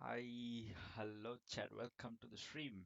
Hi, hello chat, welcome to the stream.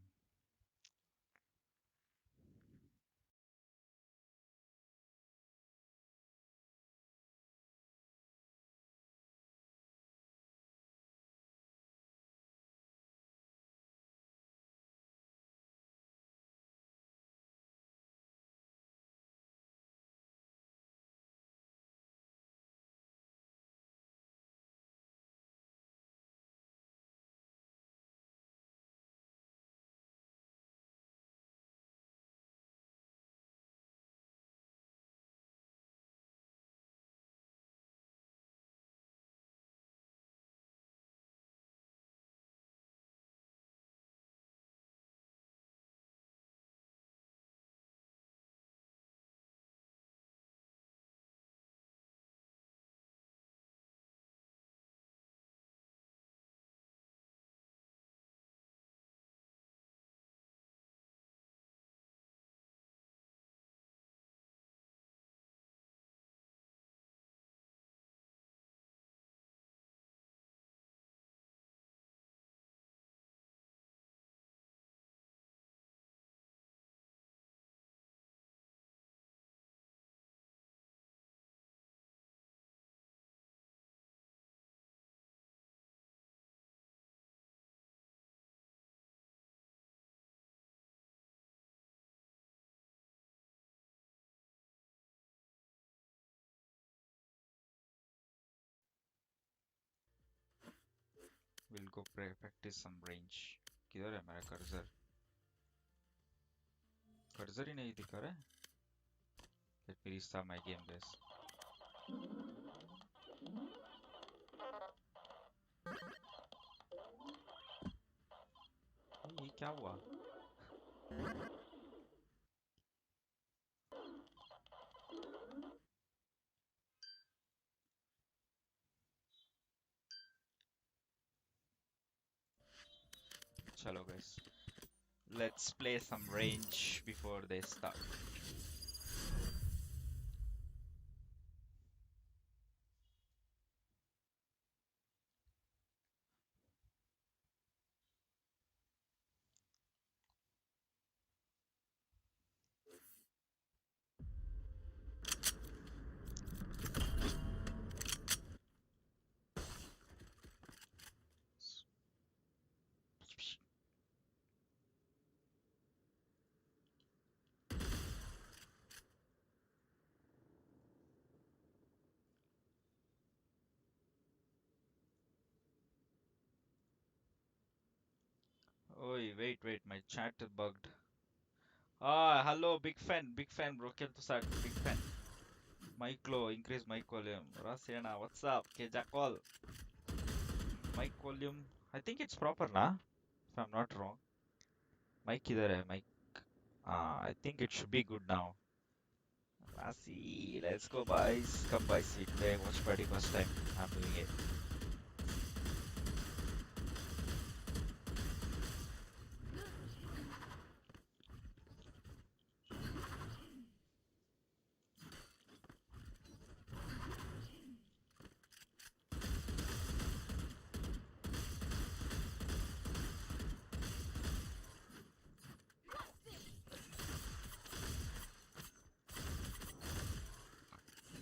We'll go practice some range. किधर है मेरा cursor? Cursor ही नहीं दिखा रहा है. Let me restart my game, guys. ये क्या हुआ? चलो guys, let's play some range before they start. Oi, wait, my chat is bugged. Hello, big fan, bro. Kill to start, big fan. Mic low, increase mic volume. Rossi and I'm, what's up? Keja call. Mic volume, I think it's proper, na? If I'm not wrong. Mic किधर है? Mic. I think it should be good now. Rossi, let's go, boys. Come by, sit back. Watch party first time. I'm doing it.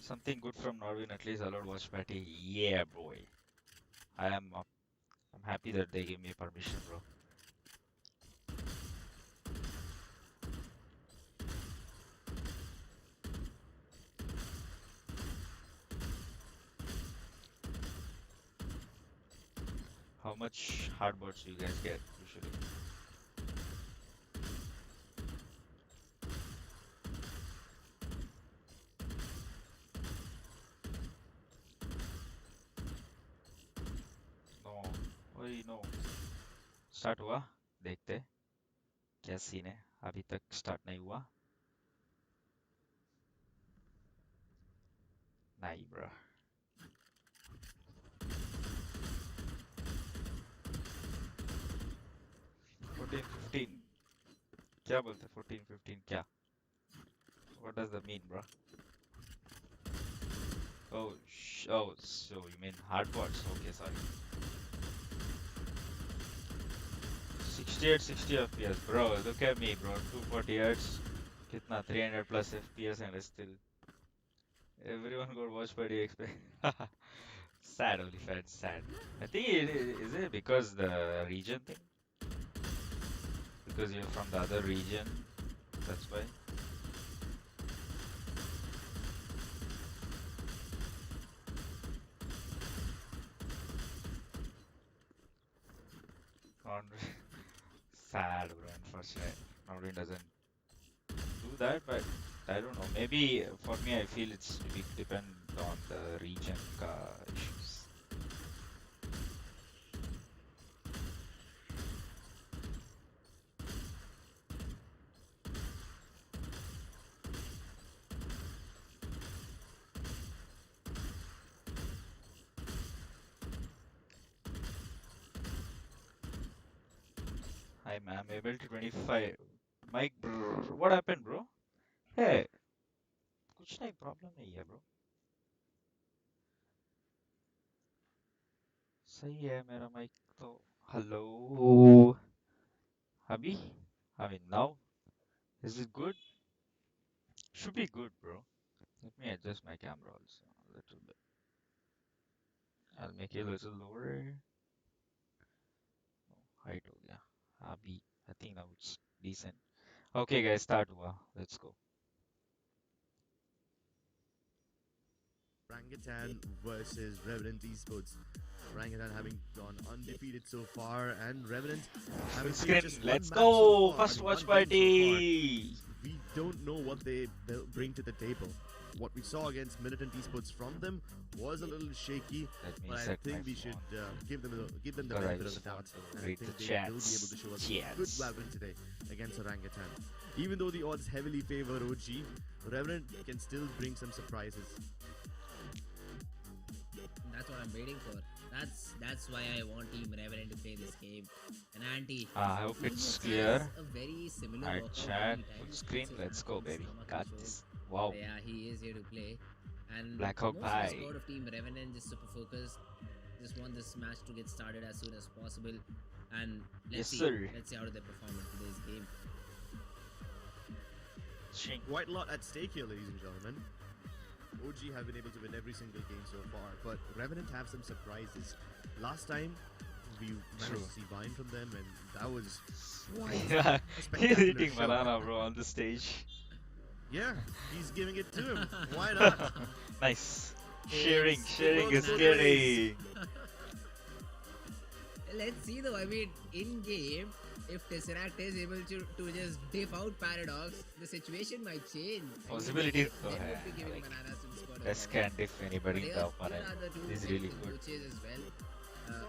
Something good from Norwin, at least allowed watch party. Yeah, boy. I'm happy that they gave me permission, bro. How much hardboards do you guys get usually? No. ओए no. Start हुआ? देखते क्या scene है. अभी तक start नहीं हुआ. नहीं, bro. 14-15. क्या बोलते 14-15 क्या? What does that mean, bro? Oh, so you mean hardboards? Okay, sorry. 68 60 FPS, bro. Look at me, bro. 240 Hz, kitna 300 plus FPS, and still everyone got watch party expect. Sad, only fans, sad. I think is it because the region thing? Because you're from the other region, that's why. Conry- Sad, bro. Unfortunate. Conry doesn't do that, but I don't know. Maybe for me, I feel it's big depend on the region issues. Hi, ma'am. Able to 25. Mike, bro. What happened, bro? Hey, कुछ नहीं problem नहीं है bro. सही है मेरा mic तो. Hello. Abhi? I mean now. Is it good? Should be good, bro. Let me adjust my camera also a little bit. I'll make it a little lower. Height हो गया. Abhi. I think now it's decent. Okay, guys, start हुआ. Let's go. Orangutan versus Revenant Esports. Orangutan having gone undefeated so far, and Revenant having Full played screen. just Let's one match so go. far. First I mean, watch one game so far. party. We don't know what they bring to the table. What we saw against Militant Esports from them was a little shaky, Let me but I set my think we should phone. give them the Because I benefit of just the doubt. want to And I read think the they will be able chats. to show us Chats. good Valorant today against Orangutan. Even though the odds heavily favor OG, Revenant can still bring some surprises. That's what I'm waiting for. That's why I want Team Revenant to play this game. And Anti. I hope he it's just clear. has a very similar Alright, workout chat, every time. full screen, So let's go, his baby. stomach Got is this. showed. Wow. Yeah, he is here to play. And Black Hawk most of the Pie. squad of Team Revenant just super focused. Just want this match to get started as soon as possible. And Yes, let's see. sir. Let's see how do they perform in today's game. Ching. Quite a lot at stake here, ladies and gentlemen. OG have been able to win every single game so far, but Revenant have some surprises. Last time, we managed to see Vine from them, and that was Yeah, a he's spectacular eating show. banana, bro, on the stage. Yeah, he's giving it to him. Why not? Nice. It's Sharing is both caring. Let's see though. I mean, in game, if Tesseract is able to just diff out Paradox, the situation might change. Possibilities They तो would है, be giving like, bananas to the squad. Best can diff anybody in But the here opponent. are the two He's really good. coaches as well.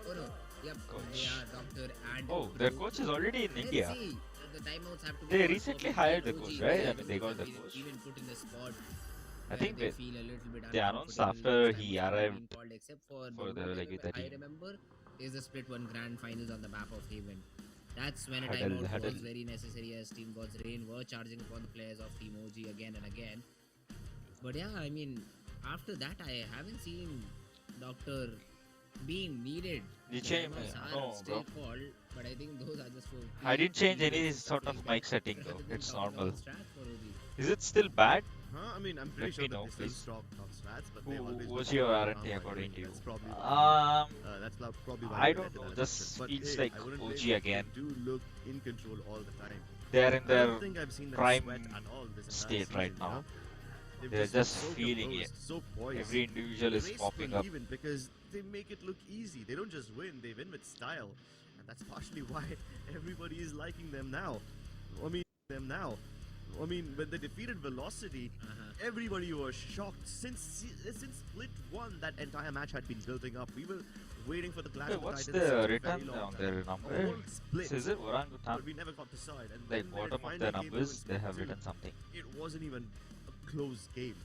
Oh no, yep, Coach. they are Doctor and Oh, their Pro. coach is already in Let's India. see. The timeouts have to be They called recently for hired the OG. coach, right? I They mean, they got the have coach. even put in the squad. I think they they, feel a little bit they announced uncomfortable after with he timeouts arrived being called, except for for the, like, with the I team. remember is the split one grand finals on the map of Haven. That's when a Huddle, timeout huddle. was very necessary as Team God's Reign were charging upon the players of Team OG again and again. But yeah, I mean, after that, I haven't seen Doctor being needed. You The change, timeouts are no, still bro. called, but I think those are just for. I didn't change free any basis sort of playing mic them setting rather though. than It's talking normal. about strats for OG. Is it still bad? Huh? I mean, I'm pretty Let sure me that know, they still please. talk strats, but Who they always was look your for RNT down according by to you? That's probably That's probably why I they don't did know. that Just assumption. But feels hey, like I wouldn't OG blame them. again. They do look in control all the time. They're in I their don't think I've seen them prime sweat at all this entire state season, right you now. know? They've They're been just so feeling composed, it. so poised. Every individual They is race popping for up. even because they make it look easy. They don't just win; they win with style, and that's partially why everybody is liking them now. I mean, when they defeated Velocity, everybody was shocked. Since Split 1, that entire match had been building up. We were waiting for the Clash Wait, of the what's Titans since the a very return long on time. their A number? whole split, So is it orangutan? but we never got the side. And Like then when it bottom of finally the came to in numbers, they Split have 2, written something. it wasn't even a close game.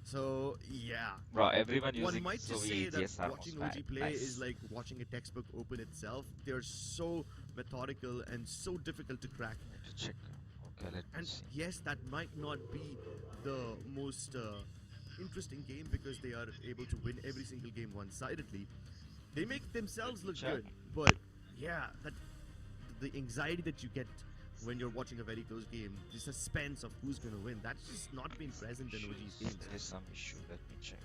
So yeah, Bro, everyone one using might just Zoe say that GSR watching mouse, OG play nice. is like watching a textbook open itself. They're so methodical and so difficult to crack. Need to check. Okay, let me And see. yes, that might not be the most interesting game because they are able to win every single game one-sidedly. They make themselves look Check. good, but yeah, that the anxiety that you get when you're watching a very close game, the suspense of who's going to win, that's just not been present in OG's games. There is some issue. Let me check.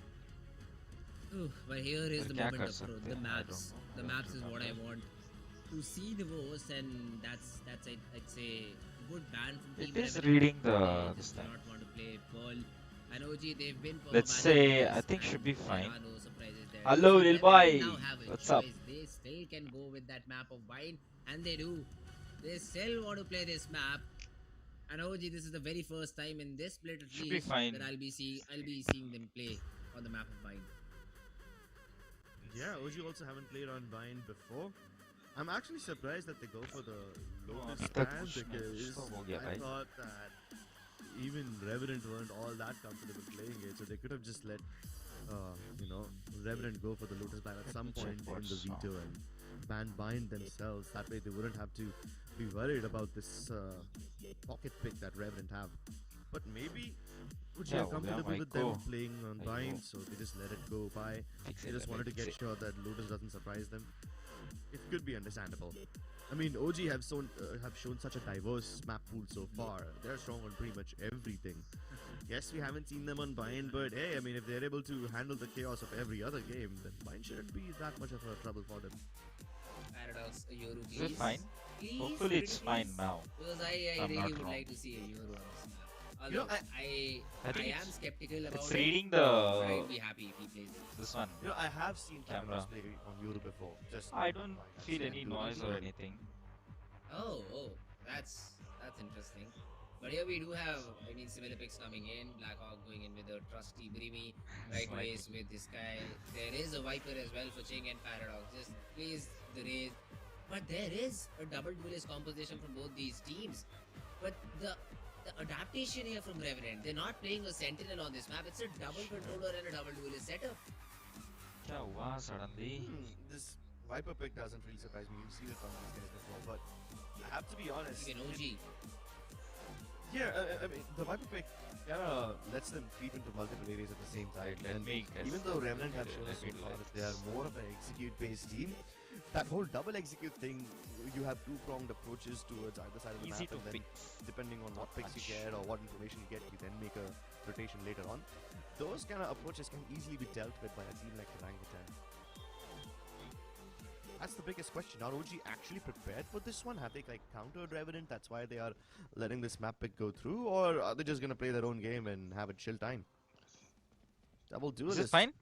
Ooh, but here is the Kya moment kar of truth. sakte The hain? I maps. don't know. The I maps have is to what I remember. want to see the most, and that's I'd say good ban from Team It is Revenant. reading They the just this do thing. not want to play Pearl. And OG, they've been Let's permabanning say players, I think should be and fine. there are no surprises there. Hello, So Lil Revenant Boy. now have a What's up? choice. They still can go with that map of Vine, and they do. They still want to play this map. And OG, this is the very first time in this split at Should be least fine. that I'll be seeing them play on the map of Vine. Yeah, OG also haven't played on Vine before. I'm actually surprised that they go for the Lotus अभी तक stand कुछ नहीं, because कुछ तो हो गया I भाई. thought that even Revenant weren't all that comfortable playing it, so they could have just let, Revenant go for the Lotus ban at Let some me check point in the what's wrong. veto and ban Vine themselves. That way they wouldn't have to be worried about this pocket pick that Revenant have. But maybe OG Yeah, are हो गया comfortable भाई with them को. playing on भाई Vine, को. so they just let it go by. Fix They it, just let wanted me to get fix it. sure that Lotus doesn't surprise them. It could be understandable. I mean, OG have shown such a diverse map pool so far. They're strong on pretty much everything. Yes, we haven't seen them on Vine, but hey, I mean, if they're able to handle the chaos of every other game, then Vine shouldn't be that much of a trouble for them. Paradox, a Euro, Is please. it fine? Please, Hopefully it's pretty fine please. now. Because I I'm really not would wrong. like to see a Euro on this map. You know, Although I I think am it's- skeptical about It's it. reading I'd the be happy if he plays it. this one. You know, I have seen Camera. cameras play on Euro before. Just I don't I've feel seen any them do noise it, or but anything. Oh, that's interesting. But here we do have, I mean, similar picks coming in. Blackhawk going in with a trusty Brimi. Right Like- ways with this guy. There is a Viper as well for Ching and Paradox. Just plays the raid. But there is a double duelist composition from both these teams. But the adaptation here from Revenant, they're not playing a Sentinel on this map. It's a double controller and a double duelist setup. क्या हुआ suddenly? This Viper pick doesn't really surprise me. You've seen it from these guys before, but I have to be honest. Even OG. Yeah, I mean, the Viper pick kind of lets them creep into multiple areas at the same time. Let And me guess. even though Remnant have shown Let us so me far guess. that they are more of an execute-based team, that whole double execute thing, you have two-pronged approaches towards either side of the Easy map, to and then pick. depending on what picks you Punch. get or what information you get, you then make a rotation later on. Those kind of approaches can easily be dealt with by a team like Orangutan. That's the biggest question. Are OG actually prepared for this one? Have they countered Revenant? That's why they are letting this map pick go through, or are they just gonna play their own game and have a chill time? Double Is duelist. it fine?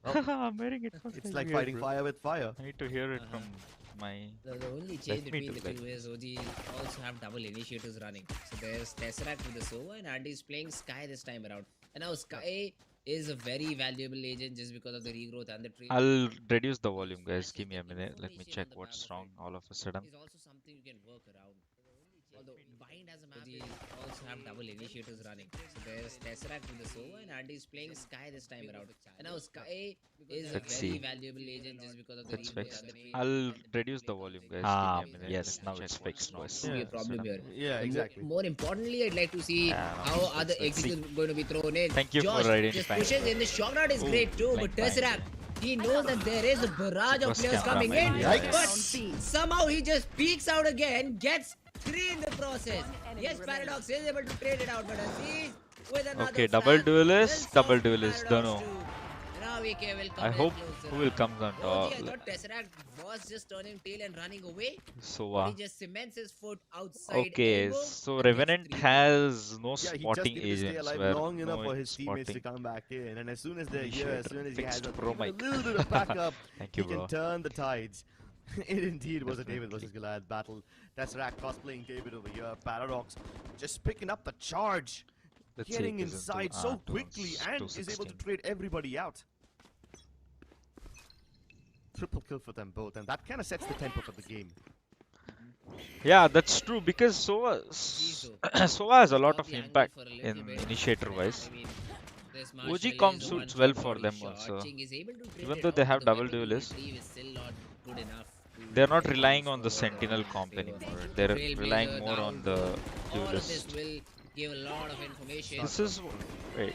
Oh. I'm hearing it from It's my like ear, fighting bro. fire with fire. I need to hear it Uh-huh. from my. The only change Let me between do the that. two is OG also have double initiators running. So there's Tesseract with the Sova and Andy's playing Sky this time around. And now Sky is a very valuable agent just because of the regrowth and the trade. I'll reduce the volume, guys. Flashes Give me a the minute. Let me information check on the what's map of wrong it all of a sudden. is also something you can work around. Although Bind as a map is also have double initiators running. So there's Tesseract with the Sova and Andy's playing Sky this time around. And now Sky is a Let's very see. valuable agent just because of the Let's regrowth fix. and the trade. I'll reduce the volume, guys. Ah, Give me a minute. yes, Let me now check it's what's fixed. wrong Could be a all of problem sudden. here. Yeah, exactly. More importantly, I'd like to see Yeah, how let's other see. executes going to be thrown in. Thank you for Josh just identifying. pushes in. The shot guard is Ooh, great too, but like mine. Tesseract, he knows that there is a barrage of Super players coming in, camera, man. but Yikes. somehow he just peeks out again, gets 3 in the process. Yes, Paradox is able to trade it out, but Aziz with another Okay, double flag duelist, will double solve duelist. Paradox Don't know. too. Now VK will come I in hope closer who will around. come on OG, top. I thought Tesseract was just turning tail and running away. So, But he just cements his foot outside okay, elbow so and gets Revenant 3 has no Yeah, he just spotting needed to stay agents. alive Where long enough no for his teammates to spotting. come back in, and as soon as they're here, as Initiator soon as he has fixed a, pro even a mic. little bit of backup, Thank he you, can bro. turn the tides. It indeed was a David Definitely. versus Goliath battle. That's Rack cosplaying David over here. Paradox just picking up the charge, Let's getting see, it is inside into- so two- quickly, and is able to 216. trade everybody out. Triple kill for them both, and that kind of sets the tempo for the game. Yeah, that's true because Sova, Sova has a lot Got of the angle impact for a little in bit. initiator wise. I mean, this OG Marshall comp is a suits one-shot well for body them shot. also. Ching is able to trade Even it though out, they but have the double weapon duelist, retrieve is still not good enough to they're not get relying points on the for sentinel comp favor. anymore. They're Trailblazer relying more down on the All of this duelist. will give a lot of information. This is wait.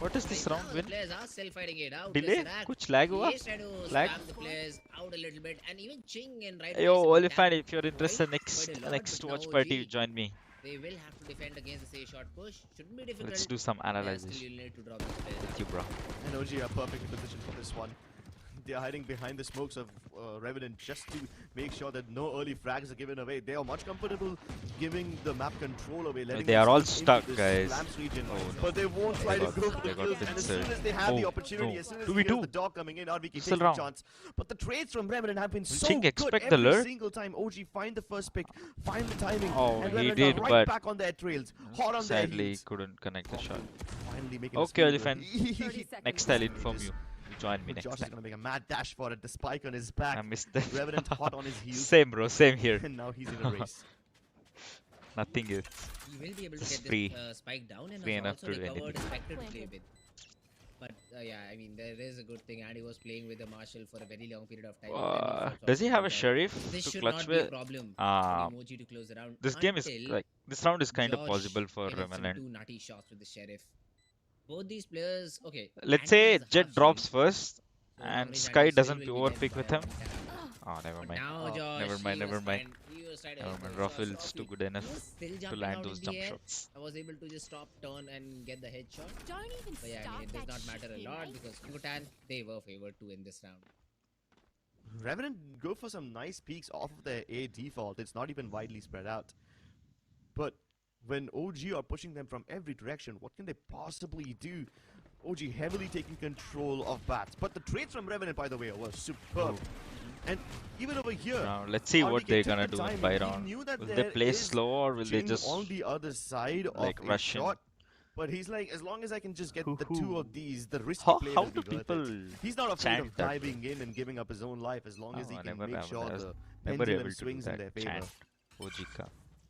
What is this Right round now, the win? players are still fighting it out. Delay? Tesseract, कुछ lag he हुआ? is trying to Lag? spam the players out a little bit, and even Ching and right Yo, away some Olifant, tap if you're quite interested, quite a lot. next But now watch party, OG, join me. they will have to defend against the say short push. Shouldn't be Let's difficult. do some Still, analysis. you'll need to drop these players Thank out. you, bro. And OG are perfect in position for this one. They are hiding behind the smokes of Revenant just to make sure that no early frags are given away. They are much comfortable giving the map control away, letting They them are all sneak stuck, into this guys. Slams region. Oh, no. But they won't try to go for They the got kills. And as soon pincered. as they have the Oh, opportunity, no. as soon as they 2v2. hear the dog coming in, RVK Still takes the round. chance. But the trades from Revenant have been so Ching good expect the every lure? single time. OG find the first pick, find the timing, Oh, and he Revenant did, are right but back on their trails, hot on sadly, their he heels. couldn't connect the shot. Finally making Okay, a Elephant. Next, I'll inform you. You join me Josh next is time. gonna make a mad dash for it. The spike on his back. I missed that. Revenant hot on his heels. Same, bro. Same here. And now he's in a race. Nothing is. He will be able to Just get free. this spike down, and Free has enough also to do recovered anything. a Spectre to play with. But yeah, I mean, there is a good thing, and he was playing with the Marshal for a very long period of time. and then he sort Does he of have a moved out. sheriff This to should clutch not be a with? problem Ah, for Emoji to close the round. this game is until like this round is kind of Josh possible for can hit some Revenant. two nutty shots with the Sheriff. Both these players, okay. Let's Andy say has a Jet half drops shield, first, so and Omni's Sky Andy still doesn't will be led overpick by with him. one tap. Oh, never But mind. now Josh, Never mind, he was never mind. trying- he was trying to Never hit mind. those shots Ruffles too softly. good enough He was still to jumping land out those in jump the air. shots. I was able to just stop, turn, and get the headshot. Don't even But yeah, I start mean, it does that not matter a shit, lot mate. because Kutan, they were favored to in this round. Revenant go for some nice peaks off of their A default. It's not even widely spread out. But when OG are pushing them from every direction, what can they possibly do? OG heavily taking control of bats. But the trades from Revenant, by the way, were superb. And even over here, Now let's see what RDK they're took gonna the do in timing. by He round. knew that Will they there play is slow or will they Jing just on the other side like of rush a in? shot? But he's like, as long as I can just get the two Hoo-hoo. of these, the risky How, play how will do be worth people it. He's not afraid chant of that? diving in and giving up his own life as long as he I can never, make never, sure never, the never pendulum able to do swings in their that. favor. Chant. OGK.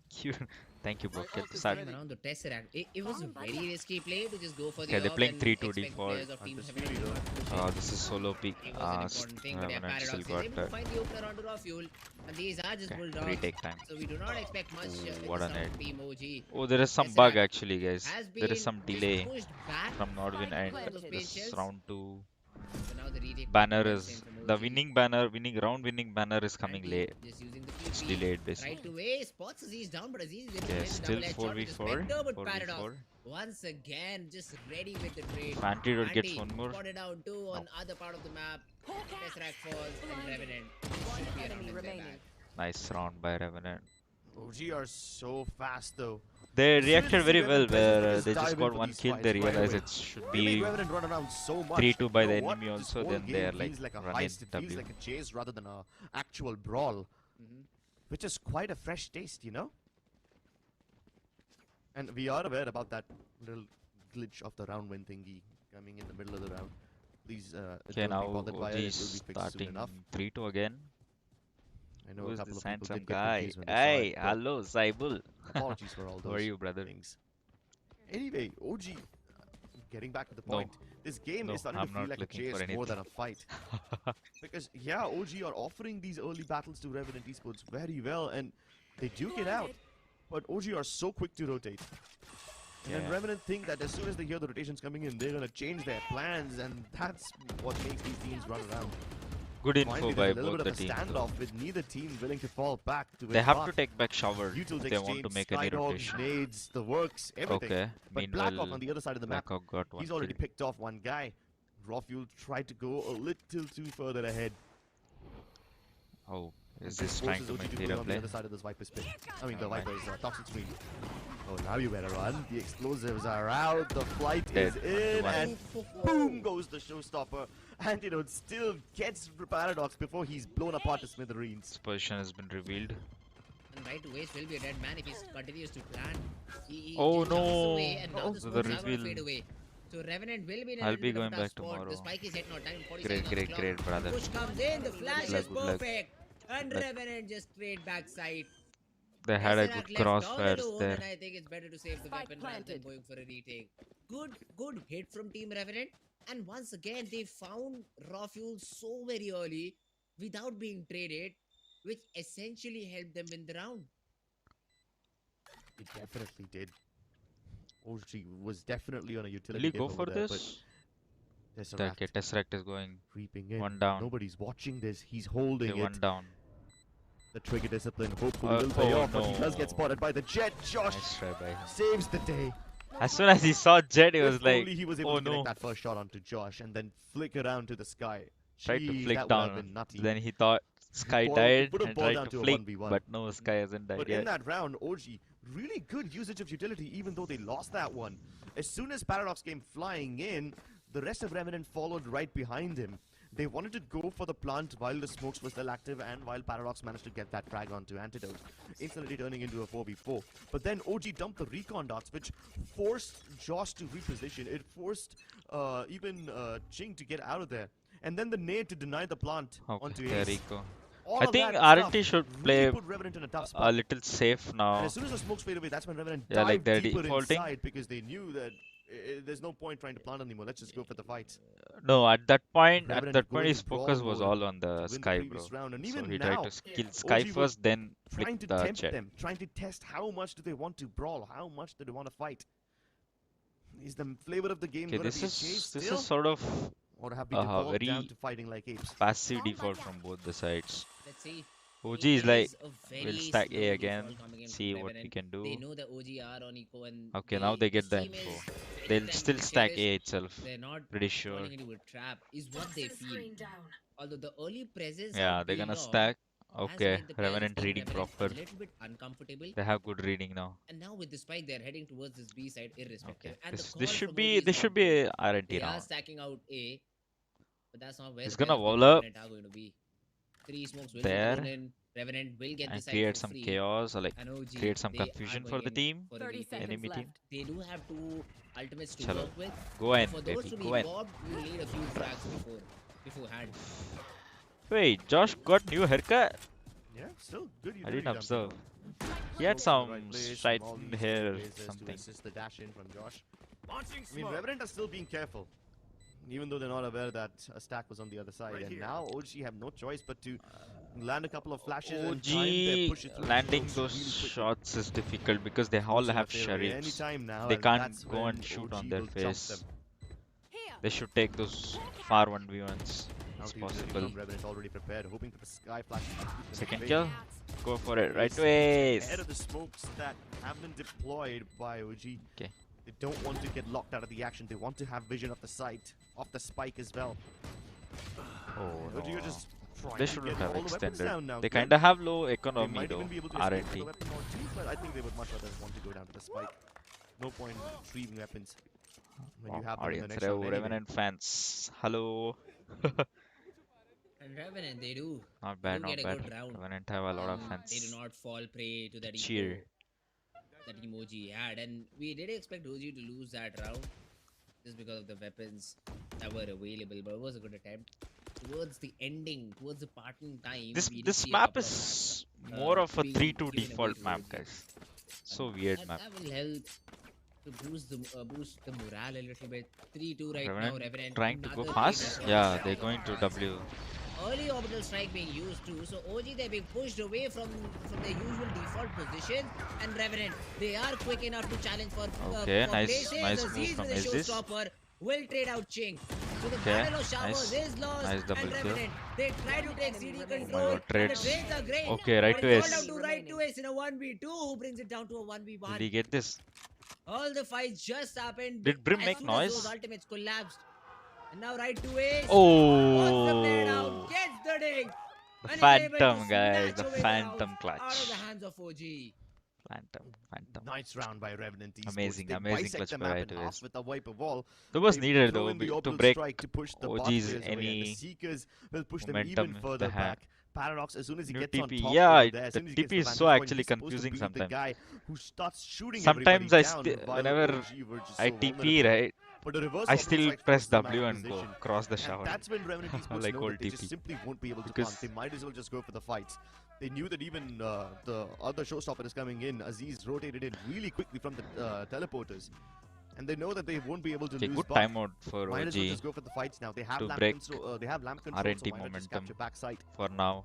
Cute. Thank you, bro. Kill to This start. time around the Tesseract, it was a very risky play to just go for the Okay, they're orb playing and 3-2 expect default. players of Team Undisputed, 7 to push Oh, in. this is solo peak. It was an important thing, but yeah, Revenant Paradox still is got able to that. find the opener onto raw fuel, and these are just Okay, bulldogs. retake time. So we do not expect much Ooh, in what this a round net. from Team OG. Oh, there is some Tesseract bug actually, guys. has There been is some just delay pushed back from Nordwin and planted. for those paint this shells. round 2 So now the retake banner will be is same from the OG. winning banner, winning banner is coming Andy late. just using the It's PP. delayed basically. Right away, spots Aziz down, but Aziz is able to Okay, get the still double-edged shot with the 4v4. Spectre, but 4v4. Paradox once again just ready with the trade. Antidote gets Andy one more. spotted out two on other part of the map. Tesseract falls and Revenant One should be around enemy in their remaining. bag. Nice round by Revenant. OG are so fast though. They As soon as reacted they see very well Revenant presence, where just they dive just in got for one these kill. fights They right realized away. it should They make be Revenant run around so much. 3-2 by You the know what? enemy This also. whole Then game they're like feels like a run in heist. It feels W. like a chase rather than a actual brawl, Mhm. which is quite a fresh taste, you know. And we are aware about that little glitch of the round win thingy coming in the middle of the round. Please Okay, don't now be bothered by OG it. It will is be fixed soon starting enough. 3-2 again. I know Who a is couple this of people handsome did get guy? confused when they saw Hey, it, but hello, Saibul. apologies for all How are those you, brother? things. Anyway, OG, getting back to the No. point, this game No, is starting I'm to feel not like a looking chase for more than a anything. fight. Because, yeah, OG are offering these early battles to Revenant Esports very well, and they duke it out. But OG are so quick to rotate. And then Yeah. Revenant think that as soon as they hear the rotations coming in, they're going to change their plans, and that's what makes these teams run around. Good info Finally, by there's a little both bit the of a teams. standoff with neither team willing to fall back to They win have to path. take back shower Utils if they want to exchange, make any Skydog, rotation. nades, the works, everything. Okay. But Blackhawk Meanwhile, on the other side of the map, Blackhawk got one he's already kill. picked off one guy. Rawfuel tried to go a little too further ahead. Oh, is And this trying forces to OG make go data on the play? other side of this Viper's pit. I mean, the Never mind. Viper's toxic screen. Oh, now you better run. The explosives are out. The flight Dead. is in, 1-1. and boom goes the showstopper. Antidote still gets Paradox before he's blown apart to smithereens. This position has been revealed. And right away, will be a dead man if he continues to plan. He Oh, just jumps no. away, and now Oh, the so the smokes are going to reveal. fade away. So Revenant will be in a I'll little be bit of a going tough back spot. tomorrow. The spike is hit now. Time 40 Great, seconds on the great, clock. great, brother. Push comes in. The flash luck, is good luck. perfect. And Good luck. Revenant just straight backside. They had a good Tesseract left all crossfires alone, there. and I think it's better to save the Spike weapon rather than planted. going for a retake. Good hit from Team Revenant. And once again, they found raw fuel so very early without being traded, which essentially helped them win the round. It definitely did. OG was definitely on a Will utility he dip go over for there, but this? Okay, Tesseract Tesseract is going creeping in. one down. Nobody's watching this. He's holding Okay, it. one down. The trigger discipline hopefully will pay Oh off, but he does get no. spotted by the Jet. Josh Nice try by him. saves the day. As soon as he saw Jet, he was If like, only he was able oh to connect no. that first shot onto Josh and then flick around to the sky. Tried to Jeez, flick that would have down. been nutty. Then he thought Sky Ball, died put a and ball tried down to to a flick, 1v1. but no, Sky hasn't died But yet. in that round, OG, really good usage of utility even though they lost that one. As soon as Paradox came flying in, the rest of Revenant followed right behind him. They wanted to go for the plant while the smokes were still active and while Paradox managed to get that frag onto Antidote, instantly turning into a 4v4. But then OG dumped the recon dots, which forced Josh to reposition. It forced even Ching to get out of there. And then the nade to deny the plant onto Okay, there Ace. you go. All I of think that RNT stuff should really play put Revenant in a tough a spot. little safe And now. as soon as the smokes fade away, that's when Revenant Yeah, like dived they're deeper defaulting. inside because they knew that there's no point trying to plant anymore. Let's just go for the fight. No, at that point, Revenant going his to brawl focus was mode all on to the win Sky, the bro. previous round. And So even he now, tried to kill Sky OG was first, then trying flick to the tempt Jet. them, trying to test how much do they want to brawl, how much do they want to fight. Is the flavor of the game Okay, going to this be a chase is still? sort of Or have we devolved down very to fighting like apes? passive default from both the sides. Let's see. OG It is like, is a we'll very stack slow A default again, coming in from see what we Revenant. can They do. know the OG are on eco and Okay, now they get the team info. is They'll very still time stack conscious. A itself, They're not pretty sure. falling into a trap is what they feel. Although the early presence Yeah, of they're gonna Belong stack. has Okay, made the players Revenant in reading Revenant proper. a little bit uncomfortable. They have good reading now. And now with the spike, they're heading towards this B side irrespective. Okay, And this the this call should from be OG is this should not be good. a RNT They are round. stacking out A, but that's not where He's the gonna players wall from up Revenant are going to be. 3 smokes will be there thrown in. Revenant will get the and side create for some free. chaos or like And OG, create some they are confusion for going the in team, for a 30 retake. seconds enemy team. left. They do have 2 ultimates to Chalo. work with. Go in, For those baby, to be go in. involved, you need a few frags beforehand. Wait, Josh got new haircut? Yeah, still good I utility didn't dumping, observe. though. He had Smokes in the some right place, straight mollies, hair or lasers to something. assist the dash in from Josh. I mean, Revenant are still being careful, even though they're not aware that a stack was on the other side. And now OG have no choice but to land a couple of flashes and time their OG pushes through the landing smokes those really quickly. shots is difficult because they all Smokes will have fade away any sheriffs. time now, They and can't that's go when and shoot OG on their will jump face. them. They should take those far 1v1s Now as the utility possible. from Revenant already prepared, hoping for the sky flash. to keep them Second at bay. kill, go for it, right Ace to Ace. Ahead of the smokes that have been deployed by OG. Okay. They don't want to get locked out of the action. They want to have vision of the site, of the spike as well. Oh OG are no. just trying They to shouldn't get have all the weapons extended. down now. They Good. kinda have low They economy might though, even be able to escape with RNT. a weapon or two, but I think they would much rather want to go down to the spike. No point in retrieving weapons when you have them in the Audience, next round anyway. Revenant fans, hello. And Revenant, they do. Not bad, do not get a bad. good round. Revenant have a lot of And they do fans. not fall prey to that Cheer. ego that Team OG had. And we did expect OG to lose that round just because of the weapons that were available. But it was a good attempt. Towards the ending, towards the parting time, This we did this see a map couple of is maps, more of a being 3-2 given away default to map, OG. guys. So weird map. That will help to boost the morale a little bit. 3-2 right now. Revenant Revenant trying to go another fast. great Yeah, effort. they're going to W. Early orbital strike being used too, so OG they're being pushed away from their usual default position, and Revenant they are quick enough to challenge for Okay, for nice- places. nice Aziz move from with a Aziz. showstopper will trade out Ching. So the Okay, battle of showers nice- is lost, nice double and kill. Revenant they try to take CD Oh my control. God, And the trades. trades are great. Okay, right but to it's Ace. all down to right to Ace in a 1v2, who brings it down to a 1v1. Did he get this? All the fights just happened. Did Brim as make soon as noise? those ultimates collapsed. And now right to Ace. Oh, Puts the player down, gets the dig. the And is able to Phantom, guys. snatch The away Phantom round clutch. out of the hands of OG. Phantom. Nice round by Revenant Esports. Amazing, They amazing bisect clutch the by map right in away. half with the wiper wall. That was They needed throw though in the to orbital break strike to push the bot OG's players away, and any the Seekers will push them momentum even if further they have. back. Paradox, as soon as he New gets on TP. top Yeah, over there, as the soon as he gets TP is the so vantage point, actually he's supposed to confusing be the sometimes. guy who starts shooting Sometimes everybody down while whenever OG were just I so TP, vulnerable. right, But the reverse I orbital still strike press forces them out W of and go position. cross the And shower. that's when Revenant Esports Like know old that they just TP. simply won't be able to Because- plant. They might as well just go for the fights. They knew that even the other showstopper is coming in. Aziz rotated in really quickly from the teleporters. And they know that they won't be able to Okay, lose good buff. timeout for Might as well OG just go for the fights now. They have to lamp break control. They have lamp control, RNT so why not just momentum. capture backside? for now.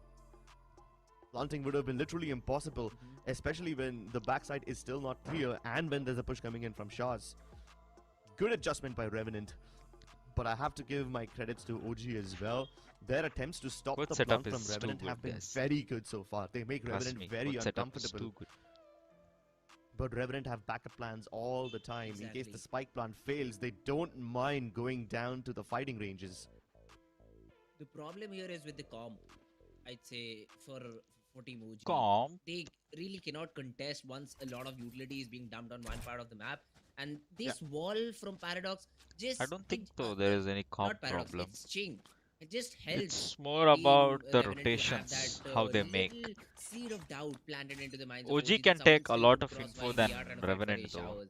Planting would have been literally impossible, especially when the backside is still not clear and when there's a push coming in from Shahs. Good adjustment by Revenant, but I have to give my credits to OG as well. Their attempts to stop Both the setup plant from is too Revenant good, have been guys. very good so far. They make Trust Revenant me, very both setup is uncomfortable. too good. But Revenant have backup plans all the time. In case Exactly. the spike plan fails, they don't mind going down to the fighting ranges. The problem here is with the comp. I'd say for Team OG. Calm. They really cannot contest once a lot of utility is being dumped on one part of the map. And this wall from Paradox just... I don't think so there is any comp Not Paradox, problem. it's Ching. It just helps It's more Team about the Revenant to have rotations, that, how they make. little seed of doubt planted into the minds of OG that can someone take a still lot could of cross info while than we are trying to fight for Revenant A though. showers.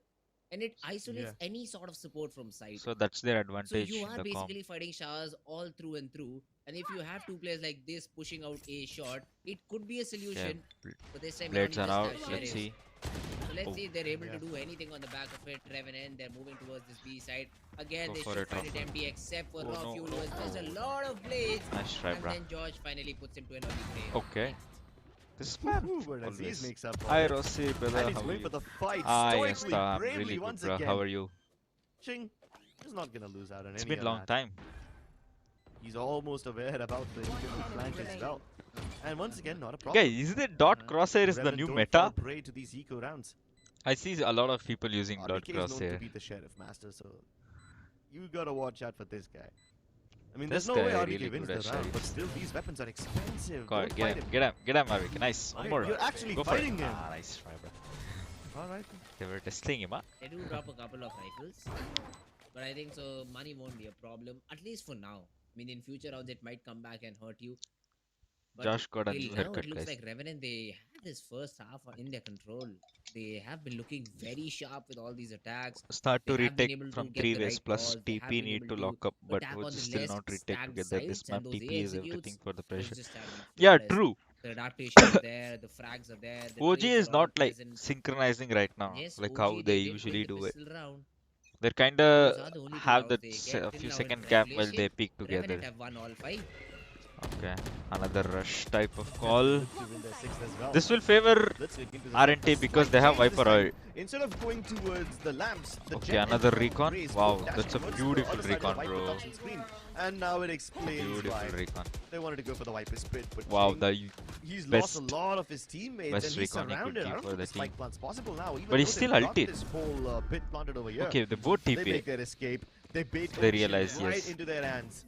And it isolates Yeah. any sort of support from side. So that's their So advantage you in are the comp. basically fighting showers all through and through. And if you have two players like this pushing out a shot, it could be a solution. But this time Blades around, are you out. just have Let's sheriffs. see. So let's Oh. see if they're able Yeah. to do anything on the back of it. Revenant, they're moving towards this B side. Again, Go they for should it, find it Rafa. empty except for Oh, Raw no. Fuel, who has just a lot of blades. Nice try, And bruh. then George finally puts him to an early frame. Okay. This man. Ooh, but Always. Aziz makes up for Hi, it. Rossi, brother. And he's How are going you? for the fight. Ah, yes, Stoically, I'm bravely really good, once bro. again. How are you? Ching is not gonna lose out on It's any been of a long that. time. He's almost aware about the incoming flank as well. And once again, not a problem. Guys, is it dot crosshair is the Revenant new don't meta? fall prey to these eco rounds. I see a lot of people using dot RBK is known to crosshair. be the sheriff master, so you gotta watch out for this guy. I mean, This there's no way guy RBK really wins good the at round, sheriff. but still, these weapons are expensive. Got Don't it. fight him. Get him, Mavic. Nice. One more. You're actually Go for it. fighting him. Ah, nice try, bro. All right. They were testing him, huh? They do drop a couple of rifles. But I think so money won't be a problem. At least for now. I mean, in future rounds, it might come back and hurt you. But Josh got a till new now, haircut, it looks guys. like Revenant, they had this first half in their control. They have been looking very sharp with all these attacks. Start to They have been retake able to from get 3 the ways right plus calls. They have TP been need able to lock up, but attack OG on the still less not retake stacked together. This sites, map and those TP A is everything executes, for the those pressure. just have been Yeah, flawless. true. The adaptation is there, the frags are there. The OG trades is are all not like present. synchronizing right now, Yes, like OG, how they did usually win the do it. pistol round. They're Those kinda are the only two have rounds that they a get till few now in second gap while they regulation. peak together. Revenant have won all 5. Okay, another rush type of call. Look to win their sixth as well. This will favor Let's get into the RNT second because strike they have change this Viper time. ult. Instead of going towards the lamps, the Okay, jet another engine recon. race Wow, dash that's a towards the beautiful other side of the recon, Viper bro. Thompson screen. And now it explains Beautiful why recon. they wanted to go for the Viper split. But Wow, Ching, the he's best- lost a lot of his teammates best and he's recon he could surrounded. give I don't for think the the spike team. plant's possible now. Even But he's though still they've got ulted. this whole pit planted over here. Okay, they both They TP. make their escape. They bait They Ocean realize, right yes. into their hands.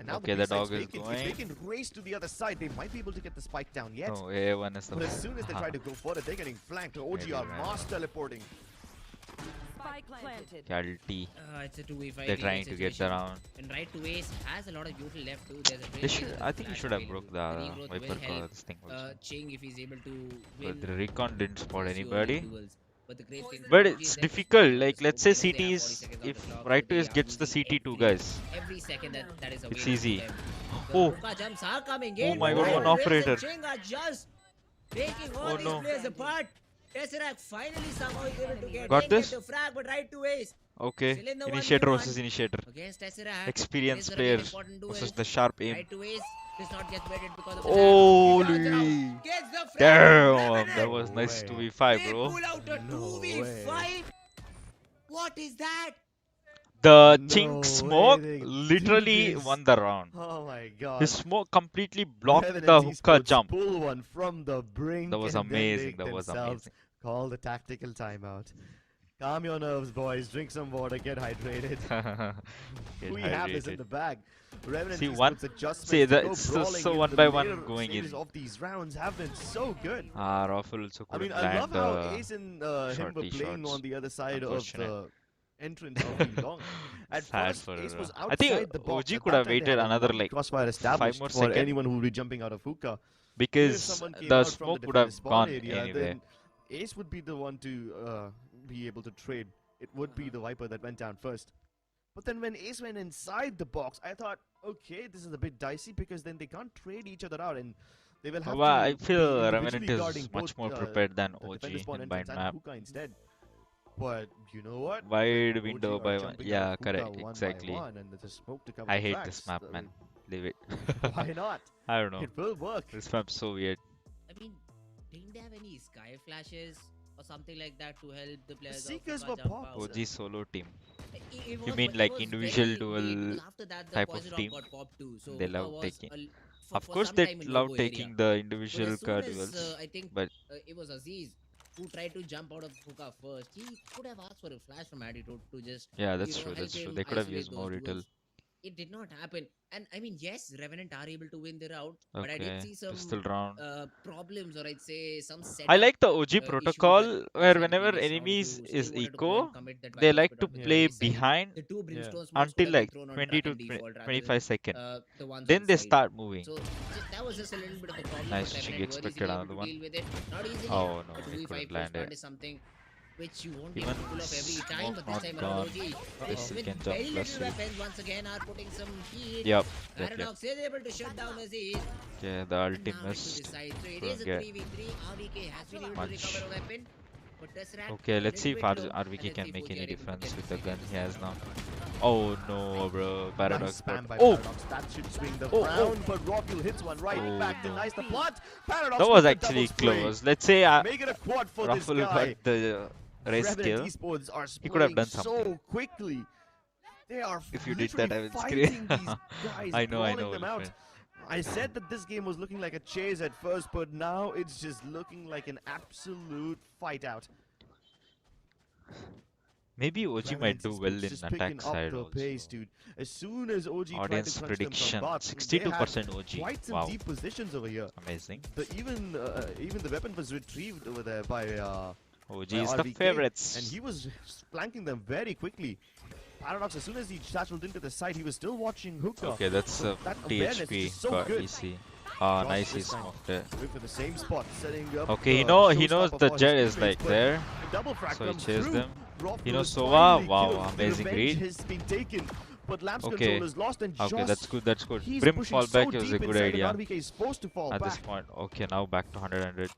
And now Okay, the the B-side's dog is vacant. going. If they can race to the other side, they might be able to get the spike down yet. No, A1 is the But as soon as they try to go for it, they're getting flanked. OG Maybe are right. mass teleporting. Spike planted. Casualty. It's a 2v5. They're trying to get the round. And right to ace has a lot of util left too. There's a They very should. good I think you flash should have available. broke the Regrowth Viper will help, this thing also. Ching if he's able to But win. the recon didn't spot those anybody. duels. But the great thing But for OG it's is they're difficult. pushing Like the let's say smoke. They CT have is 40 seconds on if the clock, right so to they is are gets the using CT two every- guys. Every second that is It's available easy. to them. Oh. The hookah jumps are coming Oh in. my God, Right one Rails operator. and Ching are just taking all Oh these no. players apart. Tesseract finally somehow is able to get Got didn't this? get the frag, but right to ace. Okay. Still in the Initiator 1v1. versus initiator. Against Tesseract. Experienced This is gonna be an players important duel. versus the sharp aim. Right to ace. Does not get waited because of the Holy. tag. He turns around, gets the frag. Damn, Revenant. that was No nice way. 2v5, They bro. pull out a No 2v5. What is that? The No Chink way smoke they literally did this. won the round. Oh my god. His smoke completely blocked Revenant the hookah Esports jump. pull one from the brink. That was and then amazing. make That was themselves amazing. Call the tactical timeout. Calm your nerves, boys. Drink some water. Get hydrated. Get We have this in hydrated. the bag. Revenant See, Esports one- adjustments see, to the- go it's brawling so in one the by one later going stages in. of these rounds have been so good. Raffle also I mean, couldn't I love land how Ace and him were shorty playing shots. on the other side of Unfortunate. the entrance all day long. At Sad first, for Ace was I outside think the box. OG At could that have time, they waited had a another lovely like crossfire established more for seconds. anyone who would be jumping out of hookah. If because someone came the out from smoke the would have defensive spawn gone area, anyway. then Ace would be the one to be able to trade. It would be the Viper that went down first. But then when Ace went inside the box, I thought, okay, this is a bit dicey because then they can't trade each other out and they will have Well, to I be feel individually Revenant guarding is much both, more prepared than the OG defender spawn in bind entrance and map. hookah instead. But you know what? Wide OG window are by one. jumping out Yeah, of hookah correct. one by Exactly. one and there's a smoke to cover I the hate tracks. this map, man. Leave it. Why not? I don't know. It will work. This map's so weird. I didn't have any sky flashes or something like that to help the The players of Seekers Hookah were jump popped. out. OG solo team. It You was mean it like was individual very late duel because after that the type of poison rock team? got popped too. So They Hookah love was taking. Of for course, some they time in love no-go area. taking the But individual as soon as duels. I think But it was Aziz who tried to jump out of Hookah first, he could have asked for a flash from Attitude to just yeah, that's true. help That's true. him They could have isolate used those more duels. detail. It did not happen. And I mean, yes, Revenant are able to win the round, but I did Okay, see some pistol round. problems, or I'd say some I setup like the OG issues that protocol we've where seen in the whenever previous round. If enemies you still is wanted to go and eco, commit that they Viper like spit to on with the Yeah. play A side, behind the two Yeah. brimstone smokes could until have been like thrown on 20 truck to and default rather than 25 seconds. the ones on Then they side. start moving. So that was just a little bit of a problem, Nice but switching, Revenant were expected easily able another to one. deal with it. Not easily, Oh no, a he 2v5 couldn't push land plant it. is something which you won't be able Even to pull off every time, smoke but this not time around gone. OG Uh-oh. Pistol with can jump very plus little two. weapons once again are putting some heat. Yep. Paradox is able to shut down Aziz. Okay, the And ulti now into missed. the side. So it Couldn't is a get 3v3. RVK has been able to much. recover a weapon. But Tesseract Okay, a let's see little if bit low. And RVK let's see can if make OG any are able to difference get with the the CD gun this he has time. now. Oh no, bro. Nice Paradox got. spam by Oh! Paradox. That should swing the Oh, round, but Rockul hits one right Oh, back. no. Denies the plot. Paradox That was with the double actually spray. close. Let's say Make it a quad for this Ruffle guy. got the race Revenant skill. Esports are He could have spraying done something. so quickly. They are If you did literally that, I will fighting scream. these guys, I know, brawling them out. Wilfred. I said that this game was looking like a chase at first, but now it's just looking like an absolute fight out. Maybe OG might Revenant do well Esports in just attack picking up side the also. pace, dude. As soon as OG tried to Audience crunch them prediction: from bots, they 62% had OG. quite some Wow, deep positions over here. amazing. Even the weapon was retrieved over there by OG by is the RVK, favorites. and he was flanking them very quickly. Paradox, as soon as he satcheled into the side, he was still watching Hookah. Okay, that's But that awareness is THP. just so Got good. easy. Ah, Cross nice. He this time. smoked it. Going for the same spot, setting up. Okay, he the knows showstopper the for his jet is teammates, like but there. the double frag So he comes chased through. them. Roth He knows was Sova. finally Wow, killed. amazing The revenge read. has been taken, but Lamp's Okay. control is lost, and Okay, that's just good. That's good. he's Brim pushing fallback so was a deep good inside, and idea RVK is forced to fall at this back. point. Okay, now back to 100.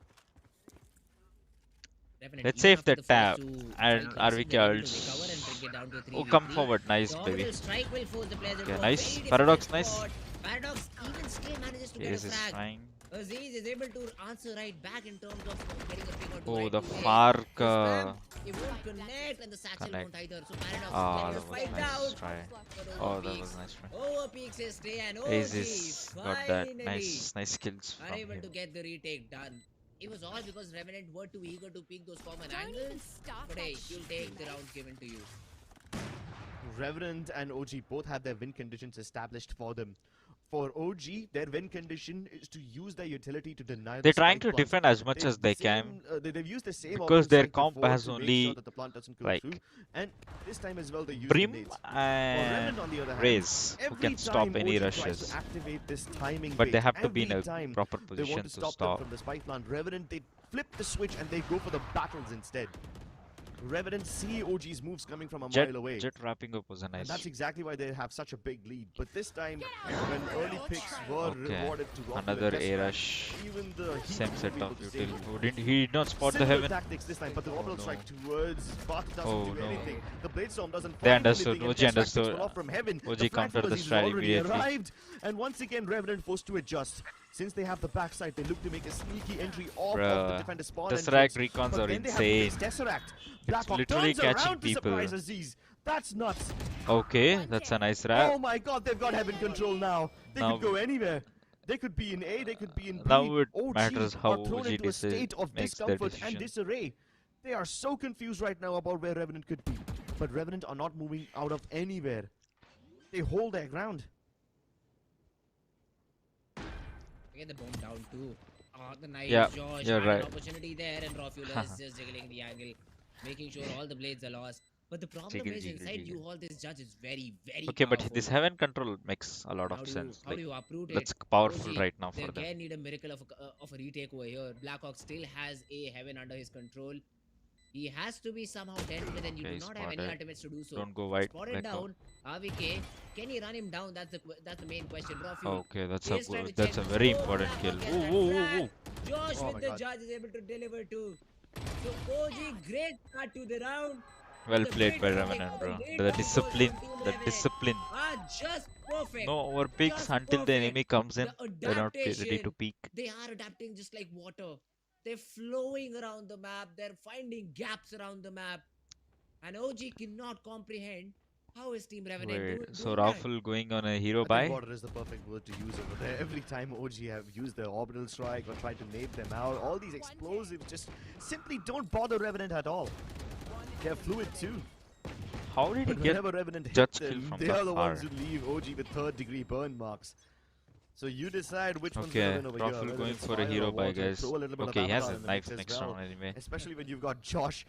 Definitely. Let's say Even if they after the tap first two and strike comes in, RVK they're able to ults. recover and bring it down to a Oh, 3v3. come forward. Nice, The baby. orbital strike will force the players Okay, into nice. a very Paradox, difficult nice. spot. Paradox even still manages to get Ace a is frag. fine. Aziz is able to answer right back in terms of getting a ping or two Oh, right the to Ace. Fark. The spam, it won't connect, and the satchel Connect. won't either. So Paradox Ah, is getting that a was fight nice out. try. But Oh, that was nice try. Overpeaks his stay, and Ace OG is got that. finally Nice skills are from able him. to get the retake done. It was all because Revenant were too eager to pick those common Don't even angles. start But that hey, you'll shit, take the man. rounds given to you. Revenant and OG both have their win conditions established for them. For OG, their win condition is to use their utility to deny They're the trying spike to plant. defend as much They've as they can they've used the same because orbital their strike comp before has to make only sure that the plant doesn't go like through. And this time as well, they use Brim grenades. and Revenant, on the other hand, Raze who every can stop time any OG tries rushes. to activate this timing But they bait, have to be in every a time proper they position want to to stop them stop. from the spike plant. Revenant, they flip the switch and they go for the battles instead. Revenant see OG's moves coming from a mile away. Jet wrapping up was a And nice. that's exactly why they have such a big lead. But this time, when early picks were Okay, rewarded to Rockwood another and A Tesseract, rush. even the Heat Same won't set be able of to save utility. him. He did not spot the Similar heaven. tactics this time, but the orbital no. strike towards Bart doesn't Oh, do no. anything. The Bladestorm doesn't They find understood, anything, and OG Tesseract picks understood. one off from heaven. OG The flag countered from the Aziz has strat already immediately. arrived, and once again Revenant forced to adjust. Since they have the backside, they look to make a sneaky entry off of the Bruh, defender spawn Tesseract entrance. recons But are then they have to insane. face Tesseract. Blackhawk literally turns catching around to people. surprise Aziz. That's nuts. Okay, that's a nice Oh wrap. my god, they've got heaven control now. They Now- could go anywhere. They could be in A, they could be in B. Now it OG matters how are thrown OG into a state of makes their discomfort and decision. disarray. They are so confused right now about where Revenant could be. But Revenant are not moving out of anywhere. They hold their ground. Get the bomb down too. The knife, Yeah, Josh you're had right. an opportunity there, and Rofula is just jiggling the angle, making sure all the blades are lost. But the problem Jiggle, is jiggle, inside jiggle. you all, this judge is very, very Okay, but powerful. this heaven control makes a lot How of do you, sense. how Like do you uproot that's it? powerful OG, right now they for them. again need a miracle of a retake over here. Blackhawk still has a heaven under his control. He has to be somehow dealt with, and you Okay, do not have any spotted. ultimates to do so. Don't go wide. Spotted Back out. down. RVK, can he run him down? That's the main question. Rofi, Okay, that's He's a trying good, to that's a check. very Oh, important kill. Blackhawk Ooh, gets ooh, that ooh, ooh. Josh Oh with my the God. judge is able to deliver too. So OG, great start to the round. Well The played great by takeover, Revenant, bro. great The takeover discipline, from Team the 11 discipline. Just perfect. No overpicks Just until the perfect. enemy comes in. The They're not ready to adaptation. peak. They are adapting just like water. They're flowing around the map. They're finding gaps around the map. And OG cannot comprehend how is Team Revenant Wait, so doing that. Raffle going on a hero I think buy? border is the perfect word to use over there. Every time OG have used their orbital strike or tried to nade them out, all these explosives just simply don't bother Revenant at all. They're fluid too. How did he But get whenever Revenant hit judge kill them, from they that are the far? ones who leave OG with third-degree burn marks. So you decide which one's Okay, gonna win over here. Raffle whether going it's for a fire hero or buy, water. guys. Throw a little bit Okay, of he has Avatar a in the knife mix as next well. round anyway. Especially when you've got Josh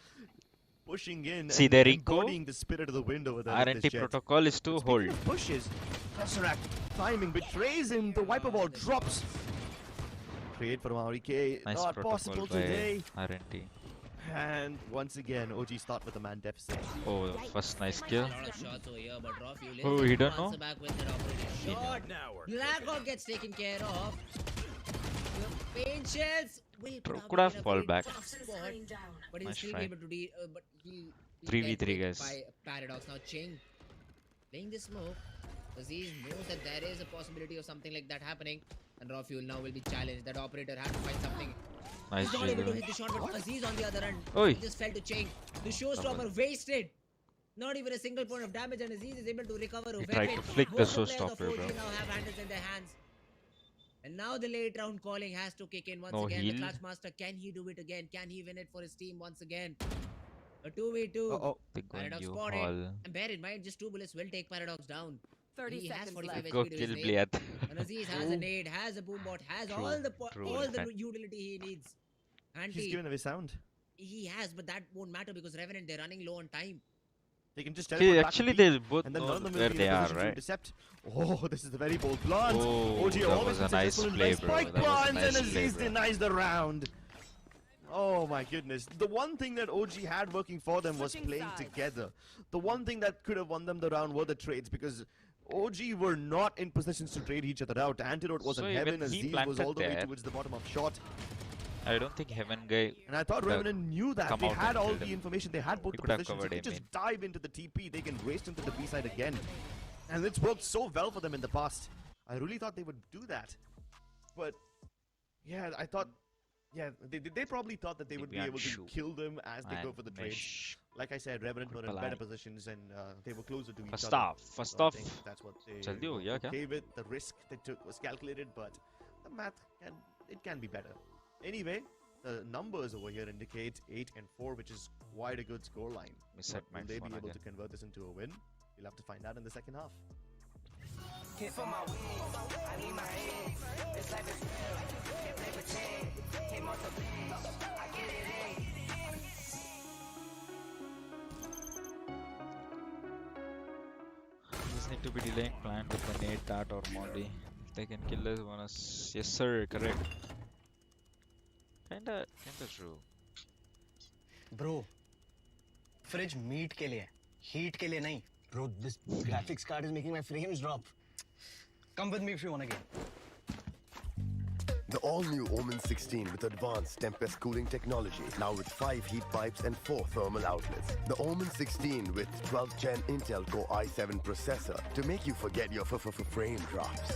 pushing in See, and there you go. embodying the spirit of the wind over there with RNT this jet. protocol is to But hold. speaking of pushes, Tesseract timing betrays him. The wiper ball drops. Trade from REK. Nice Not protocol possible by today. RNT. And once again, OG start with a man deficit. Oh, first nice kill. A lot of shots over here, but Raw Fuel is Oh, able he to don't know? answer back with that operating shot. Blackout gets taken care of. The pain shells will Could have be in a fall very back. tough spot, but he'll Nice still try. be able to but he'll 3v3 get hit guys. by Paradox. Now Ching playing this smoke. Aziz knows that there is a possibility of something like that happening, and Raw Fuel now will be challenged. That operator had to find something. Nice He's not able to jiggle. hit the shot, but Aziz on the other end Oi. just fell to Ching. The showstopper wasted. Not even a single point of damage, and Aziz is able to recover a He weapon. tried to flick the Both players of showstopper, OG bro. now have handles in their hands. And now the late round calling has to kick in once No again. heal. The Clutch Master, can he do it again? Can he win it for his team once again? A 2v2. Uh-oh. They going Paradox you spotted. all. And bear in mind, just 2 bullets will take Paradox down. 30 He has seconds 45 left. Go HP to kill his name. Bliath. And Aziz has a nade, has a boombot, has True, all the true, all the Elephant. utility he needs. And He's given away sound. he has, but that won't matter because Revenant, they're running low on time. They can just See, teleport back to actually, B, they both and then know none of them will where be they in a are, position to right? intercept. Oh, this is a very bold plant. Oh, OG that always was a been nice successful in play, my bro. spike That was a plants, nice and play, Aziz bro. denies the round. Oh my goodness. The one thing that OG had working for them was Switching playing sides. together. The one thing that could have won them the round were the trades, because OG were not in positions to trade each other out. Antidote was So in even heaven, he Aziz was planted all the way there. towards the bottom of shot. I don't think Heaven guy. And I thought The Revenant knew that. come They out had and all killed the him. information. They had both He the could have positions. covered They him could just in. dive into the TP. They can race into the B side again. And it's worked so well for them in the past. I really thought they would do that. But, yeah, I thought... Yeah, they probably thought that they would be able to Shoe. kill them as they go for the trades. Mesh. Like I said, Revenant were in Palai. better positions and they were closer to each First other. off, first So I off. think that's what they Jaldi ho were gaya kya? okay with. The risk they took was calculated, but the math can be better. Anyway, the numbers over here indicate 8 and 4, which is quite a good score line. Miss But at my will they phone be able again. to convert this into a win? We'll have to find out in the second half. Just need to be delaying plan with the nade, dart or molly. If they can kill us, bonus. Yes sir, correct. Kinda true. Bro fridge meat के लिए है heat के लिए नहीं bro this graphics card is making my frames drop come with me if you want again The all-new OMEN 16 with advanced Tempest cooling technology, now with 5 heat pipes and 4 thermal outlets. The OMEN 16 with 12th Gen Intel Core i7 processor to make you forget your frame drops.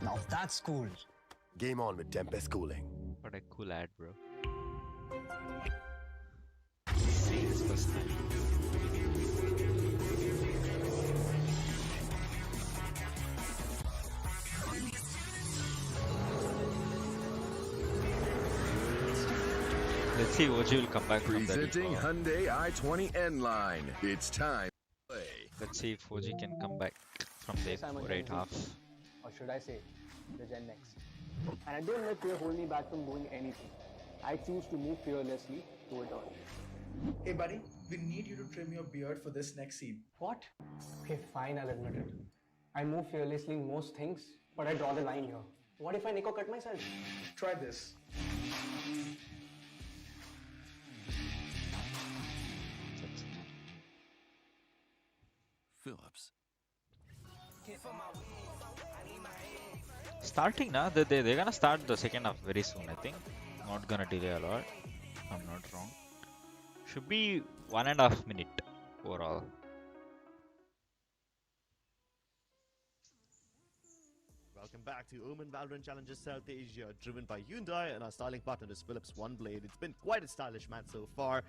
Now that's cool Game on with Tempest cooling. What a cool ad, bro. See this first time. Let's see, OG will come back from that. Presenting Hyundai i20 N line. It's time to play. Let's see if OG can come back from the 4-8 half. Or should I say, the Gen Next. And I don't let fear hold me back from doing anything. I choose to move fearlessly to it all. Hey buddy, we need you to trim your beard for this next scene. What? Okay, fine, I'll admit it. I move fearlessly in most things, but I draw the line here. What if I Nico cut myself? Try this. Phillips. Starting now, they're gonna start the second half very soon, I think. Not gonna delay a lot, if I'm not wrong. Should be 1.5 minute overall. Welcome back to Omen Valorant Challenges South Asia, driven by Hyundai, and our styling partner is Philips One Blade. It's been quite a stylish match so far.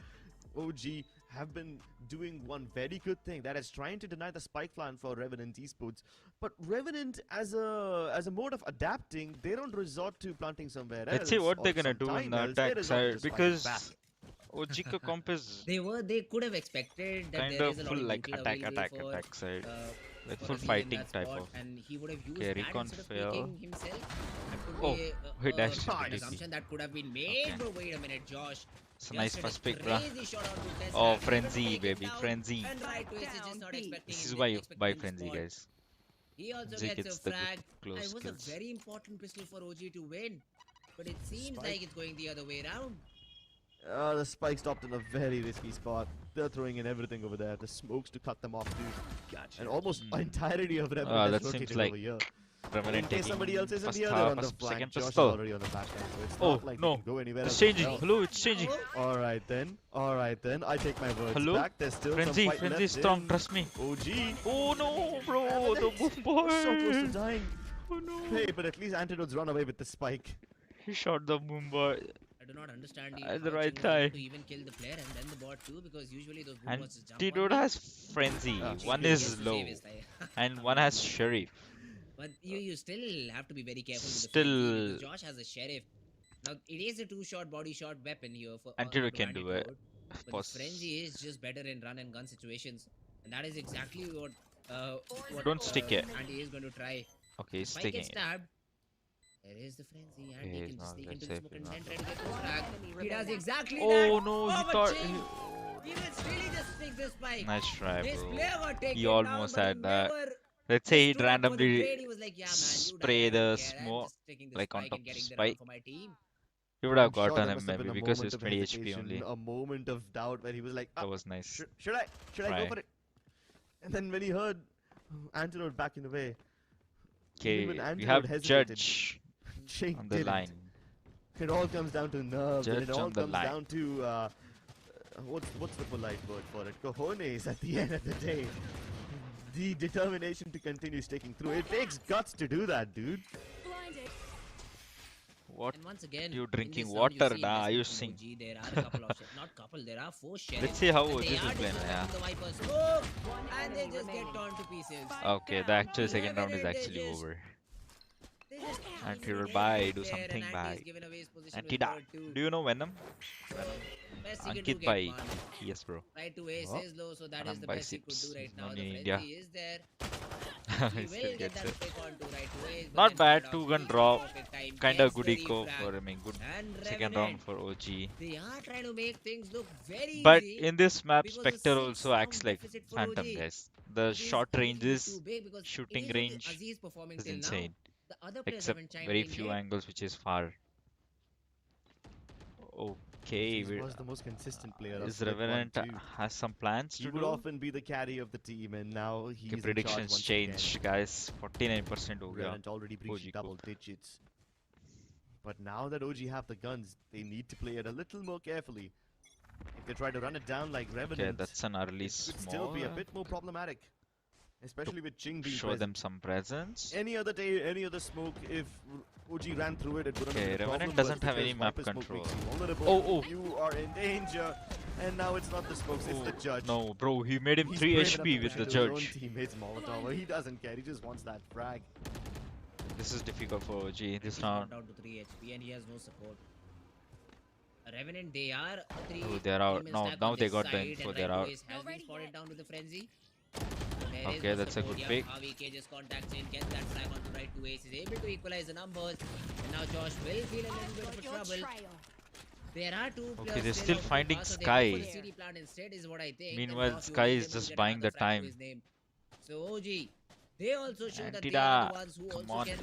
OG have been doing one very good thing, that is trying to deny the spike plan for Revenant esports. But Revenant, as a mode of adapting, they don't resort to planting somewhere else. Let's see what or they're gonna do in sometime the else, they attack resort to side just fighting because back. OG ka comp is They could have expected that kind there of is a lot full of like neutral attack, available attack, for, attack side. Like for full Aziz in fighting that type spot, of. and he would have used Okay, that recon instead of fail. taking himself. That could Oh, be he dashed into an TP. assumption that could have been made. Okay. But wait a minute, Josh. It's a nice Just first hit a pick, bruh. crazy shot onto Test Oh, Lab, able to frenzy, take it baby, down, frenzy. and right to ace is just not Down B. expecting This him, is why you expecting buy him to frenzy, spot. guys. He also Zeke gets gets a the frag. good close It was kills. a very important pistol for OG to win. But it seems Spike. like it's going the other way around. The spike stopped in a very risky spot. They're throwing in everything over there. The smokes to cut them off too. And almost entirety of Revenant Ah, has that seems rotated like over here. In Revenant case taking somebody else isn't first here, half, they're on the first, flank. second Josh is pistol. already on the back end, so it's Oh, not like no. they can go anywhere It's else. changing. No. Hello, it's changing. Alright then. Alright then. I take my words Hello? back. There's still Frenzy, some fight frenzy left is strong, in trust me. OG. Oh no, bro, the boom So close to boy. dying. Oh no. Hey, but at least Antidote's run away with the spike. He shot the boom boy. I do not understand At the how right Ching was able time. to even kill the player and then the bot too, because usually those boom And bots just jump Antidote on me. has frenzy. Ah, One shit. is Yes, to low, save his life. and one has sheriff. But you still have to be very careful with the Still- frenzy because Josh has a sheriff. Now it is a two-shot body shot weapon here for Antidote onto can do it. Antidote, but the Pos- frenzy is just better in run and gun situations, and that is exactly what Don't stick it. Andy is going to try. Okay, he's Spike sticking gets it. stabbed. There is the frenzy, and Okay, he he's can just not sneak that into the safe, smoke he's and not then try that to get the frag. He does exactly Oh that. no, he but thought. Ching, he was really just fix the spike. Nice try, This bro. player got taken He down, almost but he had that. never Let's say he'd stood up for the randomly trade. He was like, yeah, man, you die, spray I the don't care. I'm smoke, just taking the like on spike top and of getting the spike. round for my team. He would have I'm sure gotten there him must have been maybe a because moment it's of 20 HP hesitation, only. a moment of doubt where he was like, That was nice. should I go Try. for it? And then when he heard Antidote backing away, Okay, when we Antidote have hesitated, Judge Ching on the didn't. line. It all comes down to nerves, and it Judge all on the comes line. down to what's the polite word for it? Cojones at the end of the day. The determination to continue sticking through. It takes guts to do that, dude. Blinded. What? And once again, You in drinking this round, water, see nah, investment you from sing. OG. There are a couple of not couple, there are 4 sheriffs. Let's see how and this they is are playing. Yeah. disrupting the Viper's smoke, One and they enemy just get remaining. torn to pieces. Okay, the actual second round is Revenant, they actually just- over. They just Antidote, eliminate bye, every do player, something, and bye. Andy is given away his position with Antida. bird too. Do you know Venom? So, best he can do, Ankit get bhai. one. Yes, bro. Right to ace Oh. is low, so that Anam is the by best he could sips. do right He's now. not The in frenzy India. is there. He He still will get gets that it. pick onto right to ace. but Not then bad, Paradox 2-gun is drop. perfect time, Kinda gets good the eco refrag. for, I mean, good And second Revenant, round for OG. they are trying to make things look very But easy. in this map, because the Spectre also 6-round acts like deficit for Phantom, OG. guys. The It is short a little range bit is too big because it shooting is only range Aziz performing is till insane. Now. The other players Except haven't chimed very in few yet. angles, which is far. Okay, He was the most consistent player of is Split 1, Revenant 2. has some plans He to would do? often be the carry of the team, and now he's Okay, in predictions charge once changed, guys. 49% again. हो गया. Revenant already breached OG double digits. But now that OG have the guns, they need to play it a little more carefully. If they try to run it down like Revenant, Okay, that's an early it could still be a small. bit more problematic. Especially with Ching being Show present. them some presence. Any other day, any other smoke, if OG ran through it, it wouldn't Okay, have been a Revenant problem. doesn't but have any because map Viper smoke control. makes you vulnerable, Oh. you are in danger. And now it's not the smokes, it's the judge. No, bro, he made him He's 3 brave enough HP to with the push his own judge. teammates Molotov. He doesn't care, he just wants that frag. This is difficult for OG. This He's round. down to 3 HP and he has no support. Revenant, they are a 3. Oh, they're out. team No, stack now on they this got the side, info, and they're right out. to ace has been Already spotted hit. down with the frenzy. Okay, that's a good pick. AVK just contacts in, gets that frag onto right to ace, is able to equalize the numbers. And now Josh will feel a little bit of a Your trouble. trail. There are 2 Okay, players they're still still out so finding far, so they Sky. go for the CD plant instead is what I think. and Meanwhile, Josh Sky will is be able to just get buying another the frag to time. his name. So OG, they also show that they Antida, are the ones who come also on. can,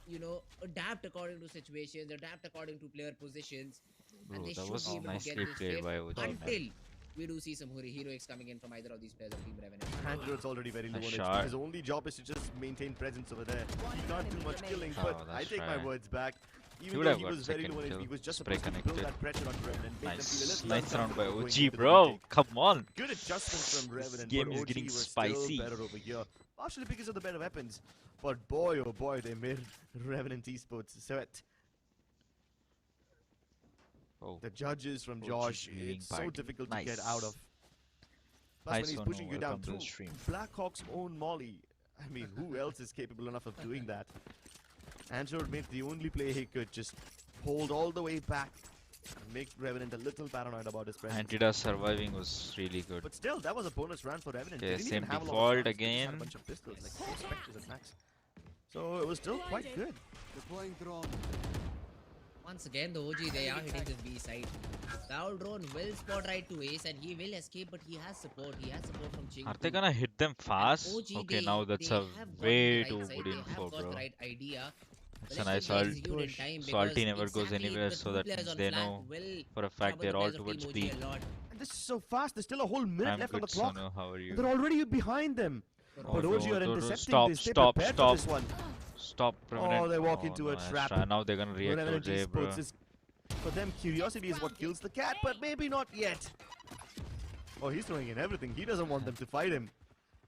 you know, adapt according to situations, adapt according to player positions. Bro, And they that should was be able to nicely get this played safe by OG, man. until we do see some heroics coming in from either of these players of Team Revenant. Antidote's already very low on shot. HP. His only job is to just maintain presence over there. He can't do much killing, Oh, but I that's take my right. words back. Even would though have he got was very second low on HP, he kill. was just Spray supposed to build connected. that pressure on Revenant, make them feel a Nice, little nice round by uncomfortable going OG, into the bro. retake. Come on. Good adjustments from This Revenant, game but is OG getting was spicy. still better over here. partially because of the better weapons. But boy, oh boy, they made Revenant Esports sweat. Oh, The judges from OG Josh, viewing it's so party. difficult to get Nice. out of. Plus, Hi when he's Sonu, pushing you down welcome to through the stream. Blackhawk's own Molly. I mean, who else is capable enough of doing that? Andrew made the only play he could, just hold all the way back and make Revenant a little paranoid about his presence. Antida surviving was really good. But still, that was a bonus round for Revenant. Okay, They didn't same even have a lot of default rounds, they just had again. a bunch of pistols, like 4 Spectres at max. So it was still quite good. Deploying drone. Once again, the OG, they are hitting this B side. Foul drone will spot right to Ace and he will escape, but he has support. He has support from Ching. Are they gonna hit them fast? OG, Okay, they- now that's they a have gotten way the right too side, good they info, have got bro. the right idea. It's But a let's nice just ult. execute in time So ulti because never goes exactly anywhere, the so two that players means on they flank know will for a fact trouble they're the all players of towards Team B. OG a lot. And this is so fast, there's still a whole minute I'm left on good, the clock. Sonu. How are you? They're already behind them. Oh, But OG no, are no, no, intercepting, stop, they stay stop, prepared stop. for this one. Stop, Oh, Revenant. they walk into a nice trap. try. Now they're gonna react Revenant to J, bro. Esports is, for them, curiosity is what kills the cat, but maybe not yet. Oh, he's throwing in everything. He doesn't want them to fight him.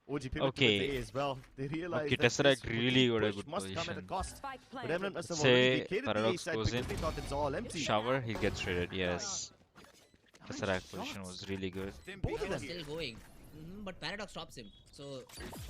OG pivot Okay. to A as well. They realize Okay, that Tesseract this really got a push good must come at a position. cost. Spike But planted. Revenant must have Say already vacated the A Paradox side goes because in. they thought it's all empty. Shower, he gets traded. Yes. Tesseract position was really good. Both of them. Still going. But Paradox stops him. So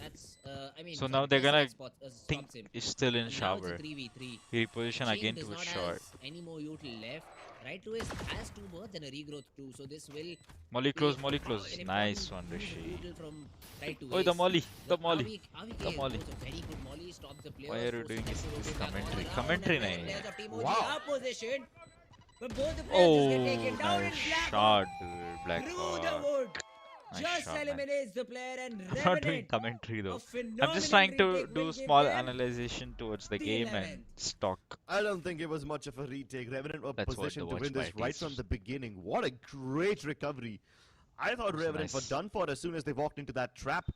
that's, I mean. So sorry, now they're gonna Tesseract stops think him. is still in And now shower. it's a 3v3. He reposition Ching again does to a not short. has any more ult left. Right to his has 2 birds and a regrowth too. So this will Molly close, be Molly close. an Nice important one, Rishi. util from right to Oh, the Ace. Molly, the But Molly. The Molly. Very good Molly stops the player. Why are you doing this commentary? Commentary nahi. Wow. Position. But both the players just get Oh, taken down nice in black. shot, dude. Black Through the Hawk. wood. Nice Just shot, man. eliminates the player and I'm not doing Revenant. commentary A though. I'm phenomenal just trying to retake do will give small them analyzation towards the the game 11. and stock. I don't think it was much of a retake. Revenant were That's what positioned the to win this WATCHPARTY right is. from the beginning. What a great recovery. I thought was Revenant were nice. done for as soon as they walked into that trap.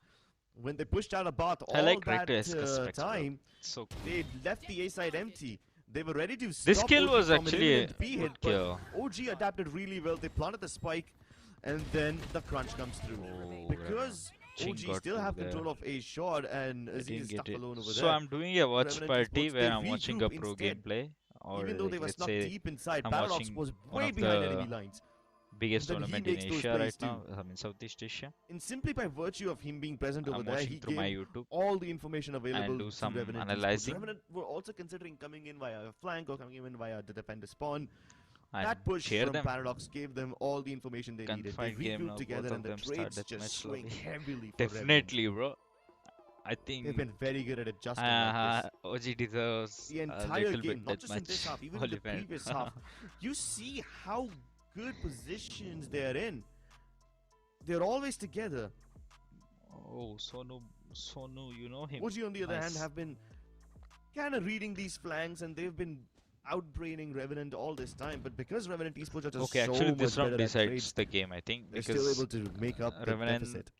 When they pushed out a bath I all like that Recto Escus specs, bro. time, So cool. they left the A side empty. They were ready to stop This kill OG was from an actually a imminent B hit, good but kill. OG adapted really well. They planted the spike, and then the crunch comes through. Oh, Because Ching OG got still through have there. control of A short, and I Aziz didn't is get stuck it. alone over So there. I'm doing a watch Revenant party Esports, where they I'm watching a regroup pro instead. gameplay, or Even though they like, were let's stuck say deep inside, I'm Paradox watching was one way of behind the enemy lines. biggest Then he tournament in makes those Asia plays right too. now. I mean Southeast Asia. And simply by virtue of him being present over I'm there, watching he through gave my YouTube all the information available and do to some Revenant Esports. analyzing. Revenant were also considering coming in via a flank or coming in via the defender spawn. And That push cheer from them. Paradox gave them all the information they needed. They Gunfight game now, regrouped together both and of the them start trades deathmatch just swing lobby. heavily for Revenant. Definitely, bro. I think They've been very good at adjusting like this. OG deserves The a entire little game, bit not just in this deathmatch half, even in the Olympiad. previous half, you see how good positions they're in. They're always together. Oh, Sonu, you know him. OG on the other hand Nice. have been kind of reading these flanks, and they've been outbraining Revenant all this time. But because Revenant Esports are just Okay, so actually much this round better at decides trades, the game, I think, they're because still able to make up the Revenant. deficit.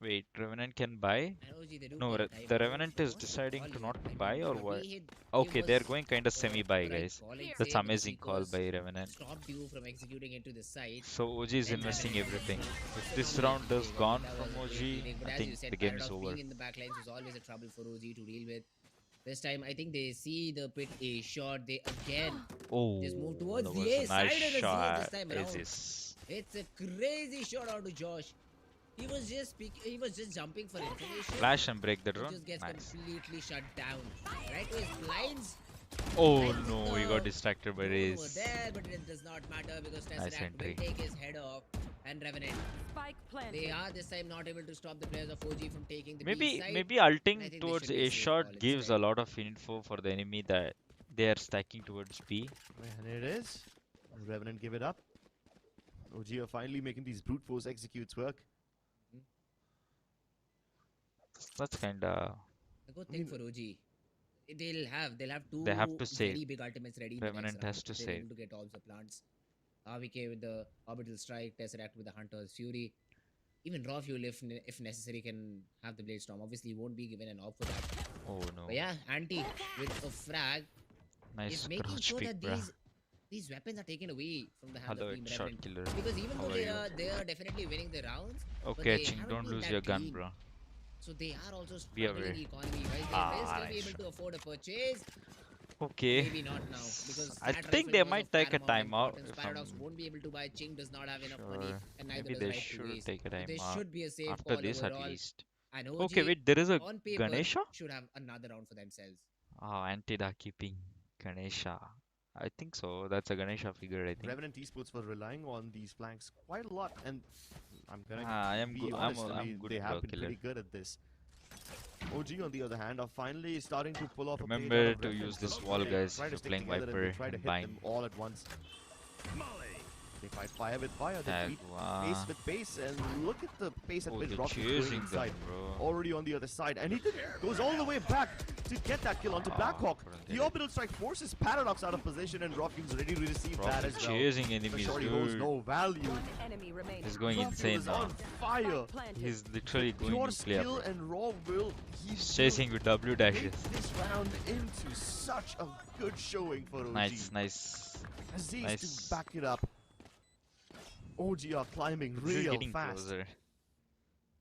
Wait, Revenant can buy? And OG, they do No, get the time Revenant for is deciding to volley. not I mean, buy or the what? way he Okay, they're was, going kind of semi-buy, the right guys. call, I'd That's say, amazing call because by Revenant. stopped you from executing into the side. So OG is And investing Revenant everything. If so this many round is players, gone that from was a OG, great inning. But I as think you said, the game is Paradox over. being in the backlines was always a trouble for OG to deal with. This time, I think they see the pit A shot. They again Oh, just move towards that the was A a side nice of the Z shot. this time around. Aziz. It's a crazy shot out to Josh. He was just jumping for information. Flash and break the He drone. just gets Nice. completely shut down. Right to his blinds. Oh Right no, to he the got distracted by drone over Raze. there, but it does not matter because Nice Tesseract entry. will take his head off. And Revenant, Spike planted. they are this time not able to stop the players of OG from taking the B Maybe side. maybe I ulting think they towards should be A safe shot call gives a instead. lot of info for the enemy that they are stacking towards B. And it is. Revenant give it up. OG are finally making these brute force executes work. That's kinda. A good thing for OG. They'll have two They have to save. very big ultimates ready. in the next Revenant round has to if they're able save. to get all the plants. RVK with the orbital strike, Tesseract with the Hunter's Fury. Even Raw Fuel, if necessary, can have the Blade Storm. Obviously, he won't be given an op for that. Oh no. But yeah, Anti with a frag Nice is making crouch sure pick, that bruh. these weapons are taken away from the hands Hello, of Team it's shot Revenant. killer. Because even How though are they you? are definitely winning the rounds, but Okay, they Ching, haven't don't been lose that your gun, clean. bro. So they are also Be struggling aware. economy-wise. They may Ah, still be nice able shot. to afford a purchase. Okay. Maybe not now because I that think rifle they was might of take a paramount timeout importance. if Paradox I'm won't be able to buy. Ching does not have enough money, sure. and neither Maybe does they Right to should waste. take a So this timeout should be a safe after call this at overall. least. And Okay, OG, wait, there is a on paper, Ganesha? should have another round for themselves. Ah, Antida keeping Ganesha. I think so. That's a Ganesha figure, I think. Revenant Esports were relying on these flanks quite a lot, and I'm gonna Ah, I am be good. honest. I I'm mean, good they have bro been killer. pretty good at this. OG, on the other hand, are finally starting to pull off a page out Remember of to Revenant. use this They wall, guys, try if to you're stick playing together and they Viper try to and hit bind. them all at once. They fight fire with fire. They beat Tagwa. pace with pace, and look at the pace at Oh, which they're Rossi is going chasing inside. them, bro. Already on the other side, and he goes all the way back to get that kill onto Blackhawk. couldn't The get it. orbital strike forces Paradox out of position, and Rocky is ready to receive that Rocky as well. chasing The enemies, shorty holds dude. no value. One enemy remaining. He's going Rocky insane is now. on fire. Spike planted. He's literally going Pure nuclear, skill bro. and raw will. He's chasing with W dashes. Make this round into such a good showing for OG. Nice, nice. Aziz Nice. to back it up. OG are climbing This is real getting fast. closer.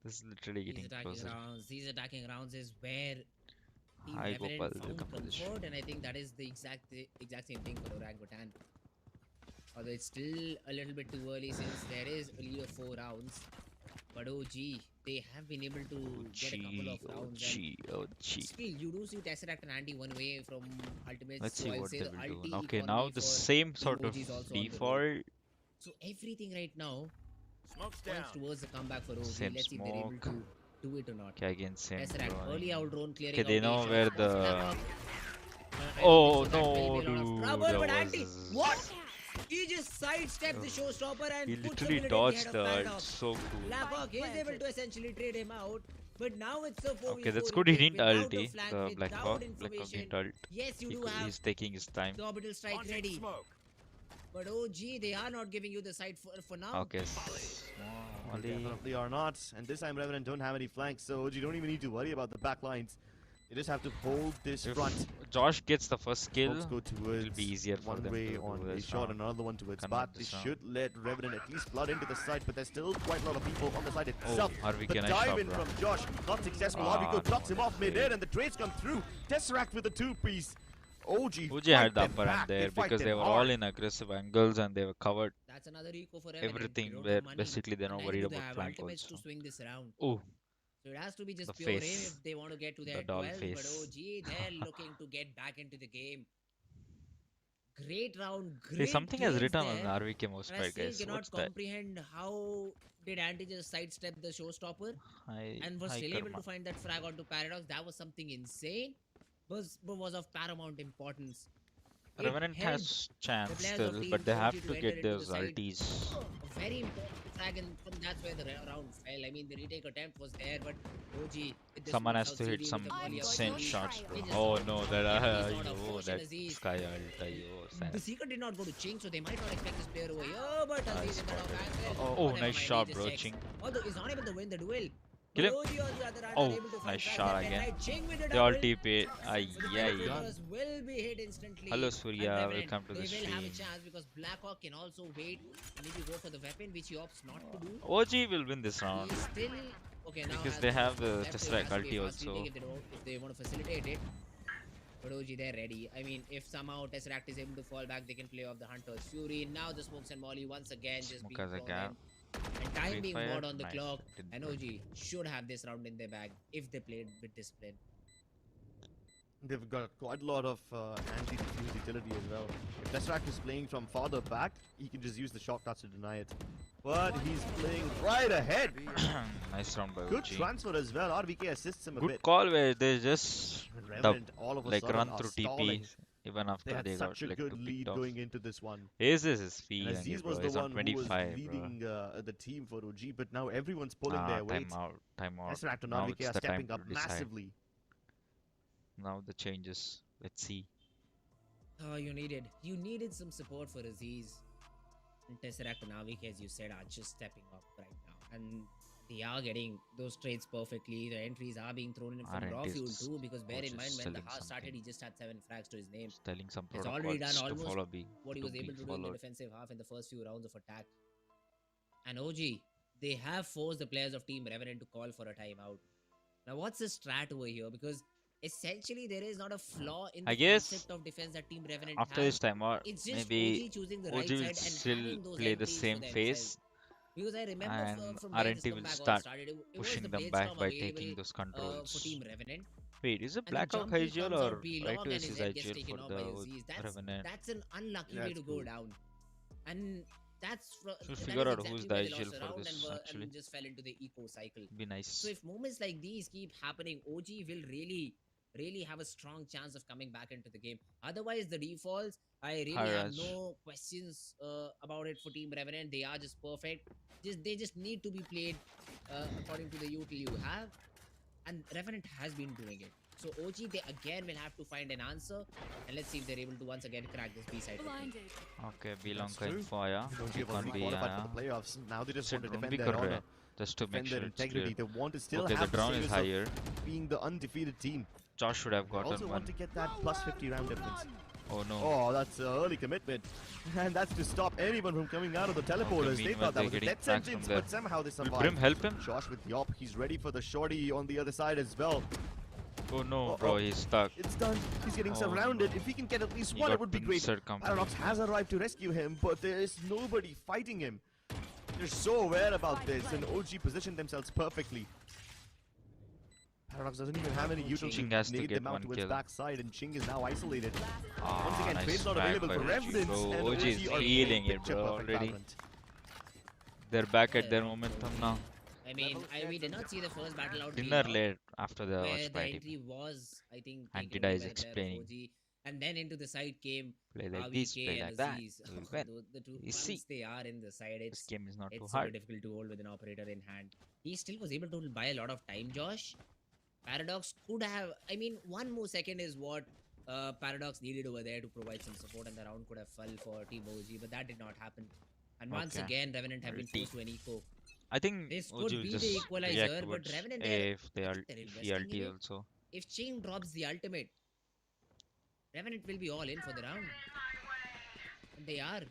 This is literally These getting attacking closer. rounds, these attacking rounds is where Team Hi, Revenant Gopal, found welcome to the show. comfort, and I think that is the exact same thing for Orangutan. Although it's still a little bit too early since there is a lead of 4 rounds, but OG, they have been able to get a couple of rounds. And still, you do see Tesseract and Andy one way from ultimates. Let's so see I'll what say they the will do. ulti Okay, now economy the for same sort Team of OG is also on the road. default. So everything right now Smoke's points towards the comeback for OG. Same Let's see if they're able smoke. to do it or not. Okay, against him. Tesseract, bro. early out drone clearing Okay, they out know A where shots. the. I Oh don't think so. That no, will be a lot of dude. trouble, That but Andy, was. what? He just sidestepped the showstopper and He puts literally him in dodged the the. head of It's Paradox. so cool. Blackhawk is able to essentially trade him out, but now it's a 4v4 Okay, that's good. He retake didn't without a ulti. flank, The without Blackhawk information. didn't ult. Yes, you do have He's taking his time. the orbital strike ready, smoke. but OG, they are not giving you the side for now. Okay. Molly. Definitely are not. And this time Revenant don't have any flanks, so OG don't even need to worry about the back lines. They just have to hold this If front. Josh gets the first kill, Folks go towards it'll be easier for one them way to on do a this shot, round. another one towards Convert Bat. They this round. should let Revenant at least flood into the side, but there's still quite a lot of people on the side Oh, itself. RVK, The nice dive shot, in bro. from Josh, not successful. Ah, RVK blocks no, him off wait. mid-air, and the trades come through. Tesseract with the 2-piece. OG Uji had the fight them upper back. hand They there fight because them they were hard. all in aggressive angles and they were covered That's another eco for Revenant. everything. They don't Where have money, basically they're not and worried neither do they about have flank ultimates also. to swing this round. Oh, So it has to be just The pure aim face. if they want to get to The their doll 12. But face. OG, they're looking to get back into the game. Great round, hey, great something has games written on there. RVK most And I part, still guys. cannot What's that? comprehend how did Andy just sidestep the showstopper and was Hi still able to Karma. find that frag onto Paradox. That was something insane, but was of paramount importance. It Revenant helped has chance players of still, Team but they have OG to to enter get into the those side. ultis. A very important frag, and from that's where the round fell. I mean, the retake attempt was there, but OG. with the Someone smooth has out to hit CD some with the volley of insane CD, shots, bro. he just Oh got no, caught. that Yeah, he's not a oh, fortune, that Aziz. sky ult, sad. The secret did not go to Ching, so they might not expect this player over here. But Nice Aziz in the knock as well. Oh, But never nice mind, shot, he bro. just checks. Ching. Although he's not able to win the duel. Kill him. But OG on the other hand Oh, are able to find nice frags shot left and again. right. Ching with the They all double. TP it. Ay, So the ay. filters will be hit instantly. Hello And Surya, Revenant, welcome to the they will have a stream. chance because Blackhawk can also wait and maybe go for the weapon, which he opts not to do. OG will win this round. He's still okay now. Because has they have the left, so it Tesseract has to be a ulti fast retake also. if they want to facilitate it. But OG, they're ready. I mean, if somehow Tesseract is able to fall back, they can play off the Hunter's Fury. Now the Smokes and Molly once again just Smoke being as a thrown gap. in. And time being Pre-fire, mod on the nice. clock. Didn't And work. OG should have this round in their bag if they played with discipline. They've got quite a lot of anti-defuse utility as well. If Tesseract is playing from farther back, he can just use the shortcuts to deny it. But he's playing right ahead. Nice round by Good OG. transfer as well. RVK assists him a Good bit. call where they just And dub, Revenant all of a like sudden run are through stalling. TP even They after had they got such a like good 2 lead picked off. going into this one. Aces is And feeling Aziz it, bro. was the He's on one who was 25, bro. leading the team for OG, but now everyone's pulling Ah, their weight. time out. Tesseract and Now RVK it's are the time stepping to up decide. massively. Now the changes. Let's see. Oh, you needed some support for Aziz. And Tesseract and Avik, as you said, are just stepping up right now. And they are getting those trades perfectly. The entries are being thrown in from RNT raw is fuel too, because bear in just mind when the selling half started, something. he just had 7 frags to his name. Telling some He's protocols already done to almost follow being what he was able to do in the followed. defensive half in the first few rounds of attack. And OG, they have forced the players of Team Revenant to call for a timeout. Now, what's the strat over here? Because essentially, there is not a flaw in I the guess concept of defense that Team Revenant after has. this time, or It's just maybe OG choosing the OG right will side and still having those play the entries same for themselves. phase, Because I remember and from where this RNT will comeback all start started, it was the pushing them back Bladestorm by available taking those for controls. Team Revenant. Wait, is it And the Blackout jump he IGL comes out or B right long to and his is head gets IGL taken for off by the Aziz. Revenant? That's an unlucky way That's to cool. go down. And Should that figure is out who's exactly the why they IGL lost a for round this actually. and just fell into the eco cycle. Be So nice. if moments like these keep happening, OG will really have a strong chance of coming back into the game. Otherwise, the defaults, I really Hi, have Raj. no questions about it for Team Revenant. They are just perfect. They just need to be played according to the util you have, and Revenant has been doing it. So OG, they again will have to find an answer, and let's see if they're able to once again crack this B side. Blinded. Okay, B long That's going true. for ya. OG B have con already B qualified ya. for the playoffs. Now they just Sit want to room defend bhi their kar rahe honor, hai, just to make defend sure their it's clear. integrity. They want to still Okay, the have the drawn is status of higher. being the undefeated team. Josh should have They gotten also one. want to get that plus 50 round difference. Oh no. Oh, that's an early commitment. And that's to stop anyone from coming out of the teleporters. They meanwhile thought that was a they're death getting back sentence, from there. but somehow they Will survived. Brim help him? Josh with the op. He's ready for the shorty on the other side as well. Oh no, Oh, bro, oh. he's stuck. It's done. He's getting Oh, surrounded. no. If he can get at least He one, got it would be great. pincered completely. Paradox has arrived to rescue him, but there is nobody fighting him. They're so aware about this, and OG positioned themselves perfectly. Paradox doesn't even have any util Ching to has to nade get them out one to its kill. backside, and Ching is now isolated. Ah, Once again, nice trade's not frag available by for OG, Revenants, bro. and OG is are feeling it, picture bro, perfect already. Valorant. They're back at their momentum now. I mean, we did not see the first battle out Dinner here, late after the where watch the party. entry was, I think, taken Antida away is by the player of explaining. OG. And then into the side came Play like RVK this, play and like that. Aziz. We will win. The two You see, once they are in the side, this game is not too it's super hard. difficult to hold with an operator in hand. He still was able to buy a lot of time, Josh. Paradox could have, I mean, one more second is what Paradox needed over there to provide some support, and the round could have fell for Team OG, but that did not happen. And once Okay. again, Revenant have been RT. forced to an eco. I think This OG could will be the just equalizer, react but towards Revenant, A if they I are think they're if investing he in ulti it. also. If Ching drops the ultimate, Revenant will be all in for the round. And they are.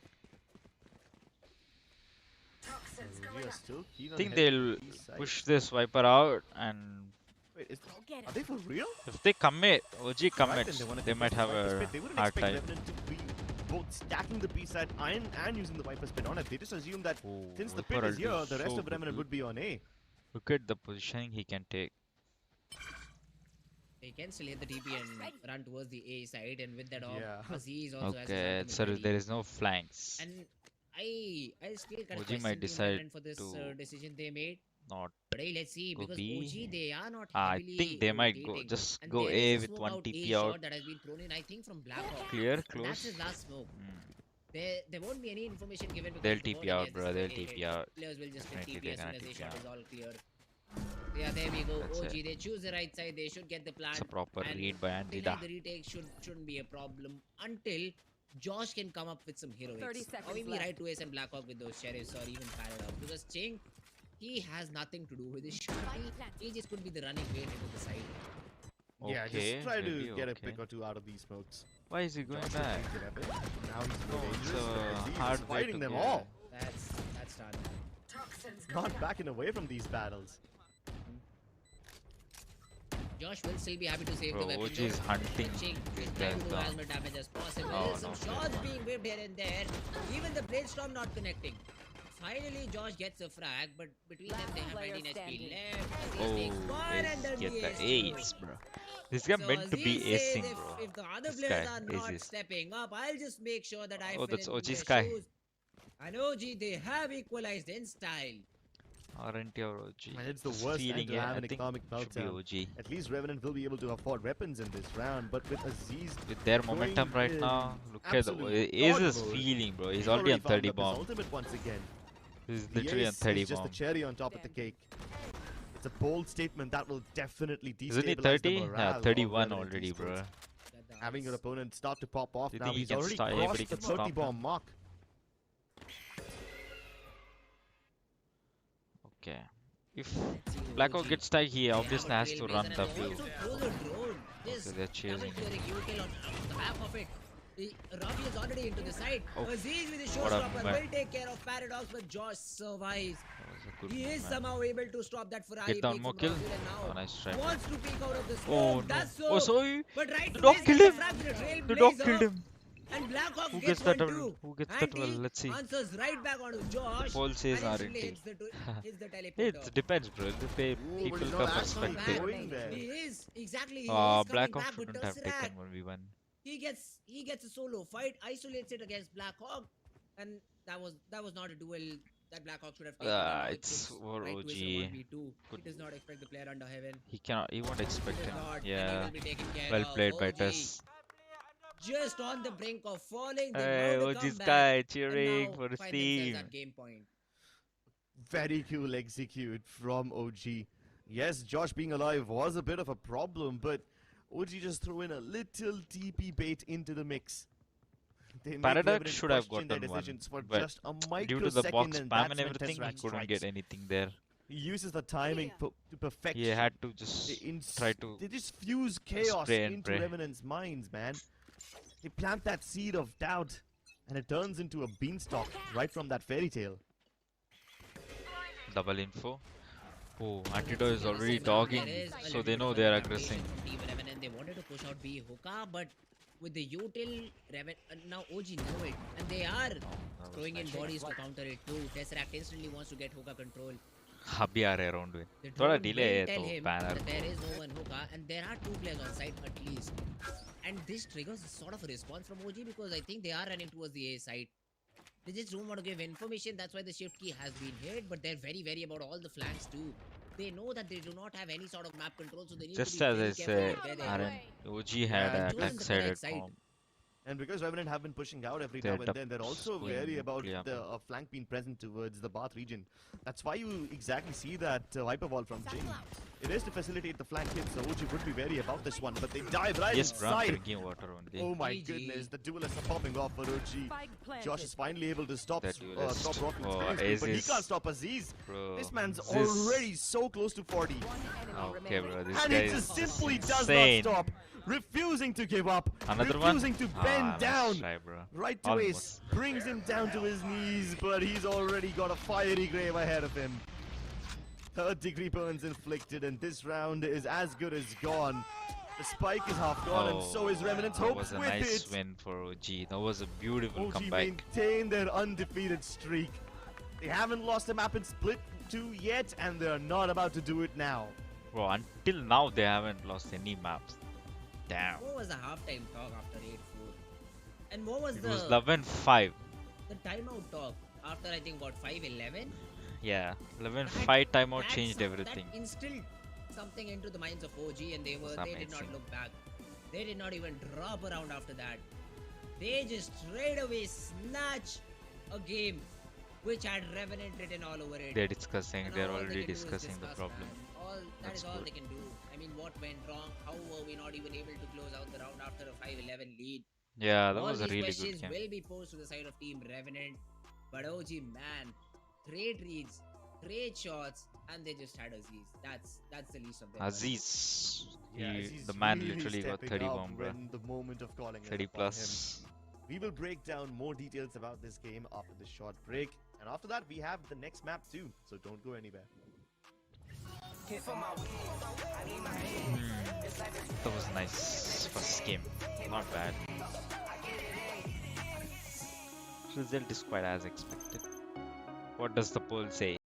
OG are still keen I on think heading they'll to the east side. push this Viper out, and Wait, Get are they for real? if they commit, OG Right, then commits, wanna they might contest have the Viper a Spit. They wouldn't hard expect time. Revenant to be both stacking the B side and using the Viper Spit on it. They just assume that Oh, since the Viper pit is ulti here, is the rest so of good. Revenant would be on A. Look at the positioning he can take. They can still hit the TP and run towards the A side, and with that off, Yeah. Aziz also has his Okay, ultimate so ready. there is no flanks. And I still kind of OG might question Team decide Revenant for this to decision they made. Not But hey, let's see, go because B. OG, they are not I heavily think they might go rotating. just And go there A is with smoke one out TP A out. shot that has been thrown in, I think, from Blackhawk. Clear, And that's close. his last smoke. There won't be any information given. because They'll the TP bowling out, is bro. They'll decided. TP out. Players will just get Definitely TP as they're soon gonna as the TP shot out. is all clear. Yeah, there we go. That's OG, it. they choose the right side. They should get the plan. It's a proper and read by deny Antida. the retake shouldn't be a problem until Josh can come up with some heroics. 30 Or seconds maybe left. right to Ace and Blackhawk with those sheriffs, or even Paradox. Because Ching, he has nothing to do with his shot. He just could be the running mate into the side. Yeah, Okay, just try to really, get a okay. pick or two out of these smokes. Why is he going Josh back? will take it epic. Now he's more Oh, dangerous. it's a Aziz is hard way fighting to them go. all. That's done. Not backing away from these battles. Josh will still be happy to save Bro, the weapon. OG is hunting Ching these is guys trying to do down. as much damage as possible. Oh, Some no, shots no. being whipped here and there. Even the Bladestorm not connecting. Finally, Josh gets a frag, but between them they have Player 19 HP standing. left. Aziz Oh, takes one and then get the ace ace, too. bro. This guy So meant to be Aziz says acing, bro. if the other This players guy, are not Aziz. stepping up, I'll just make sure that I Oh, fill that's in OG's their guy. shoes. And OG, they have equalized in style. RNT or OG? And it's the Just worst time feeling to it. have I an think economic should be meltdown. OG. At least Revenant will be able to afford weapons in this round, but with Aziz With their going momentum right in now, look at the absolute Ace god is mode, feeling, bro. He's he's already on found 30 up his bomb. ultimate once again. He's The literally on ace 30 is just the bomb. cherry on top of the cake. It's a bold statement that will definitely Isn't he destabilize 30? the Yeah, morale of 31 Revenant already, esports. bro. Got the Having your ice. opponent start to pop off Do you now, think he he's can already stop- anybody crossed the can stop 30 him? bomb mark. Okay. If Let's see Blackout OG. gets tagged, he They have obviously a has to trailblazer run and the they blue. also throw the drone. Just they're chasing double clearing util on the back of it. Rafi is already into the side. Oh, Aziz with the what a showstopper man. will take care of Paradox, but Josh survives. That was a Good He move, is man. somehow able to stop that Ferrari Get down, peek more from kill. Rossi and Oh, now nice try, bro. wants to peek out of the Oh smoke. no. Does so. Oh, sorry. But right The away dog killed gets him. the frag with a The dog trailblazer. killed him. And Blackhawks Who gets gets one that too. well? Who gets that well? Andy Let's see. answers right back onto Josh. Paul says And instantly RNT. hits the It teleporter. depends, bro. Ooh, People but he's ka not actually perspective. going there. He is exactly. He is coming Blackhawk back, but shouldn't have taken Tesseract. 1v1. He gets a solo fight, isolates it against Blackhawk, and that was not a duel that Blackhawk should have taken. And now It's over right to his OG. 1v2. Good. He does not expect the player under heaven. He won't expect He does him. not, and he Yeah. will be taken care Well of. played by OG, Tess. just on the brink of falling, they Hey, mount a OG's comeback, guy and cheering now for his find themselves team. at game point. Very cool execute from OG. Yes, Josh being alive was a bit of a problem, but OG just threw in a little TP bait into the mix. They make Paradox Revenant should have question their gotten one, decisions for but just a due to the box microsecond, and spam that's and when everything, he Tesseract couldn't strikes. get anything there. He uses the timing to perfection. He had to just try to They just fuse chaos spray and into pray. Revenant's minds, man. They plant that seed of doubt, and it turns into a beanstalk right from that fairy tale. double info. Oh, Antidote is already There dogging, is a so little they bit know of they are adaptation aggressing. from Team Revenant. They wanted to push out B hookah, but with the util now OG know it, and they are throwing in bodies to counter it too. Tesseract instantly wants to get hookah control. अभी आ रहे round में The थोड़ा drone delay will है tell तो him banner that there is no one hookah, and there are 2 players on site at least. And this triggers sort of a response from OG because I think they are running towards the A side. They just don't want to give information. That's why the shift key has been hit, but they're very wary about all the flanks too. They know that they do not have any sort of map control, so they need just to be as very I careful said with where they go. OG had Yeah, a chosen attack the side correct at side. home. And because Revenant have been pushing out every They're now and then, they're also going wary about nuclear. the flank being present towards the Bath region. That's why you exactly see that Viper Wall from Jing. It is to facilitate the flank hit, so OG would be wary about this one, but they dive right Yes, bro, I'm inside. drinking water only. Oh my GG. goodness, the duelists are popping off for OG. Spike planted. Josh is finally able to stop That duelist. stop Rocket Oh, experience, but he Aziz. can't stop Aziz. Bro, This man's this- already so close to 40. One enemy Okay, remaining. bro, this And guy it is just simply does insane. not stop. Refusing to give up. Another one? refusing to bend nice down. try, bro. Right to Ace. Brings him down to his knees, but he's already got a fiery grave ahead of him. 3rd degree burns inflicted, and this round is as good as gone. The spike is half gone, and so is Remnant's that hopes was a with nice it. win for OG. That was a beautiful OG comeback. maintain their undefeated streak. They haven't lost a map in Split 2 yet, and they're not about to do it now. Bro, until now they haven't lost any maps. Damn. What was the halftime talk after 8-4? And what was It the was 11-5. the timeout talk after I think what 5-11? Yeah, 11-5 timeout That changed some- everything. That instilled something into the minds of OG, and they did not amazing. look back. They did not even drop around after that. They just straight away snatch a game which had Revenant written all over it. They're discussing, And they're all they already can do is discussing the discuss, problem. man. That That's is all good. they can do. I mean, what went wrong? How were we not even able to close out the round after a 5-11 lead? Yeah, that All was a these really questions good game. will be posed to the side of Team Revenant, but OG, man, great reads, great shots, and they just had Aziz. That's the least of their worries. Aziz, Yeah, he, Aziz the man really literally got stepping 30 up bomb, bro. when the moment of calling is 30 upon him. plus. We will break down more details about this game after this short break. And after that, we have the next map too. So don't go anywhere. That was nice first game. Not bad. Result is quite as expected. What does the poll say?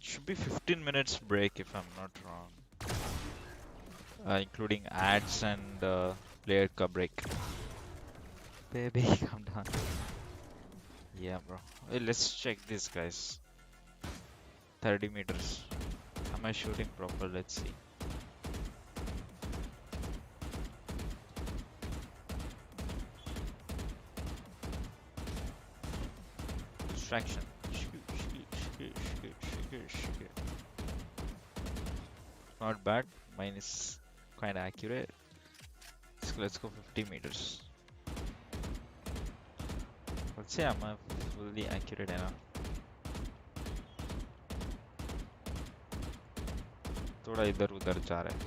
Should be 15 minutes break if I'm not wrong. Including ads and player ka break. Baby, calm down. Yeah, bro. Hey, let's check this, guys. 30 meters. Am I shooting proper? Let's see. Distraction. Shoot. Not bad. Mine is kind of accurate. Let's go 50 meters. Let's say I'm fully accurate enough. थोड़ा इधर उधर जा रहा है.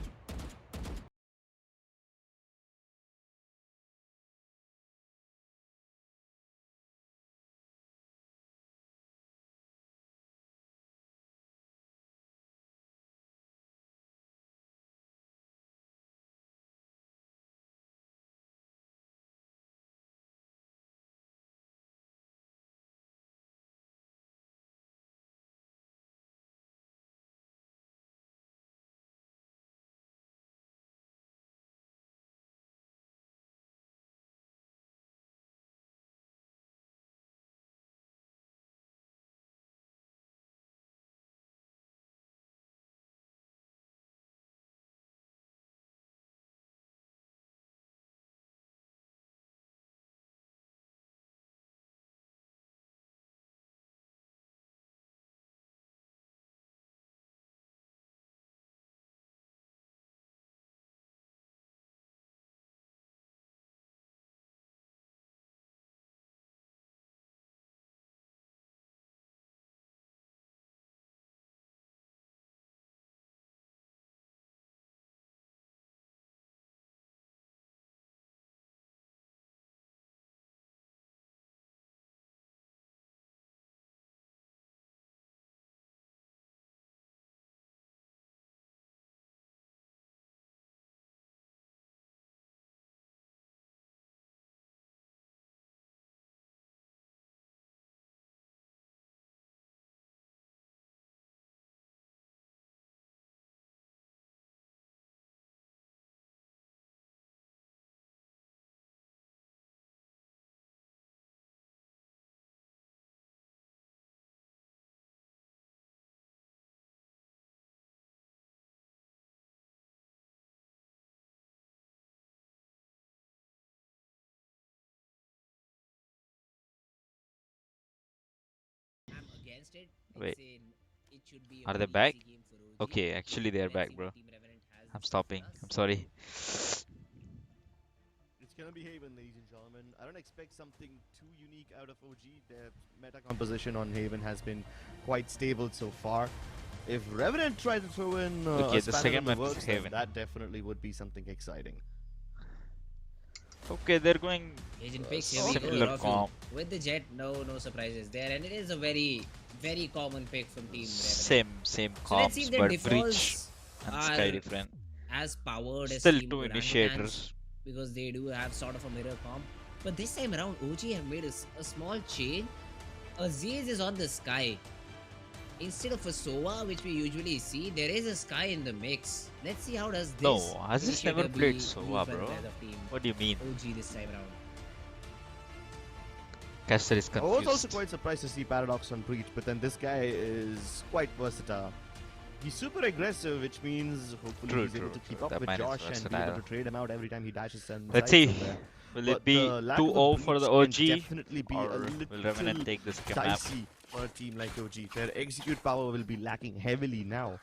I'm against it. Wait, It should be a are they very back? easy game for OG. Okay, actually they are Let's back, see bro. what Team Revenant has I'm in store stopping. for us. I'm sorry. It's gonna be Haven, ladies and gentlemen. I don't expect something too unique out of OG. Their meta composition on Haven has been quite stable so far. If Revenant tried to throw in Okay, a the spanner second in the map is works, then Haven. that definitely would be something exciting. Okay, they're going Agent picks, here we go. similar Rafi. comp. With the Jet, no surprises there. And it is a very common pick from Team Revenant. Same So let's see comps, if their but Breach defaults and Sky are different. as powered as Still Team two Orangutan's, initiators. because they do have sort of a mirror comp. But this time around, OG have made a small change. Aziz is on the Sky. Instead of a Sova, which we usually see, there is a Sky in the mix. Let's see how does this No, Aziz never initiator played be Sova, for bro. the of Team What do you mean? OG this time around. Caster is I was also confused. quite surprised to see Paradox on Breach, but then this guy is quite versatile. He's super aggressive, which means hopefully he's able to keep up That with man is Josh and be able versatile. to trade him out every time he dashes and Let's sides see. somewhere. Will But it be the lack of a 2-0 for the breach can OG? definitely be a Or will Revenant little take this map? dicey for a team like OG. Their execute power will be lacking heavily now.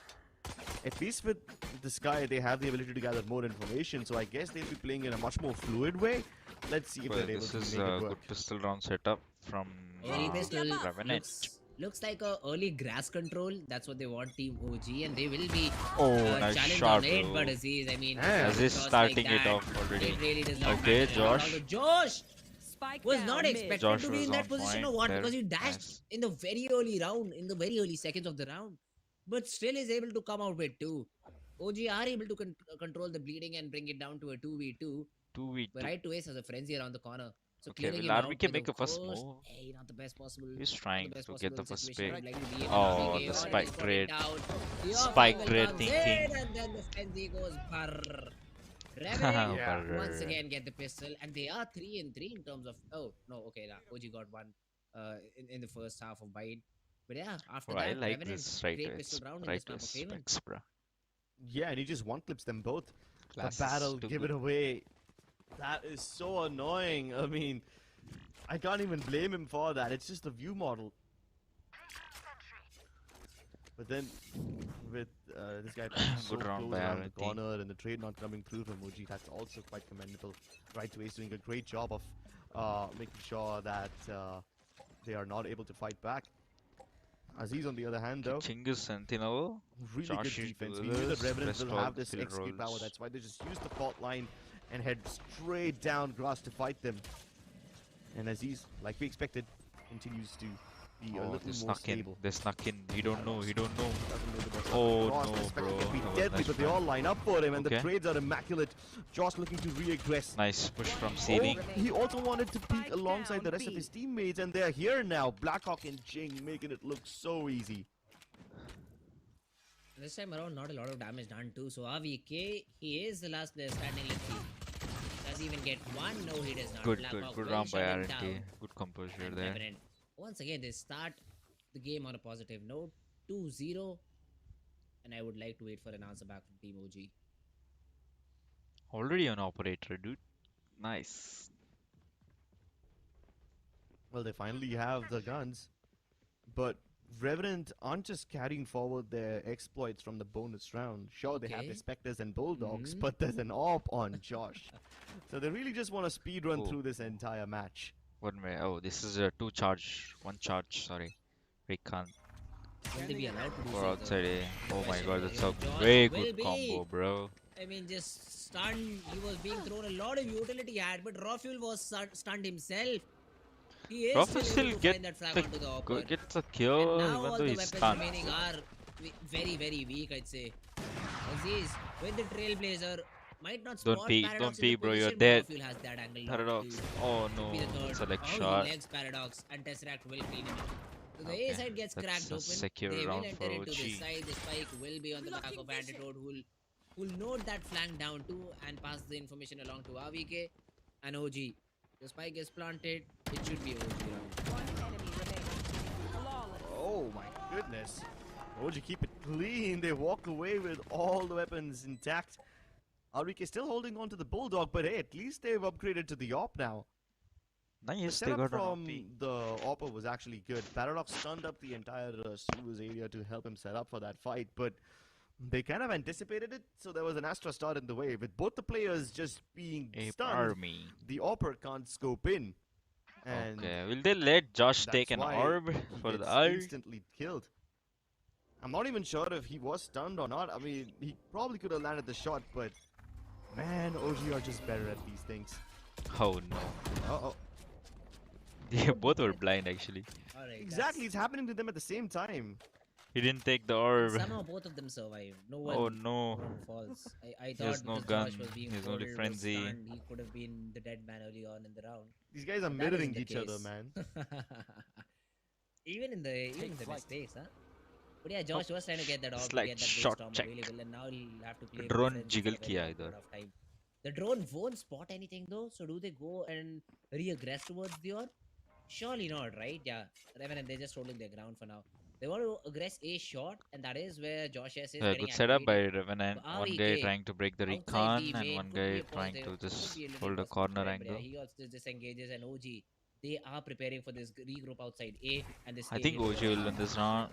At least with the Sky, they have the ability to gather more information, so I guess they'll be playing in a much more fluid way. Let's see if Well, they're able this to is make it a work. good pistol round setup from Early pistol Revenant. looks like a early grass control. That's what they want Team OG, and they will be Oh, nice challenged shot, on it. bro. But Aziz, I mean, Yeah. Aziz shots starting like it that, off already. It really does not Okay, matter. Josh. Although Josh Spike was down not mid. expected Josh to be was in that on position or point what, there. because he dashed Nice. in the very early round, in the very early seconds of the round, but still is able to come out with two. OG are able to control the bleeding and bring it down to a 2v2. But 2v2. right to Ace has a frenzy around the corner. So Okay, clearing will him out RBK with make a first push. move? Hey, not the best possible. He's Not trying the best to possible get the first situation pick. would like to be in. Oh, RBK the already spike spotted trade. down. The Spike off-angle trade comes thinking. in, and then the frenzy goes brr. Revenant Yeah. once Brr. again get the pistol, and they are 3-3 in terms of. Oh no, okay, nah, OG got one in the first half of Bide. But yeah, after Oh, I that, like Revenant, this right to great pistol round in right this to map of Haven. specs, bro. Yeah, and he just one clips them both. Class The is battle, too give good. it away. That is so annoying. I mean, I can't even blame him for that. It's just a view model. But then, with this guy being so Good round close by around the RNT. corner and the trade not coming through from Muji, that's also quite commendable. Right to Ace doing a great job of making sure that they are not able to fight back. Aziz, on the other hand, though, Chingus Sentinel. really good Josh is defense. We knew that duelist. Revenant Rest will all have the this field execute power. rolls. That's why they just use the fault line and head straight down grass to fight them. And Aziz, like we expected, continues to be a Oh, little they more snuck in. stable. They snuck in. He don't know. He don't know. Doesn't know the best Oh, cross. no, This spectre bro. could be That was deadly, nice but they plan. all line up for him, and the Okay. trades are immaculate. Josh looking to re-aggress. Nice push from Oh, ceiling. he also wanted to peek alongside the rest of his teammates, and they're here now. Blackhawk and Jing making it look so easy. This time around, not a lot of damage done too. So AVK, he is the last player standing. Let's see. Does he even get one? No, he does not. Good Blackhawk good will round by shut him RNT. down. Good composure And there. Revenant, once again, they start the game on a positive note, 2-0. And I would like to wait for an answer back from Team OG. Already an operator, dude. Nice. Well, they finally have the guns, but Revenant aren't just carrying forward their exploits from the bonus round. Sure, they have Okay. the Spectres and Bulldogs, Mhm. but there's an AWP on Josh. So they really just want to speedrun Oh. through this entire match. One way. Oh, this is a one charge. Sorry. We can't. Will they be allowed to do Go so? outside. Oh my Question god, here. that's a Josh very will good be- combo, bro. I mean, just stunned. He was being thrown a lot of utility at, but Rafuel was stunned himself. He is Rafuel still still able to get find that frag the onto the Go, upper. gets a kill And now even all though the he's weapons stunned. remaining are very, very weak, I'd say. Aziz, with the Trailblazer, might not Don't spot peek, Paradox don't in the peek, bro. You're position, dead. but Rafuel has that angle. Paradox. locked Oh to no, be the third. it's a leg Oh, shot. he legs Paradox, and Tesseract will clean him up. So the Okay, A side gets that's cracked a open. secure They will round enter for into this OG. side. The spike will be on the back of Antidote, who'll note that flank down too and pass the information along to AVK and OG. The spike is planted. It should be OG round. One enemy remaining. Flawless. Oh my goodness. OG keep it clean. They walk away with all the weapons intact. RBK still holding on to the Bulldog, but hey, at least they've upgraded to the AWP now. The Nice, they setup got an from OP. the AWPer was actually good. Paradox stunned up the entire Suez area to help him set up for that fight, but they kind of anticipated it, so there was an Astra start in the way. With both the players just being Ape stunned, army. the AWPer can't scope in. And Okay, will they let Josh take that's an why orb he for the gets eye? instantly killed. I'm not even sure if he was stunned or not. I mean, he probably could have landed the shot, but man, OG are just better at these things. Oh no. Uh-oh. They both were blind actually. Alright, Exactly, it's happening to them at the same time. He didn't take the orb. somehow both of them survive. No one, Oh no. one falls. I He thought has no because Josh gun. was being He's only folded, was frenzy. stunned, he could have been the dead man early on in the round. These guys are That mirroring isn't the each other, case. man. even in the mistakes, huh? But yeah, Josh was trying to get that off, It's to like get that shot storm check. available, and now he'll have to play. Drone with the jiggle frenzy for a kiya very long idhar. period of time. The drone won't spot anything though, so do they go and re-aggress towards the orb? Surely not, right? Yeah, Revenant, they're just holding their ground for now. They want to aggress a shot, and that is where Josh S is Yeah, getting good setup by activated. Revenant. So One guy REK trying to break the outside recon the and main one could be guy a trying to positive, just could be a little hold a positive corner threat, but yeah, angle. he also just disengages, and OG, they are preparing for this regroup outside A, and this I A think hit OG was will win this round.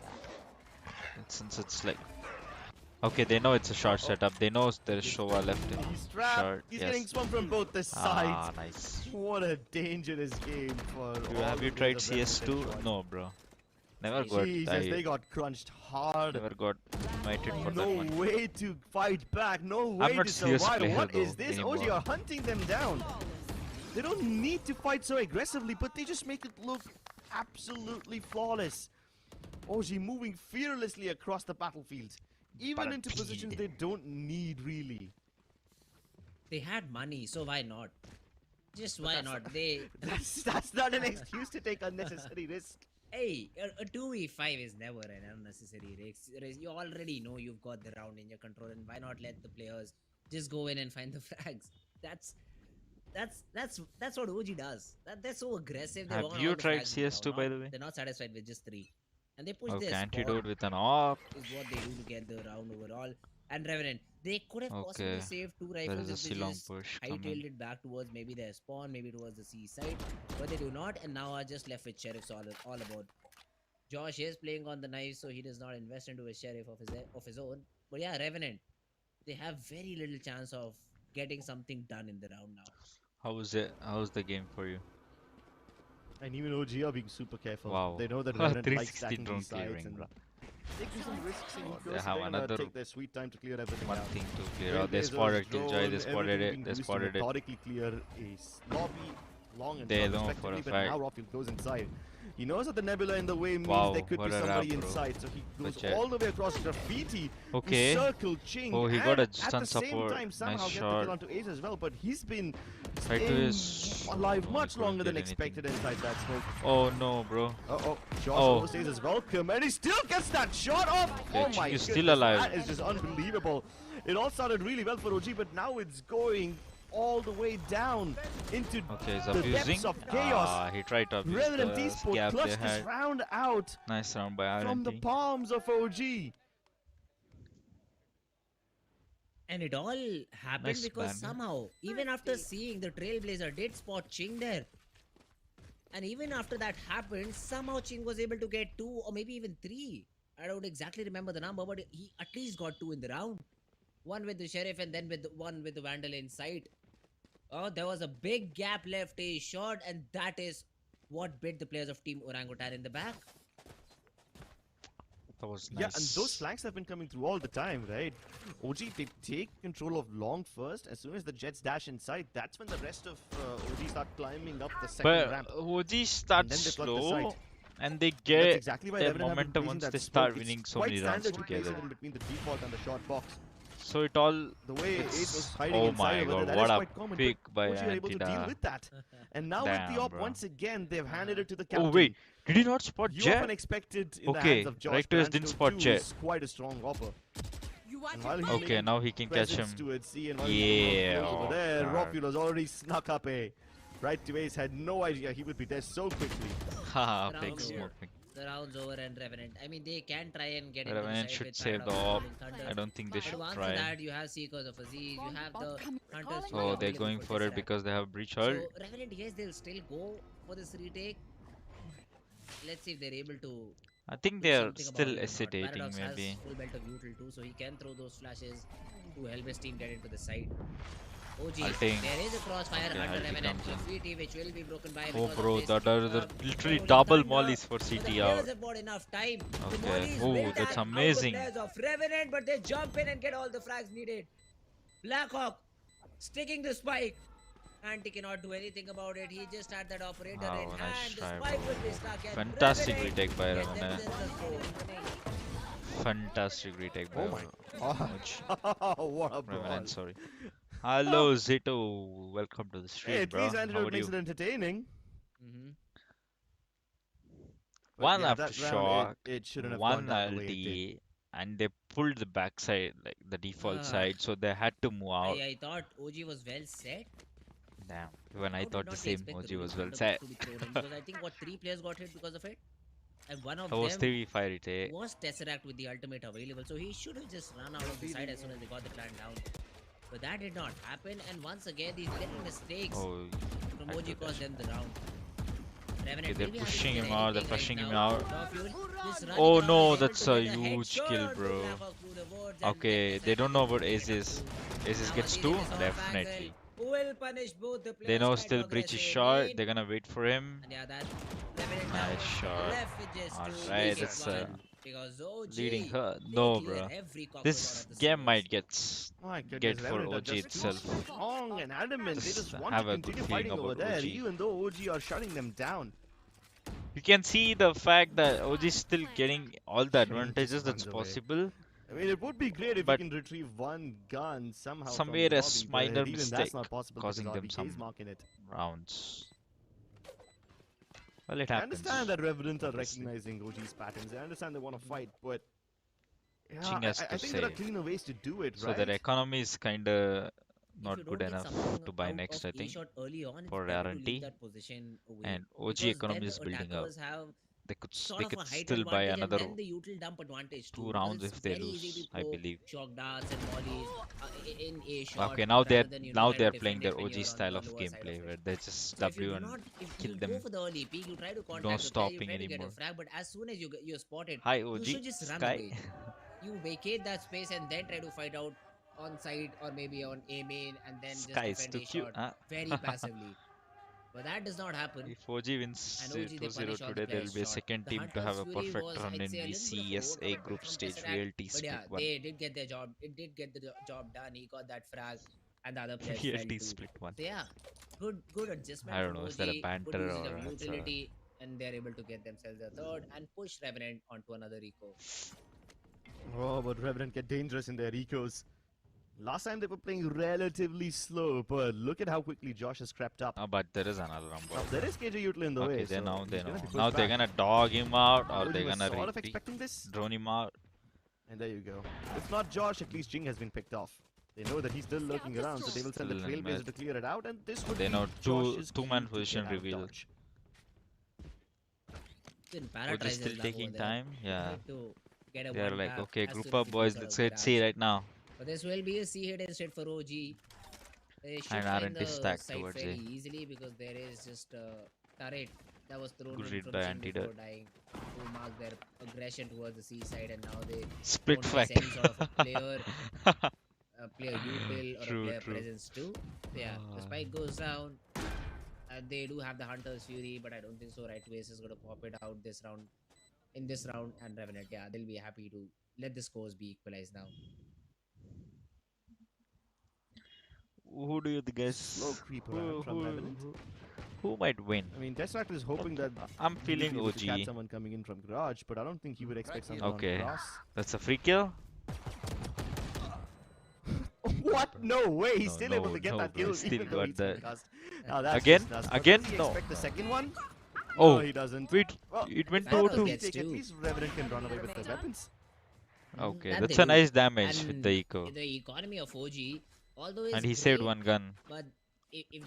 Since it's like... Okay, they know it's a short setup. They know there's Showa left in He's trapped. short. He's Yes. getting swung from both the Ah, sides. nice. What a dangerous game for all Have the you players tried of Revenant and CS2? Josh. No, bro. Never got Jesus, they got crunched hard. never got invited for that No one. way to fight back. No way not to CS survive. player What is though, this? anymore. OG are hunting them down. They don't need to fight so aggressively, but they just make it look absolutely flawless. OG moving fearlessly across the battlefield, even into positions they don't need really. They had money, so why not? Just But why that's not? not- They That's not an excuse to take unnecessary risk. Hey, a 2v5 is never an unnecessary risk. You already know you've got the round in your control, and why not let the players just go in and find the frags? That's that's what OG does. They're so aggressive. They Have want all you the tried frags in the round. CS2 by the way? They're not satisfied with just 3, and they push Okay, their spawn antidote with an AWP. is what they do to get the round overall. And Revenant, they could have possibly Okay, saved 2 there rifles is a if they Silong just push hightailed coming. it back towards maybe their spawn, maybe towards the C side, but they do not, and now are just left with sheriffs all about. Josh is playing on the knife, so he does not invest into a sheriff of his own. But yeah, Revenant, they have very little chance of getting something done in the round now. How was it? How was the game for you? And even OG are being super careful. Wow. They know that Revenant likes 360 stacking drone these sides clearing, and bro. taking some risks and Oh, they ecos. have They're gonna another take their sweet time to clear everything one out. thing to clear out. They Trailblazers, spotted Killjoy, they drone, spotted everything it, being they used to spotted it. methodically clear a lobby, long and They short know for a respectively, but fact. now Rockfield goes inside. He knows that the Nebula in the way means Wow, there could be what a somebody rap, bro. inside, so he goes Budget. all the way across Graffiti Okay. to circle Ching. Oh, he and got a at stun the same support. time somehow Nice get the shot. kill onto Ace as well, but he's been Right to staying his... alive Oh, he much couldn't longer than get anything. expected inside that smoke. Oh no, bro. Uh-oh, Josh Oh. almost says his welcome, and he still gets that shot off! Okay, Oh my Ching is goodness, still alive. that is just unbelievable. It all started really well for OG, but now it's going all the way down into Okay, he's the abusing. depths of chaos. Ah, he tried to abuse Revenant the Esports gap they clutched this had. round out Nice round by from the RNT. palms of OG. And it all happened Nice because plan. somehow, even after seeing the Trailblazer did spot Ching there, and even after that happened, somehow Ching was able to get 2 or maybe even 3. I don't exactly remember the number, but he at least got 2 in the round. One with the Sheriff and then with one with the Vandal in sight. Oh, there was a big gap left, a shot, and that is what bit the players of Team Orangutan in the back. That was nice. Yeah, and those flanks have been coming through all the time, right? OG, they take control of long first. As soon as the Jets dash inside, that's when the rest of OG start climbing up the second But ramp. OG starts then they flood the slow site. and they That's get exactly why their Revenant have been momentum placing once that they smoke. start It's winning so quite many rounds standard to place together. it in between the default and the short box. So it all... The way Ace was hiding Oh inside my over god, there, what that is a quite common. pick but by OG are able to deal Antida. with that. And now with Damn, the op, bro. once again, they've handed it to the captain. Oh wait, did he not spot You Jet? often expected in the Okay, hands of Josh, Rectus but didn't Antidote spot 2 Jet. is quite a strong offer. You watch And while it, he's Okay, making now he can catch him. presence to it, see, and while Yeah, he's over oh there, God. Rockfield has already snuck up a right to Ace, had no idea he would be dead so quickly. Haha, Round big over. smoking. The round's over and Revenant. I mean, they can try and get into the Revenant side should with save the Paradox op. and Thunder. I don't think they But should once try. that, you have Seekers of Aziz, you have the Hunters. who Oh, are they're available going for it Tesseract. because they have breach So, ult. Revenant, yes, they'll still go for this retake. Let's see if they're able to. I think do they're something about still it or not. hesitating Paradox maybe. has full belt of util too, so he can throw those flashes to help his team get into the side. OG, Ulting. there is a crossfire Okay, Hunter ulti Revenant comes in. CT which will be broken by. Oh because of bro, this. that are the literally Only double Thunder, mollies for but the CT players out. have got enough time. The Okay. mollies Oh, will that's tag out the amazing. players of Revenant, but they jump in and get all the frags needed. Blackhawk sticking the spike. Anti cannot do anything about it. He just had that operator Wow, in nice hand. The try, spike bro. will be stuck. And Fantastic Revenant retake by gets Revenant. themselves a score. Fantastic retake by Oh my Revenant. what a brawl. Revenant, sorry. Hello Zito, welcome to the stream, Hey, at bro. least How Antidote are makes you? it entertaining. Mhm. But One yeah, after that round, shock, it shouldn't have one gone down the way it did. LT, and they pulled the backside, like the default Ah. side, so they had to move out. I thought OG was well set. Damn, when I How did thought the not same expect the OG was Ruby well Thunder set. to be thrown in? Because I think what 3 players got hit because of it, and one of That was them 3v5 retake. was Tesseract with the ultimate available, so he should have just run out of the side as soon as they got the plan down. But that did not happen, and once again these little mistakes Oh, from I OG did cost that. them the round. Revenant Okay, they're will be having to pushing get him out, they're anything right pushing him now. out. Raw Fuel, this running Oh around no, is able that's to a get huge headshot kill, with bro. Blackhawk through the woods, and Okay, then they don't know about Tesseract Aces. Aces Now gets Aziz 2? is on Definitely. will punish both the They players. know try still to breach is aggressive short, game. they're gonna wait for him. And yeah, that Revenant Nice now shot. left with just 2 Alright, make it that's 1. Because OG, leading her. they No, clear bro. every cockroach This out of the game sewers. might get My goodness, get for Revenant are OG just too itself. strong and adamant. They Just just want have to a good continue feeling fighting over about there, OG. even though OG are shutting them down. You can see the fact that OG is still getting all the Shane just advantages that's runs away. possible. I mean, it would be great if But you can retrieve one gun somehow from somewhere the a lobby, minor but even mistake that's not possible because causing them RBK is some marking it. rounds. Well, it I happens. understand that Revenant are Obviously. recognizing OG's patterns. I understand they want to fight, but yeah, Ching has I to think there are save. cleaner ways to do it, So right? their economy is kinda If not you good don't get enough something to buy out next, of I A think, shot early on, it's for better to leave RNT. that position away. And OG Because then economy the is building up. attackers have They sort of could a height still buy advantage and another then the util dump advantage too. 2 rounds Because it's if they very easy to lose, I throw believe. shock darts and mollies in A shot Okay, now rather than now try to they're playing defend their it when OG you're on style the of lower side of gameplay it. where they just So if you W do and not, if kill you go them. for the early peek, you try to No contact the player, you stopping try to get a anymore. frag, but as soon as you're spotted, Hi you OG, should just run Sky. away. You vacate that space and then try to fight out on site or maybe on A main and then just Sky is defend too A cute, shot huh? very passively. But that does not happen. If OG wins And OG they 2-0 punish all the today, there will players be a shot. second The team to have Hunter's a Fury perfect was, run I'd in say, a little bit of a CSA roadblock group from stage Tesseract. VLT But yeah, split 1. they did get their job. It did get the job done. He got that frag, and the other players fell VLT too. split 1. So yeah, good adjustment I don't from know, is OG. that a Good banter usage or of it's a... utility, and they're able to get themselves a third and push Revenant onto another eco. Oh, but Revenant get dangerous in their ecos. Last time they were playing relatively slow, but look at how quickly Josh has crept up. but there is another round. Now, there is KJ Util in the way, Okay, so now they he's know. gonna be pushed Now they're back. gonna dog him out or OG they're was gonna sort of expecting this. drone him out. And there you go. If not Josh, at least Jing has been picked off. They know that he's still lurking around, so they will send the Still in Trailblazer mid. to clear it out, and this would They be know Josh's two-man key to position get out of reveal. dodge. Then OG is still taking time. Yeah. They They're like, okay, group up boys, let's hit C right now. But this will be a C hit instead for OG. They should And find RNT the stacked site towards fairly A. easily because there is just a turret that was thrown Good in read from by Ching Antidote. before dying to mark their aggression towards the C side, and now they Split don't frag. miss any sort of a player util or True, a player true. presence too. So yeah, the spike goes down. They do have the Hunter's Fury, but I don't think so. Right Waste is going to pop it out this round. In this round, and Revenant, yeah, they'll be happy to let the scores be equalized now. Who do you guys? Slow creep around from Revenant. Who might win? I mean, Tesseract is hoping that I'm he would feeling be able to catch OG. someone coming in from garage, but I don't think he would expect someone Okay, on cross. that's a free kill. What? No way! He's No, still no, able to get no, that bro, kill, he still even though got he's that. concussed. Now that's Again? just nuts. But Again? does he No. expect the second one? Oh, No, he doesn't. wait, Well, it went Valorant 2-2. gets At two. least Revenant can run away with the weapons. Okay, That that's they a do. nice damage with And the eco. the economy of OG, although is And he saved great, one gun. but if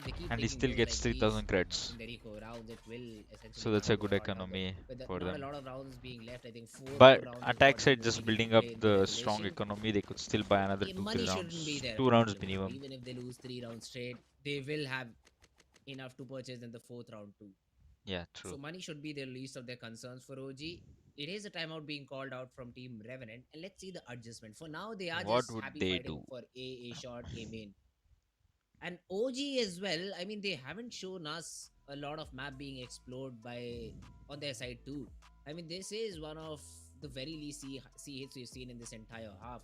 they keep And he taking still goals gets like 3,000 these creds. in their eco rounds, it will essentially So that's a come to good a halt now. economy With for not them. a lot of rounds being left, I think 4 But rounds is attack what side they just need building to up play in the strong regulation. economy, they could still buy another Money 2-3 shouldn't rounds. be there 2 to rounds kill them. minimum. Even if they lose 3 rounds straight, they will have enough to purchase in the 4th round too. Yeah, So true. money should be the least of their concerns for OG. It is a timeout being called out from Team Revenant, and let's see the adjustment. For now, they are What just would happy they fighting do? for A shot, A main. And OG as well, I mean, they haven't shown us a lot of map being explored on their side too. I mean, this is one of the very least C hits we've seen in this entire half.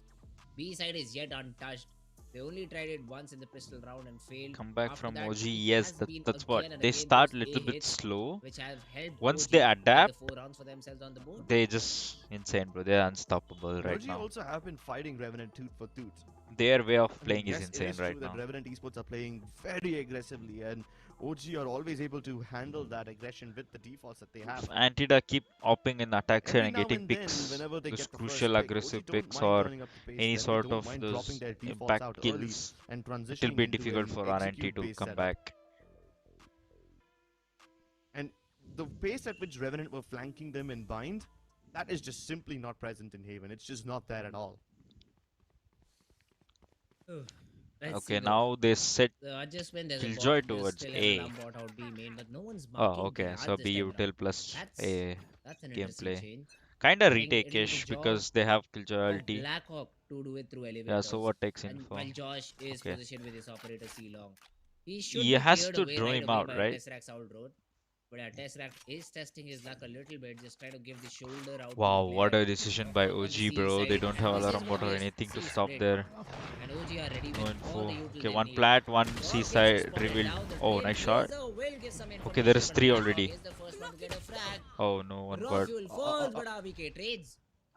B side is yet untouched. They only tried it once in the pistol round and failed. Come back After from that, OG, it yes, has been that's what. again and They again start those little A bit hits slow. which have helped Once OG they get adapt, the 4 rounds for themselves on the board. they just insane, bro. They're unstoppable right OG now. also have been fighting Revenant tooth for tooth. Their way of I mean, playing is yes, it insane is right true now. that Revenant esports are playing very aggressively, and OG are always able to handle that aggression with the defaults that they have. Antida keep hopping in attack side Every and now getting and then, picks, whenever they those get the crucial first pick, aggressive OG don't picks mind or turning up the pace, any then they sort don't of mind dropping those their defaults impact out early kills. and It'll transitioning be into difficult an for RNT to execute-based come setup. back. And the pace at which Revenant were flanking them in bind, that is just simply not present in Haven. It's just not there at all. Let's see Okay, though. now they set The adjustment, there's a Killjoy bot, there's towards still A. an alarm bot out B main, but no one's marking Oh, okay. garage So this B time around. util plus A That's an interesting gameplay. change. Kinda I think it'll be retake-ish the job because they have Killjoy of ulti. Blackhawk to do it through Yeah, elevators. so what takes And info? while Josh is Okay. positioned with his operator C long, he should He be has cleared to away draw right him away out, by right? Tesseract's out road. But yeah, Tesseract is testing his luck a little bit, just trying to give the shoulder out Wow, to the what player a decision by on the OG, C bro. They side. don't have This is alarm bot gonna or be a anything to C stop split. there. And OG are ready No with all info. the util Okay, they one need. plat, one Josh C gets side spotted revealed. now. The Oh, nice shot. Trailblazer will give some Okay, there is information, but 3 Blackhawk already. is the first one to get a frag. Oh no, one Raw bird. fuel falls, but RBK trades.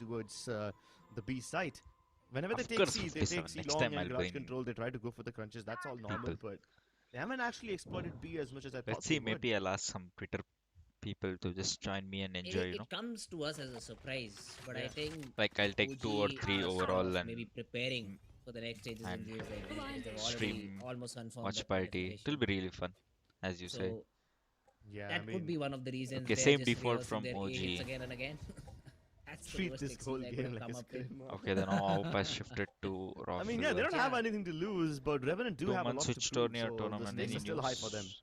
towards the B site. Whenever they Of take course, C, they 57. take C Next long time and I'll crouch bring control. They try to go for the crunches. That's all normal, people. but they haven't actually exploited B as much as I thought Let's they see, would. maybe I'll ask some Twitter people to just join me and enjoy, It comes to us as a surprise, but I Yeah. think Like I'll take 2 or OG 3 are sort overall of and maybe preparing mm, for the next stages in and games like these because they've already stream almost confirmed watch that party. It'll qualification. be really fun, as you say. So Yeah, I that could mean, be one of the reasons Okay, they're same just default reversing from their A hits OG. again and again. That's the treat worst this whole excuse I could game have like come a up with. scrim. Okay, then AWP has shifted to I mean, yeah, Raffle. they don't have Yeah. anything to lose, but Revenant do have a 2 months lot to switch prove, tourney or so the tournament. stakes Any are still high for them. news?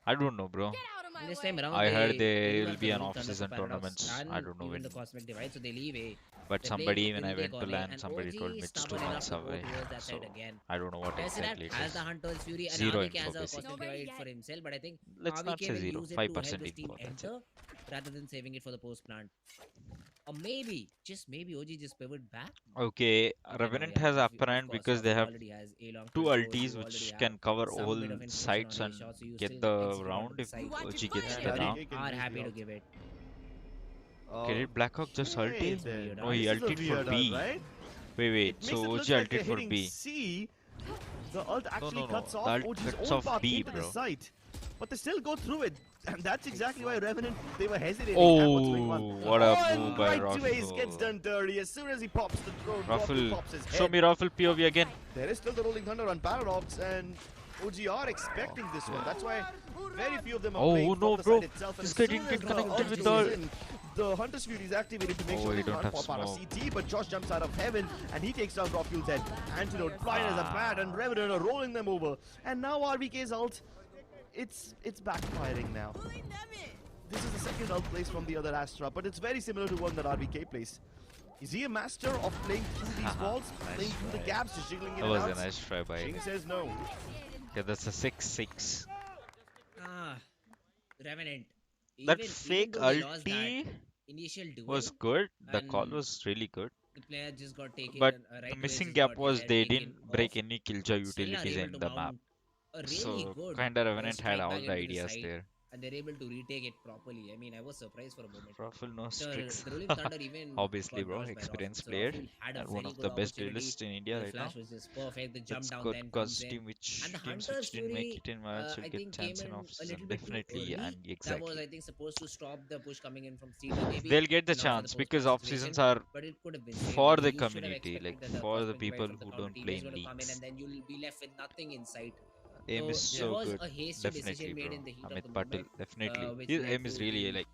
I don't know, bro. And this time around, I heard they do there will have be the an Rolling Thunder for off-season Paradox tournaments. I and don't know even when. the Cosmic Divide, so they leave A. But They're somebody, playing, when I will take went to on A, LAN, and somebody OG told me is it's 2 stubborn enough months to go away. towards that So side again. I don't know what Tessirat exactly it has the is. Hunter's Fury and Zero RVK info, has a basically. Cosmic Divide for himself, but I think Let's not RVK say will 0. use it to help 5% this team info. That's it. enter rather than saving it for the post plant. Or maybe, just maybe OG just pivot back. Okay, Okay, no, Revenant yeah, has of upper hand course, because they Rossi have already has A long 2 first force, ultis you already which have can cover some all bit of information sites on A and shot, so you get still the execute onto round the if side. OG gets Yeah, the RDK round. can Are use the happy to ult. give it. Did Blackhawk just Okay, ulti? then. No, he This is a ulted for weird ult, B. right? Wait, It makes so it OG look like they're ulted for hitting B. C. The ult actually no, cuts the off ult OG's cuts own off path B, into the bro. site. But they still go through it. And that's exactly why Revenant, they were hesitating at what's going Oh, on. what a And move by right to Ace gets Raffle. done dirty. As soon as he pops the drone, Raffle, Raffle pops his show head. me Raffle POV again. There is still the Rolling Thunder on Paradox, and OG are expecting this one. That's why very few of them are playing Oh from no, the bro. side itself. And This as guy soon didn't as get the connected ult with goes the... in, the Hunter's Fury is activated to make Oh, sure you he don't can't have pop out of smoke. CT, but Josh jumps out of heaven, and he takes down Rockfuel's head. Antidote, blind as a bat, and Revenant are rolling them over. And now RBK's ult, it's backfiring now. This is the second ult place from the other Astra, but it's very similar to one that RBK plays. Is he a master of playing through these walls, playing through the gaps, just jiggling in That and was out? a nice try by Shing him. says no. Yeah, that's a 6-6. Revenant. That Even fake though they lost that ulti initial duel, was good. The call and was really good. the player just got taken. But Right the away missing just gap got was their they taken didn't break off. any killjoy Still are utilities able in to the map. mount a really So good kinda Revenant strike had all back the into the ideas side, there. and they're able to retake it properly. I mean, I was surprised for a moment. Raffle knows tricks. The Rolling Thunder even Obviously, got bro, dodged by Rossi. experienced So player Raffle had a and one very of good the best opportunity. duelists in India The right flash now. was just perfect. The jump That's down good then because comes in. team which And the teams Hunter's which didn't make Fury, it in March will I get think chance came in in off a season. little bit too Definitely early. and That was, exactly. I think, supposed to stop the push coming in from CT maybe. They'll get the Now for the chance because post-plant off seasons situation, are but it could have been saved. for I the mean, you should have community, expected like that the for the cosmic divide people from the who counter don't team play is in going to come in, leagues. and then you'll be left with nothing in sight. Aim is So there so was good. a hasty Definitely, decision made bro. in the heat of Amit the Patil, moment, definitely. which His led aim is to really team like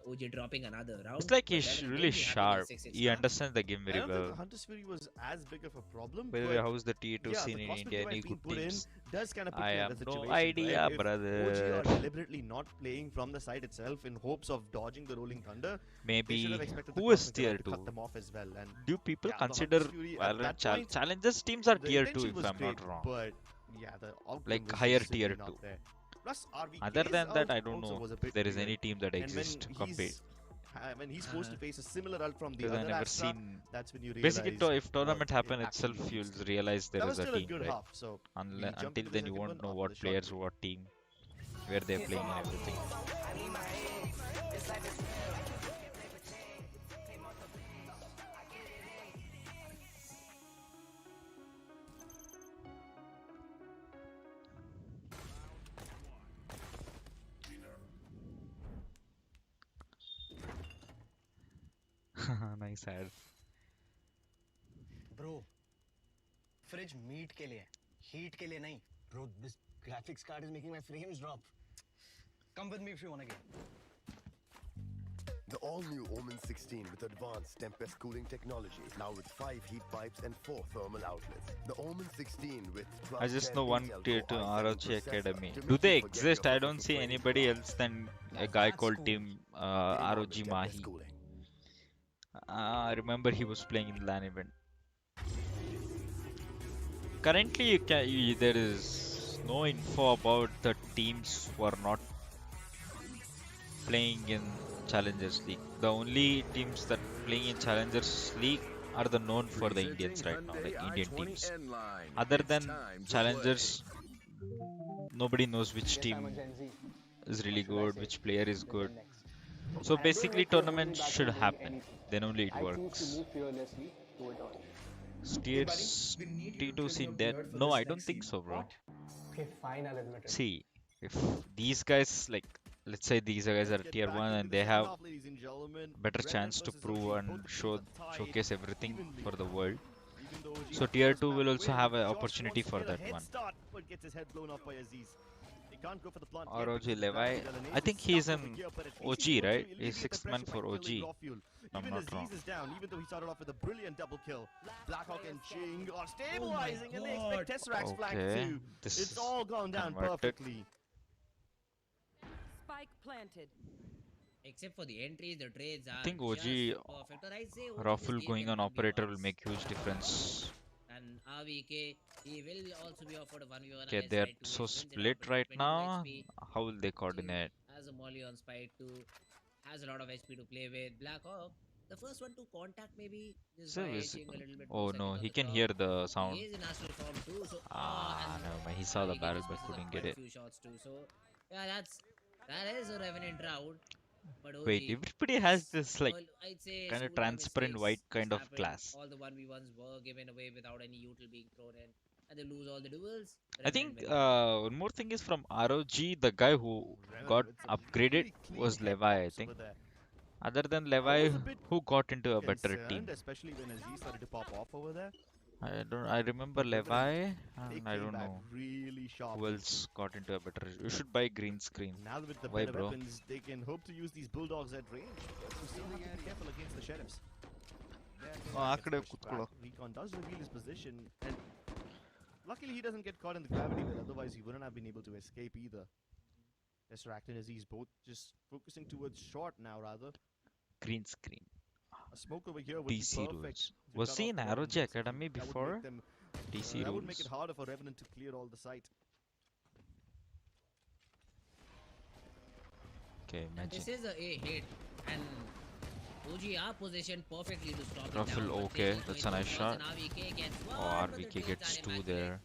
OJ dropping another round. it's like But he's Revenant really will be happy with sharp. 6-6 He now. understands the game I very don't think well. Hunter's Fury was as big of a problem, By the way, but how's the T2 yeah, scene the in Cosmic India? Divide Any being good put in teams? does kind of put I you in have that no situation, idea, right? If OG brother. are deliberately not playing from the side itself in hopes of dodging the Rolling Thunder, they should Maybe have expected the who is Cosmic tier Divide to 2? cut them off as well. And Do people yeah, the consider Hunter's Fury at Valorant that point, challenges teams are the tier 2 intention if was I'm great, not wrong? but yeah, the outcome Like was higher just simply tier not 2. there. Plus, Other RVK's than that, ult I don't also know was a if bit there is weird. any team that And exists to compete. when he's forced to face a similar ult from the Because I other never Astra, seen. that's when you Basically, realize if tournament it happen actually itself, you'll used. realize there That is was a still a team, good right? half, so we jump Until into the then, you second won't one know after what the short players, break. what team, where they're playing, and everything. Nice ad. Bro, fridge meat के लिए, heat के लिए नहीं. Bro, this graphics card is making my frames drop. Come with me if you wanna game. The all-new OMEN 16 with advanced Tempest cooling technology, now with 5 heat pipes and 4 thermal outlets. The OMEN 16 with 12 I just know one Intel tier Core 2 i7 ROG processor Academy. to Do make they you forget exist? your I don't hustle see for anybody 20. else than a guy That's called cool. Team Game on ROG with Tempest Mahi. cooling. I remember he was playing in LAN event. Currently, there is no info about the teams who are not playing in Challengers League. The only teams that playing in Challengers League are the known for the Indians right now, like Indian teams. Other than Challengers, nobody knows which Yes, I'm a team Gen Z. is really Should I good, say which player is the good. Gen Next? So And I don't basically, know if you're holding tournaments back should from doing happen. anything. Then only it I choose to works. move fearlessly to it all. Hey buddy, Steers we need you to T2 trim your scene there? beard for No, this I don't next think scene. so, bro. What? Okay, fine, I'll admit it. See, if these guys, like, let's say these guys are Let's get tier back 1 into and the they second have half, ladies and gentlemen. better Revenant chance to versus prove OG. and Both the teams are tied showcase everything evenly. for the world. Even though OG So have the tier first 2 map will also win, have an Josh opportunity wants to for get a that head one. start, but gets his head blown off by Aziz. He can't go for the plant yet ROG because the Levi, damage done. I Ace think is he's stuck over an here, but at least OG, he's able to right? He's alleviate the 6th man pressure for by OG, killing if Rafuel. I'm Even not Aziz wrong. is down, even though he started off with a brilliant double kill. Blackhawk and Ching are Oh my stabilizing, and they expect God. Tesseract's flank Okay, too. this It's is all gone down converted. perfectly. Spike planted. Except for the entries, the trades I are think just OG perfect. Or I'd say OG just Raffle gave going him on operator will 1v1s. make huge difference. And RVK, he will also be offered a 1v1 Okay, against they're Spike 2. so He wins it split up, but right 22 now. HP. How will they OG coordinate? has a molly on Spike 2. Has a lot of HP to play with. Blackhawk, the first one to contact maybe just So by visible. edging a little bit Oh more no, second on he the can top. hear the He sound. is in astral form too, so and Never mind. He saw the RVK barrel just but misses up couldn't quite get a it. few shots too. So yeah, that is a revenant round. But OG, Wait, everybody has yes, this like well, I'd say kind of school by transparent mistakes white just kind of happened. glass. All the 1v1s were given away without any util being thrown in, and they lose all the duels. I Revenant think win the round. one more thing is from ROG, the guy who Revenant got with some upgraded really clean was head Levi, I pops think. over there. Other than I Levi, was a bit who got into a better team? concerned, especially when Aziz started to pop off over there. I remember But Revenant, Levi, they and I came don't back know really who sharply. else got into a better. You should buy green screen. Now with the Why, better bro? weapons, they can hope to use these bulldogs at range. But we still have to be careful against the sheriffs. Gets pushed back. Recon does reveal his position, and luckily he doesn't get caught in the gravity well. Otherwise, he wouldn't have been able to escape either. Tesseract and Aziz both just focusing towards short now, rather. Green screen. A smoke over here would be DC perfect rules. to Was cut he off in the ROG Revenant. Academy That would before? make them. DC That would make it rules. harder for Revenant to clear all the site. Okay, And imagine. this is a hit, and OG are positioned perfectly to stop it Ruffle, down. But okay, they just that's wait a for nice shots, shot. and RVK gets Oh, one, but the RVK trades gets are 2 immaculate. there.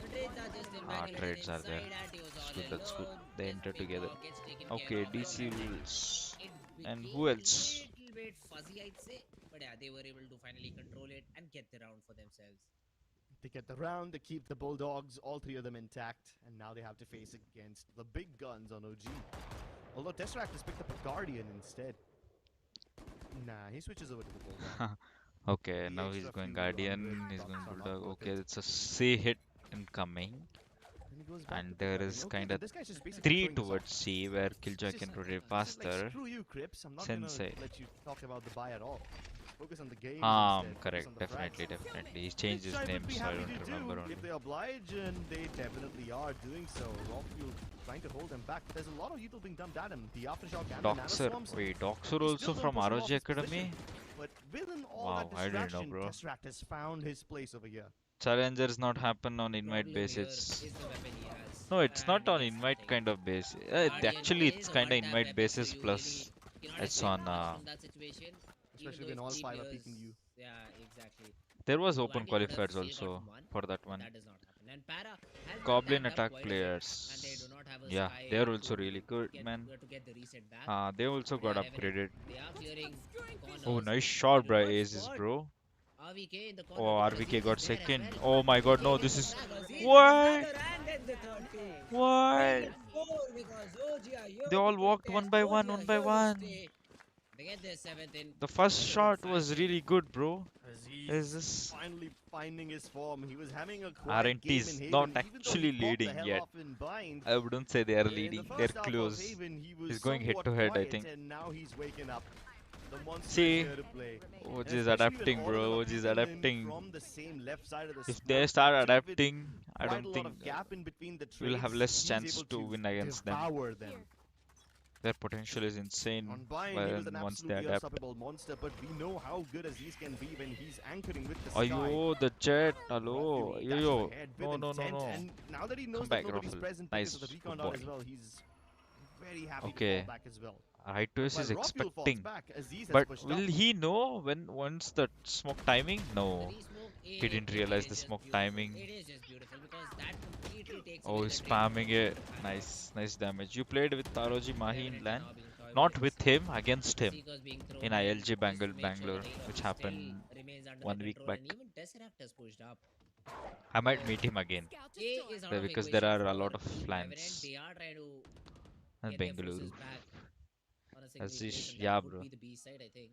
The trades are just immaculate. Trades and are there. inside and he was all That's good. alone. They This enter big together. dog gets taken Okay, care of, DC and rules. it And became who else? little bit fuzzy, I'd say. But yeah, they were able to finally control it and get the round for themselves. They get the round, they keep the Bulldogs, all three of them intact, and now they have to face against the big guns on OG. Although Tesseract has picked up a Guardian instead. Nah, he switches over to the Bulldog. Okay, The now he's extra going fuel on Guardian, red he's buffs going are not Bulldog. worth Okay, it. it's a C hit incoming. And he goes back And with the there Guardian. is Okay, kind then of this guy's just basically 3 throwing this off. towards C where Killjoy He's can just- rotate he's just like, faster. screw you, Crips. I'm not Sensei. gonna let you talk about the buy at all. Focus on the game instead. Focus Correct, on the frags. definitely. He's changed Which his I name, would be so I happy don't to remember do only. if they oblige, and they definitely are doing so. Rockfield trying to hold them back, but there's a lot of util being dumped at him. The aftershock and the Doxer, nanoswarms. wait, Doxer They also still don't from push him off ROG his Academy? position. But within all Wow, that I didn't know, distraction, bro. Tesseract has found his place over here. Challengers not happen on invite Problem here basis. is the weapon he has. No, it's And not he on gets invite nothing. kind of base. Guardian Actually, is it's a kind of one-tap invite weapon, basis so you plus really cannot it's escape on. much from that situation. Even Especially though when all if three 5 are players- picking you. Yeah, exactly. There was So open Guardian would have qualifiers still also gotten one, for that one. That does not happen. And Para has Goblin been tapped up attack quite a bit, players. and they do not have a Yeah, Sky they're also to really good, get, man. to get the reset back. They also But got yeah, Revenant, upgraded. they are clearing corners. Oh, nice They shot, do bro. not Aces, spot bro. RVK in the corner Oh, because RVK Aziz got is there as second. well. Oh my god, no, RVK this gets is. the frag. Aziz What? gets the ladder and then the third kill. What? Make it 4 because OG are here They to all walked contest. one by OG one, are one by here to one. stay. They get their 7th in. The first quite a good shot was fashion. really good, bro. Aziz Is this finally finding his form. He was having a quiet RNT game is in not Haven, even though actually he popped the leading hell yet. off in bind. I wouldn't say they are In leading. the They're first half close. Of Haven, he was He's going head somewhat to head, I quiet, think. and now he's waking up. The monster See, is here to play. OG And is especially when adapting, all bro. of OG them is are coming in adapting. From the same left side of the If smoke, they start actually with adapting, I quite a don't lot think of gap in between the we'll have trades, less he's chance able to win against them. devour them. Their potential is insane On bind, he was an once they absolutely adapt. unstoppable monster, but we know how good Aziz can be when he's anchoring with the sky. Ayo, the jet. Hello. Rocky Yo, dashes yo. ahead No, with no, no, intent, no. And now that he knows Come that back, nobody's Raffle. present Nice. because of the recon Good dot boy. as well, he's very happy to Okay. fall back as well. Right to is While Rockfield falls expecting. back, Aziz has But pushed will up. he know when once the smoke timing? The No. re-smoke, He it didn't is realize the just smoke beautiful. timing. It is just beautiful because that completely takes Oh, away he's the trade spamming from it. the fan. Nice, nice damage. You played with Taroji Mahi in Revenant LAN? now being toyed Not with. with him, against him. Seekers being thrown In in ILG just to make sure Bangalore, the trade-off which is happened still remains under One the week control, back. and even Tesseract has pushed up. I might meet him again A is out of because there equation are a for lot of Team Revenant. plans They are trying to in get their Bengaluru. forces back on a single place, and that Yeah, would bro. be the B side, I think.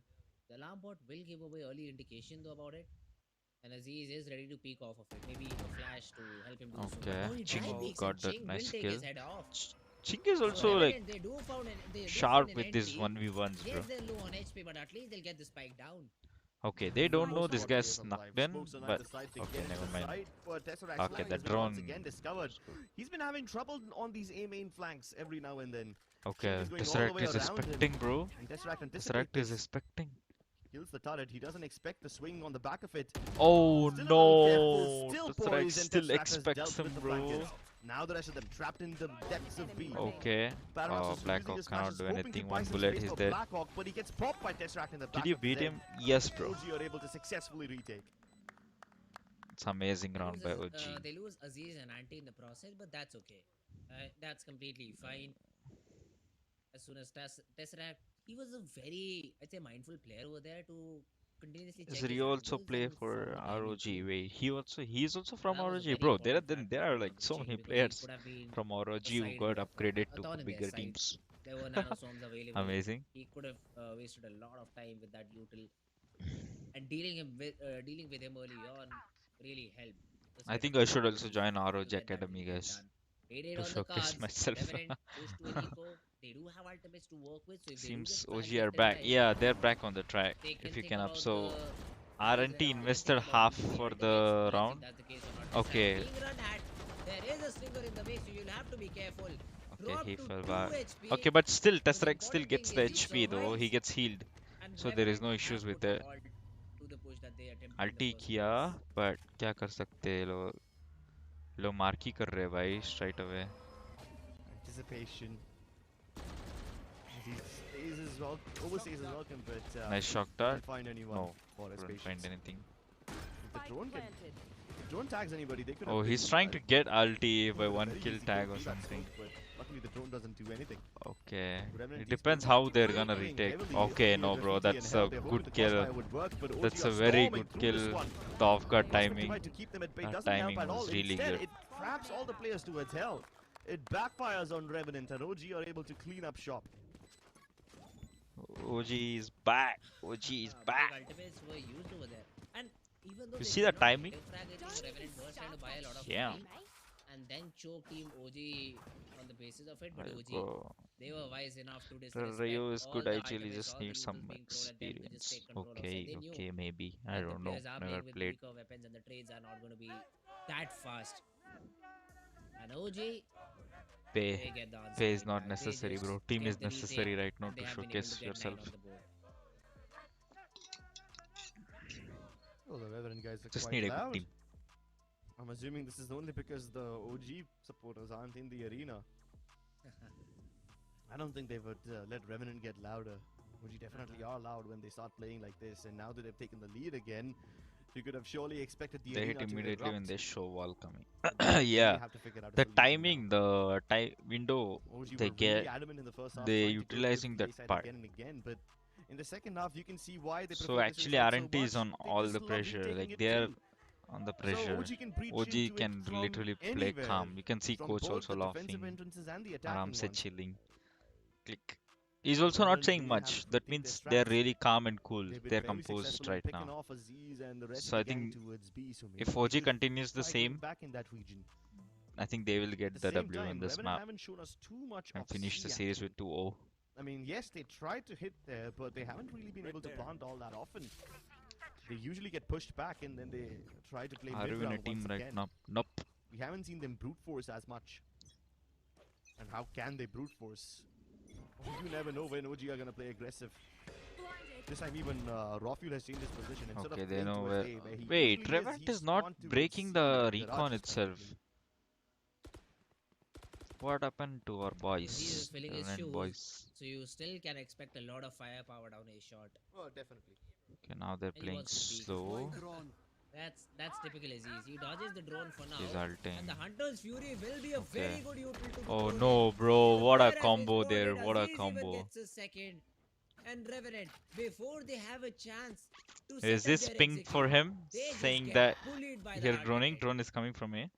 The alarm bot will give away early indication though about it, and Aziz is ready to peek off of it. Maybe a flash to help him do so. But Okay, no, he Ching try peeks, and got that Ching nice will take kill. his head off. Ching is So also like Revenant, they do find sharp an with his entry. 1v1s, bro. Yes, they're low on HP, but at least they'll get the spike down. Okay, they don't know Most this of what guy's from snuck life. in, Smokes on but either side to okay, get into never the mind. side, but Tesseract's Okay, flank the has been once drone. again discovered. He's been having trouble on these A main flanks every now and then. Okay, Ching is going all the Tesseract way is around him, expecting, bro. and Tesseract anticipates Tesseract is this. expecting. Kills the turret. He doesn't expect the swing on the back of it. Oh Still a little careful, no! still Tesseract poised, and still Tesseract has expects dealt him, with the bro. flankers. Now the rest of them trapped in the depths of B. Okay. Paradox is Blackhawk using his cannot flashes, do hoping to anything. buy One some bullet, space he's for dead. Blackhawk, but he gets popped by Tesseract in the back Did you of his beat head. him? Yes, bro. OG are able to successfully retake. It's amazing They round lose by Az- OG. they lose Aziz and Anti in the process, but that's okay. That's completely fine. As soon as Tesseract, he was a very, I'd say, mindful player over there to continuously check Does his Rio also angles play and for follow timing ROG? too. Wait, he's also So from that was a ROG, very bro. important factor There are for like so Ching many because he players could have been from ROG a who side got upgraded a to thorn in their bigger side. teams. There were nanoswarms available. Amazing. He could have wasted a lot of time with that util, and dealing with him early on really helped the I side of think I Team should also ROG join to ROG get that Academy, retake guys, done. 8-8 to on the showcase cards. myself. Revenant push to an eco. They do have ultimates to work with, so if they do get Seems flash OG are left and back. right, Yeah, they're back on the track. they If can you think can up, about so the RNT They can think invested about half using for ultimates. the Let's see round. if that's the case or not. Okay. Being run at, there is a slinger in the way, so you'll have to be careful. Okay, Drop he to fell 2 back. HP. Okay, but still, Most Tesseract still important thing gets the is he HP though. He survives, gets healed, and so there is Revenant no have issues with put a that. halt to the push that they attempted in the अल्टी first किया place. but क्या कर सकते हैं लोग mark ही कर रहे हैं भाई straight away. Anticipation. He stays as well, overstays as welcome, but Nice shock can't dart. find anyone No, for his couldn't patience. find anything. If the drone can, if the drone tags anybody, they could have Oh, he's been, trying to get ulti by could have one very kill easily tag or killed that something. smoke, but luckily the drone doesn't do anything. Okay, Revenant it keeps depends pushing, how they're gonna pushing retake. heavily Okay, onto no the bro, graffiti that's and a hell. They're hoping good the kill. crossfire would work, but OG That's are a very storming good through this kill. one. The off-guard Prospect timing. tried to keep them at bay, That doesn't help timing at all. was really Instead, good. it traps all the players towards hell. It backfires on Revenant, and OG are able to clean up shop. OG is back. OG is Big back. ultimates were used over there, and even though You they see did the not timing? frag it, Revenant was trying to buy a lot of Yeah. time and then choke Team OG on the basis of it, but I'll OG, go. they were wise enough to The disrespect Rio is all good. the Actually, ultimates, just all the needs some utils being thrown at them to just experience. take control of it. Okay, They knew okay, maybe. I that the don't know. players are Never playing with played. weaker weapons and the trades are not going to be that fast. And OG, Pay. they get the answer Pay is right not back. necessary, They bro. just Team get is the retake, necessary right now and they to have been able to showcase get 9 yourself. on the board. Well, the Revenant guys are Just quite need a good loud. team. I'm assuming this is only because the OG supporters aren't in the arena. I don't think they would let Revenant get louder. OG definitely are loud when they start playing like this, and now that they've taken the lead again, you could have surely expected the They arena hit to immediately when erupt. they show wall coming. They Yeah, have to figure out a the solution timing, the time window now. OG they were really get, adamant in the first half, they trying to go utilizing towards the that A side part. again and again, but in the second half, you can see why they So prefer this actually, result so RNT is much. on They all just the love pressure. retaking Like it they're too. on the So pressure. OG can breach OG into can it from literally play anywhere, calm. You can see from coach both also the defensive laughing. entrances and the Aram attacking se ones. chilling. Click. He's also not Revenant saying really have much. to That rethink their means they're strats. really calm and cool. They've been They're fairly composed successful in right picking now. off Aziz and the rest So of I the gang think towards B. So maybe if they OG should continues the try going same, back in that region. I think they will At get the the same W time, on this Revenant map haven't shown us too much and of finish the C series actually. with 2-0. I mean, yes, they tried to hit there, but they haven't really been able to plant all that often. They usually get pushed back and then they try to play Are you in a mid-round team once right again. now? Nope. We haven't seen them brute force as much. And how can they brute force? You never know when OG are gonna play aggressive. This time even Rafuel has changed his position instead Okay, of they playing know towards where. A, where he Wait, usually Trevant he's is not gone towards breaking C, the like recon Garage itself. specifically. What happened to our So he is boys? filling his Trevant shoes, boys. so you still can expect a lot of firepower down a shot. Oh, definitely. Okay, now they're And he playing wants to peek. slow. That's typical Aziz. He dodges the drone for He's now, ulting. and the Hunter's Fury will be a Okay. very good util to the Oh drone. no, bro! The What a player has been combo there! spotted. What a Aziz even combo! gets a second, and Revenant, before they have a chance to Is settle this their ping for execute, him? they just Saying get that bullied by here the droning, RTK. drone is coming from A.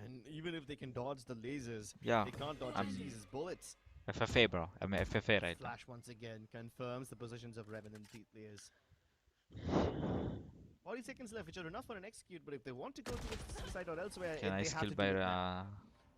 And even if they can dodge the lasers, Yeah, they can't dodge I'm Aziz's bullets. FFA, bro. I'm FFA right now. Flash once again confirms the positions of Revenant players. 40 seconds left, which are enough for an execute, but if they want to go to the suicide or elsewhere, Can I they have skill to by do it now.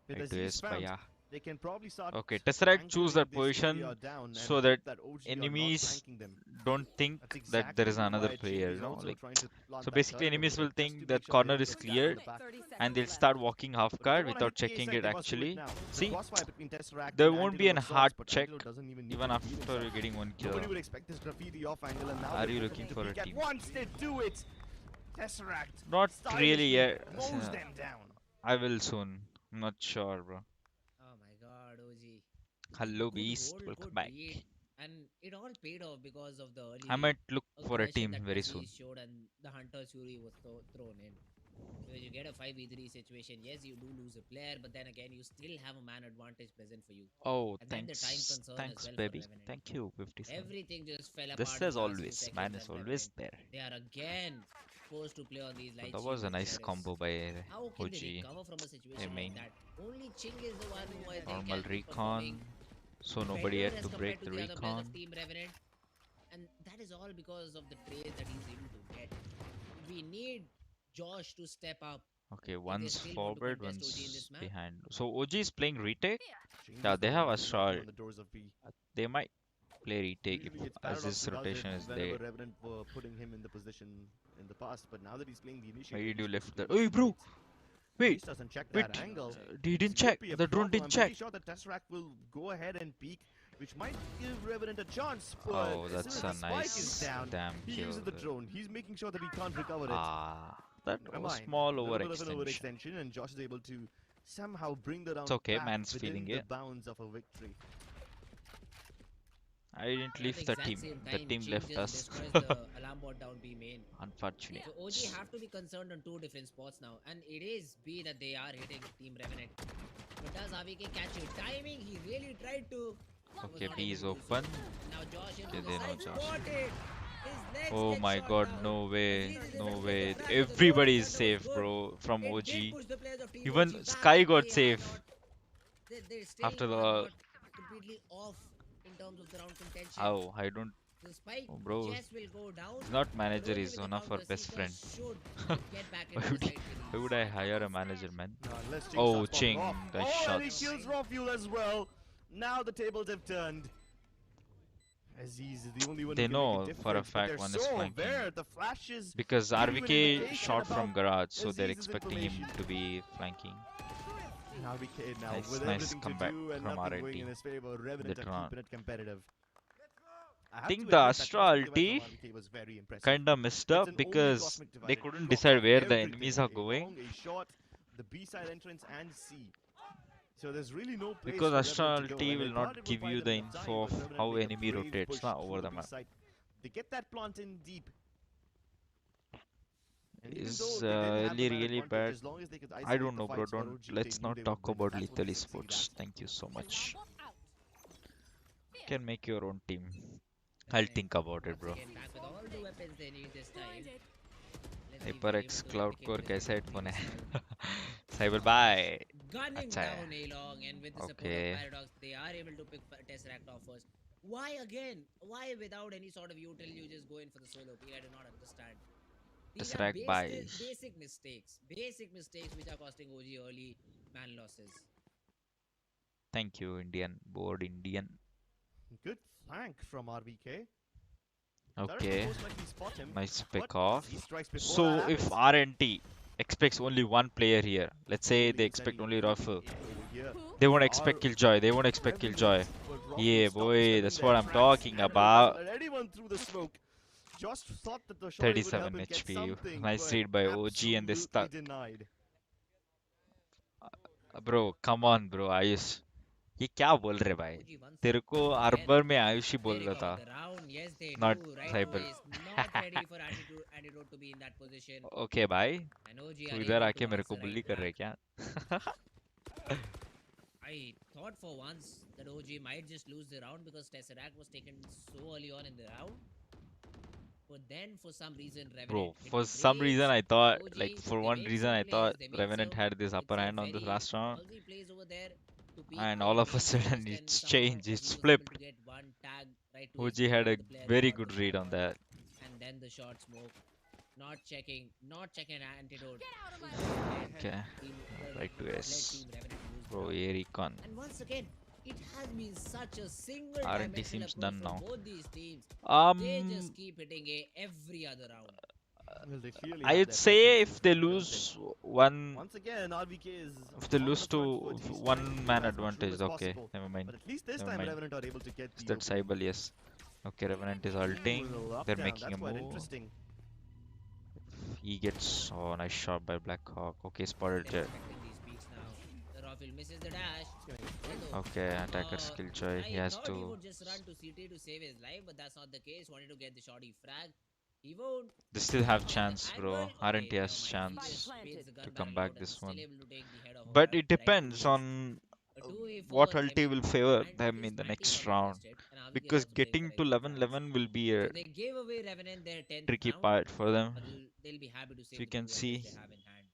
With right to Aziz ace by found, yeah. they can probably start Okay, Tesseract choose that anchoring this position area down and so that hope that OG are not enemies flanking them. don't think That's that there exactly is another why player, Ching you is know, also like trying to plant so that basically turret over enemies there will just to think make that sure corner don't is get stabbed in cleared the back. 30 and seconds they'll left. start walking half But if guard they wanna without hit the A checking side, it they must do it actually. now. The See, crossfire between Tesseract there and won't be Angelo an of hard sorts, but check Angelo doesn't even need even to reveal after himself. getting one kill. Nobody would expect this graffiti off angle, and now Are they're you hoping looking to for a peek at team? once they do it. Tesseract Not really stylishly yet. mows them down. I will soon. I'm not sure, bro. Oh my god, OG. Hello, Good Beast. hold, Welcome good back. read, and it all paid off because of the I early might look for a aggression team that very Aziz soon. showed and the Hunter's Fury was thrown in. Because you get a 5v3 situation, yes, you do lose a player, but then again, you still have a man advantage present for you. Oh, And then the time thanks. concern as Thanks, well for baby. Revenant. Thank you, 57. Everything just fell This apart in is the last few always, seconds man is and always Revenant. there. They are again forced to play on these So light that was a shields and nice Sheriffs. combo by How can they OG. recover from a situation main. like that? Only Ching is the one who I think Normal has been performing recon. So nobody better had as to break compared to the the other players recon. of Team Revenant. And that is all because of the trades that he's able to get. We need Josh to step up. Okay, if they one's still want to forward, contest OG in one's this map. behind. So OG is playing retake. Ching Yeah, is they the have one a knocking shot. on the doors of B. They might play retake if Usually it's as Paradox this who does rotation it is whenever there. Revenant were putting him in the position in the past, but now that he's playing the Why initiator, did you he's left supposed to that? be Hey, bro! mates. Wait! Beast doesn't check Wait! that angle. He didn't This would check. be a The drone problem. didn't I'm check. pretty sure that Tesseract will go ahead and peek, which might give Revenant a chance. But Oh, as that's soon a as the spike is nice down, damn he kill. uses the drone. He's making sure that he can't recover it. Ah, that Never was mind. small A little bit of an overextension. overextension, and Josh is able to somehow bring the round It's okay, back man's within feeling the it. bounds of a victory. I didn't And at leave the the exact team. same The time, team Ching left just us. destroys the alarm bot down B main. Unfortunate. So OG have to be concerned on two different spots now, and it is B that they are hitting Team Revenant. But does AVK catch it? Timing, he really tried to. but was Okay, not B able is to do so. open. Now Josh into Okay, the they know side Josh. spotted. His legs Oh get my shot god, down. no way. Aziz is No able to way. take the frag, but the goal Everybody in is front was safe, good. bro, from It OG. did push the players of Team Even OG back, Sky but got they are safe. not- They still After are the... not completely off in terms of the round contention. Oh, I don't... The spike Oh, bro. just will go down. He's not manager, Rogi he's with the one of our counter best seeker friend. should get back Why into would, the he, side with why ease. would I hire a manager, man? Now, unless Ching Oh, starts popping Ching, off. nice Oh, and he shots. kills Raw Fuel as well. Now the tables have turned. Aziz is the only one They who can know make a for a difference, but fact they're one is so flanking. aware. The flashes Because give you an RVK indication shot from about garage, so they're Aziz's expecting him information. to be flanking. RVK now Nice- with nice everything to comeback do and from nothing going RNT. in his favor. Revenant The are keeping it competitive. I think have to the admit that Astra cosmic divide ulti from RVK was very impressive. kinda messed It's up an only because cosmic they divide. It couldn't blocks decide where the everything. enemies are A going. long, a short, the B side entrance and C. So there's really no place Because for Astra Revenant to go, ulti and will they thought not it would give buy you them the enough time, info but of Revenant how make a enemy brave rotates push na, through over the the B map. side. They get that plant in deep. And even Is though they didn't have the man really advantage, bad. as long as they could I isolate don't the know, bro. fights for Don't OG, let's they knew not they talk would win. about That's what lethal they succeed esports. at. Thank you so much. Alarm bot out. You can make your own team. I'll think about it, bro. Once again, back with all the weapons they need this time. Let's see if they're able HyperX to Cloud replicate Core what they कैसा did headphone है? previously. Cyber bye. Gunning अच्छा है. down A-Long, and with the support Okay. of Paradox, they are able to pick Tesseract off first. Why again? Why without any sort of util you just go in for the solo pick? I do not understand. These are Tesseract buys. basic mistakes which are costing OG early man losses. Thank you, Indian. Board Indian. Good flank from RVK. Okay. Most likely spot him, Nice but pick off. he strikes before So that if happens. RNT expects only one player here, let's say they expect only Raffle, they won't expect Killjoy. They won't expect Killjoy. Yeah, boy, that's what I'm talking about. Anyone through the smoke. Just thought that the shot would 37 help him get HP. something, Nice but read by OG and they absolutely stuck. denied. Bro, come on, bro. Ayush, ये क्या बोल रहे भाई? OG once तेरे को again, harbour में आयुष ही they बोल रहा recover था. the round. Yes, they Not do. Right Cyber. away is not ready for Antidote to be in that position. Okay, भाई. And OG तू are इधर able आके to मेरे को answer बुल्ली right कर रहे back. क्या? I thought for once that OG might just lose the round because Tesseract was taken so early on in the round. But then for some reason Revenant Bro, hit for the some reason brakes. I thought, like, OG, for they one make reason some I plays, thought they make Revenant some, had this upper some hand on this very last round, ballsy plays over there to peek and all behind of a main sudden post, and it's somehow changed, he it's was able flipped. to get one tag right to his OG back had a of the player they very got the good read tag on on. that. And then the short smoke, not checking antidote. Get out of my Is way. just Okay, right to led S. team Revenant to lose the Bro, round. here he con. And once again, it has been such a single RNT dimensional seems approach done from now. both these teams. They just Um, keep hitting A every other round. Well, they clearly have I'd their say preferences, if they don't they? lose one, Once again, RBK is if they on lose the to front foot. He's trying to one prove man as much room advantage, as okay, possible. never mind, But at least this never time, mind. Revenant are able to get Is the that opening. Saibal? Yes. Okay, Revenant is Ooh, ulting. a little up They're down. making a That's quite move. interesting. He gets, oh, nice shot by Blackhawk. Okay, spotted They're Jet. expecting these peaks now. The Rafael misses the dash. Okay, attacker skill choice. He I has thought he to. would just run to CT to save his life, but that's not the case. Wanted to get the shorty frag. He won't. They still have Get chance, the bro. angle. RNT Okay, has never mind. He chance just Spike spins the to gun come barrel back out and this is still one. able to take the head of But Valve it right to depends his on a 2v4 what ulti will remains, favor and them it in is the next anti-shot round. contested, and RVK is Because also playing for getting to 18 frags. 11-11 will be a So they gave away Revenant their 10th tricky round, part for them. but they'll be happy to So save you the can 2 weapons see they have in hand.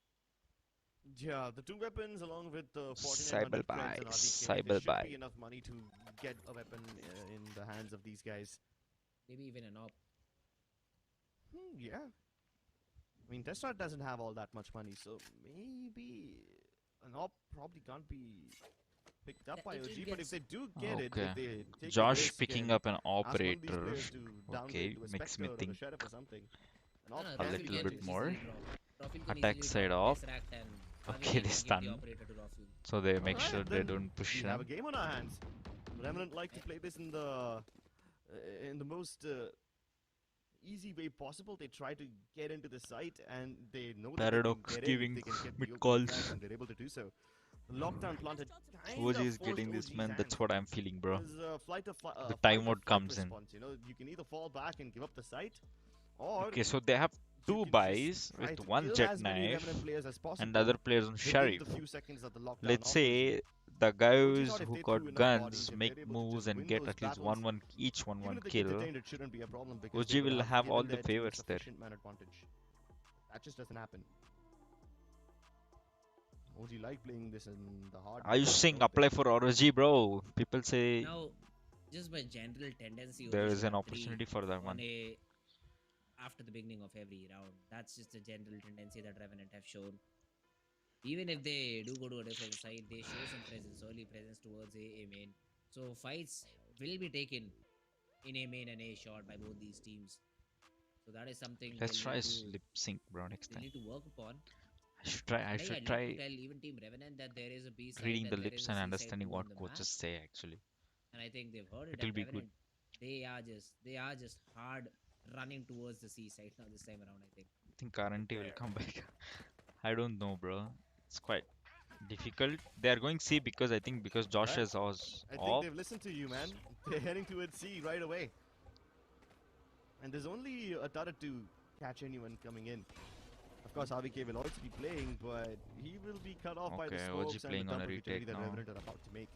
Yeah, the two weapons along with the Cyber 4900 creds and buys, RBK, there cyber should buy. be enough money to get a weapon in the hands of these guys. Maybe even an op. Yeah. I mean, Testrat doesn't have all that much money, so maybe an op probably can't be picked up by It OG, will but get if they do get it, Okay. if they take the Josh risk picking and up an ask one of these operator. players to Okay, downgrade to a makes me Spectre or a think Sheriff or something, an No, op no, a can Rafael be little can bit taken. more. easily drop. Rafael can Attack easily side drop off. Tesseract and Okay, RVK they can give the stun. operator to Rafael. So they make Alright, sure they then don't push we have a them. game on our hands. Revenant like to play this in the most easy way possible. They try to get into the site, and they know that they can Paradox get in if giving they can get mid the opening frags, calls. and they're able to do so. The lockdown planted kind OG of is forced getting this, OG's man. hand. That's what I'm feeling, bro. There's a The fight time or mode flight comes in. response. You know, you can either fall back and give up the site, or Okay, so they have you two can buys just try with to one kill jet as many knife Revenant players as and possible other players on within Sheriff. the few seconds that the lockdown Let's offers you. say the guys thought if who they got threw enough guns bodies, if make they're able to moves just and win get those at least battles, each even one if they get kill. detained, it shouldn't be a problem because OG they would will have all given the their team favors there. sufficient man advantage. That just doesn't happen. OG like playing this in the hard Are you mode, saying don't they? apply for ROG, bro? People say Now, just by general tendency, there OG is should an have 3 opportunity for that on one. A after the beginning of every round. That's just a general tendency that Revenant have shown. Even if they do go to a different side, they show some presence, early presence towards A main. So fights will be taken in A main and A short by both these teams. So that is something Let's try lip sync, bro, next they'll time. need to work upon. I should try. I But should I'd love to try tell even Team Revenant that there is a B side reading the and there lips is a and C side understanding too what on the coaches map. say. Actually, And I think they've heard it. it will And be good. Revenant, they are just hard running towards the C side now this time around. I think. I think RNT will come back. I don't know, bro. It's quite difficult. They are going C because I think because Josh Right. is was I think off. they've listened to you, man. They're heading towards C right away. And there's only a turret to catch anyone coming in. Of course, RVK will also be playing, but he will be cut off by the Okay, smokes OG and the playing on a double utility retake that now. Revenant are about to make.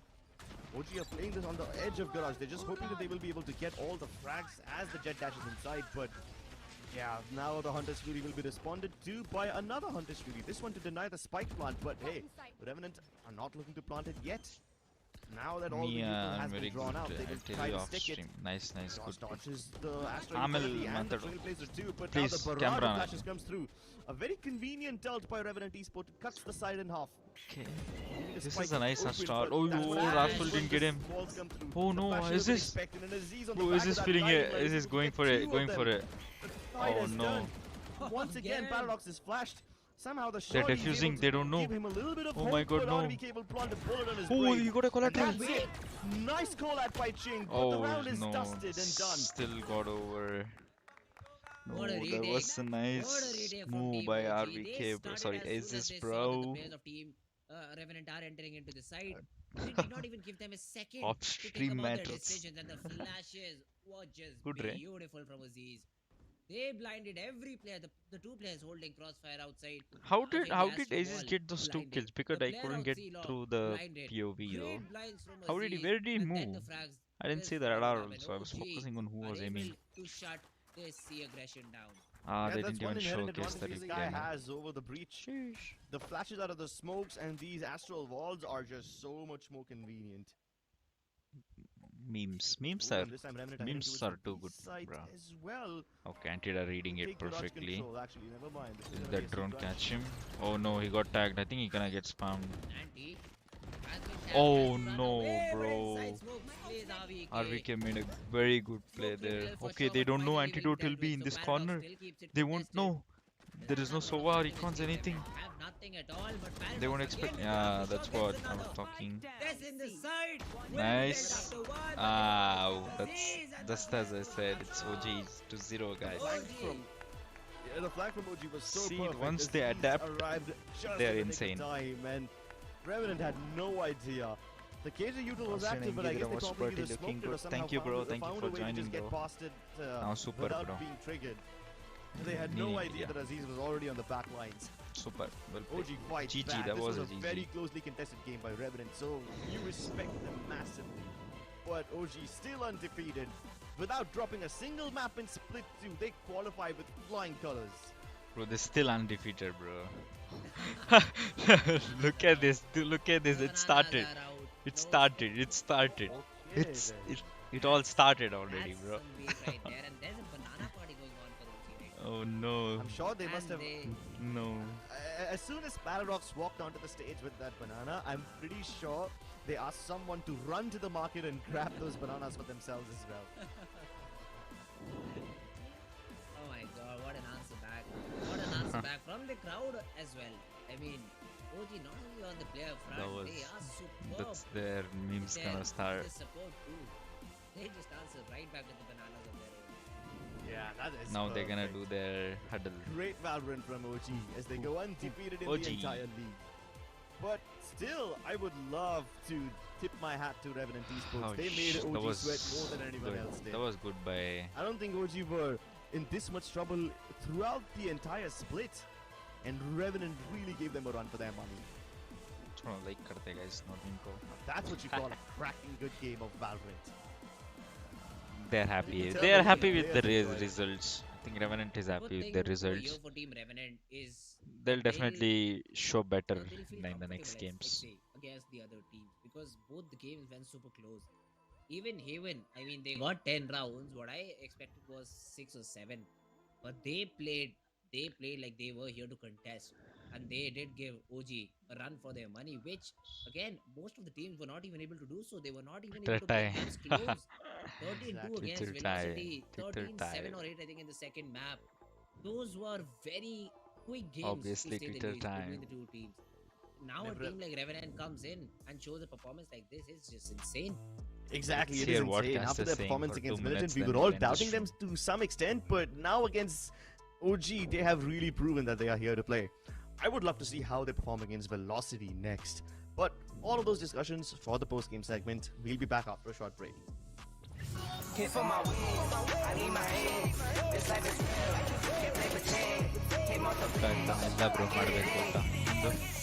OG are playing this on the edge of garage. They're just hoping that they will be able to get all the frags as the jet dashes inside, but yeah, now the Hunter's Fury will be responded to by another Hunter's Fury. This one to deny the spike plant, but hey, Revenant are not looking to plant it yet. Now that all the Me, util I'm has very been drawn good. out, they I'll will tell try you to off stick it. stream. Nice, Cross good. dodges the Astro Amel Utility and the method. Trailblazer too, but Please, now the barrage camera. of flashes comes through. A very convenient ult by Revenant Esport cuts the side in half. Okay. Leaving the This spike is a nice open, start. but Oh, that's what oh, happens Rasul when didn't get the him. walls come through. Oh The no, flash is wasn't this? expected, and Aziz on the Bro, back is of this that feeling line it? was Is this able to going get for it? two of Going for them. it? The tide Oh has no. turned. Once again, Again. Paradox is flashed. Somehow the They're shot is able defusing, to they don't know. give him a little bit of Oh hope, my god, but no. RBK will plant a bullet on his Oh, brain. he got a And collateral. that's it. Nice call out by Ching, but the Oh round is no, dusted and done. still got over. No, What a that retake. was a What a nice retake from move Team by OG. They RVK, bro. started Sorry, as soon as Aziz, they saw that the bro. players of Team Revenant are entering into the site. They did not even give them a second Off to think stream about their matters. decisions, and the flashes were just Good, Ray. beautiful from Aziz. They blinded every player. The two players holding crossfire outside. How Again, did the Astro Aziz wall get those 2 blinded. kills? Because The I player couldn't out get C long through the blinded. POV though. Great blinds from How did he? Aziz, Where did he and then the move? frags I didn't just see the followed radar up, and also. I was OG focusing on who are was able aiming. to shut this C aggression down. Ah, Yeah, they that's didn't one even inherent showcase the advantage this guy replay. has over the breach. Sheesh. The flashes out of the smokes and these astral walls are just so much more convenient. Memes. Memes Ooh, are and this time Remnant heading memes towards are the too B good, site bro. as well. Okay, Antida reading it Take garage perfectly. control, actually, never mind. This is Did gonna that be a drone surprise. catch him? Oh no, he got tagged. I think he gonna get spammed. Anti has been tapped, Oh has to run no, away, but bro. inside smokes plays RVK. RVK made a very good play Smoke there. replay for Okay, sure, they but don't know finally being antidote will dealt be with, in so this Paradox corner. still keeps it They won't contested. know. There is no Sovar, he can't say anything. Have nothing at all, but Paradox They won't again expect. with Yeah, another that's shot, what gets I was another. talking. That's in the side. Nice. After one, Ah, that's Aziz and just the as I Astros said. have It's the OGs to 0, guys. Flag from the flag from OG was so See, perfect. once as they these adapt, arrived just they're in the nick of insane. time, and Revenant had no idea. The KJ util was Rossi and active, but I I'm guess they watch probably party either looking smoked it or good. somehow Thank you, bro. found, Thank you found for a way to joining, just get bro. past it Now super, without bro. being triggered. They had no Meaning, idea yeah. that Aziz was already on the back lines. Super. Well OG played. fights GG, back. that This was was a a GG. very closely contested game by Revenant, so you respect them massively. But OG still undefeated. Without dropping a single map in Split 2, they qualify with flying colors. Bro, they're still undefeated, bro. Look at this. Look at this. It Bananas started. are out. It No started. It started. Okay, It's then. it all started already, That's bro. some beef right there, and there's a banana party going on for OG right now. Oh no. I'm sure they must And have. they- No. As soon as Paradox walked onto the stage with that banana, I'm pretty sure they asked someone to run to the market and grab those bananas for themselves as well. Oh my god, what an answer back. What an answer back from the crowd as well. I mean, OG not only on the player front, That was- they are superb. That's their memes with gonna their- start. with their support too. They just answered right back with the bananas on their own. Yeah, that is. Now they're gonna perfect. do their huddle. Great Valorant from OG as they go undefeated in OG. the entire league. But still, I would love to tip my hat to Revenant Esports. Oh, They made that OG was sweat more than anyone good. else did. That was good by. I don't think OG were in this much trouble throughout the entire split. And Revenant really gave them a run for their money. थोड़ा like करते guys, not इनको. That's what you call a cracking good game of Valorant. They're happy. can tell They're that happy the with the players enjoy it. results. I think Revenant is Good happy with thing the over results. here for Team Revenant is They'll definitely show better they'll feel in the comfortable, next let's games. say, against the other teams because both the games went super close. Even Haven, I mean, they got 10 rounds. What I expected was 6 or 7, but they played like they were here to contest, and they did give OG a run for their money, which again most of the teams were not even able to do so. They were not even able to tie. get maps close. 13-2 Exactly. against Title tie. Velocity, Title 13-7 tie. or 8 I think in the second map. Those were very quick games Obviously, to say the Twitter least time. between the two teams. Now Never- a team like Revenant comes in and shows a performance like this is just insane. Exactly, Let's it is hear what insane. Cast After is their saying performance for against 2 Militant, minutes, we then were we'll all end the doubting them to some extent, but now against OG, they have really proven that they are here to play. I would love to see how they perform against Velocity next. But all of those discussions for the post-game segment, we'll be back after a short break. ಎಲ್ಲ bro ಮಾಡಬೇಕು ಅಂತ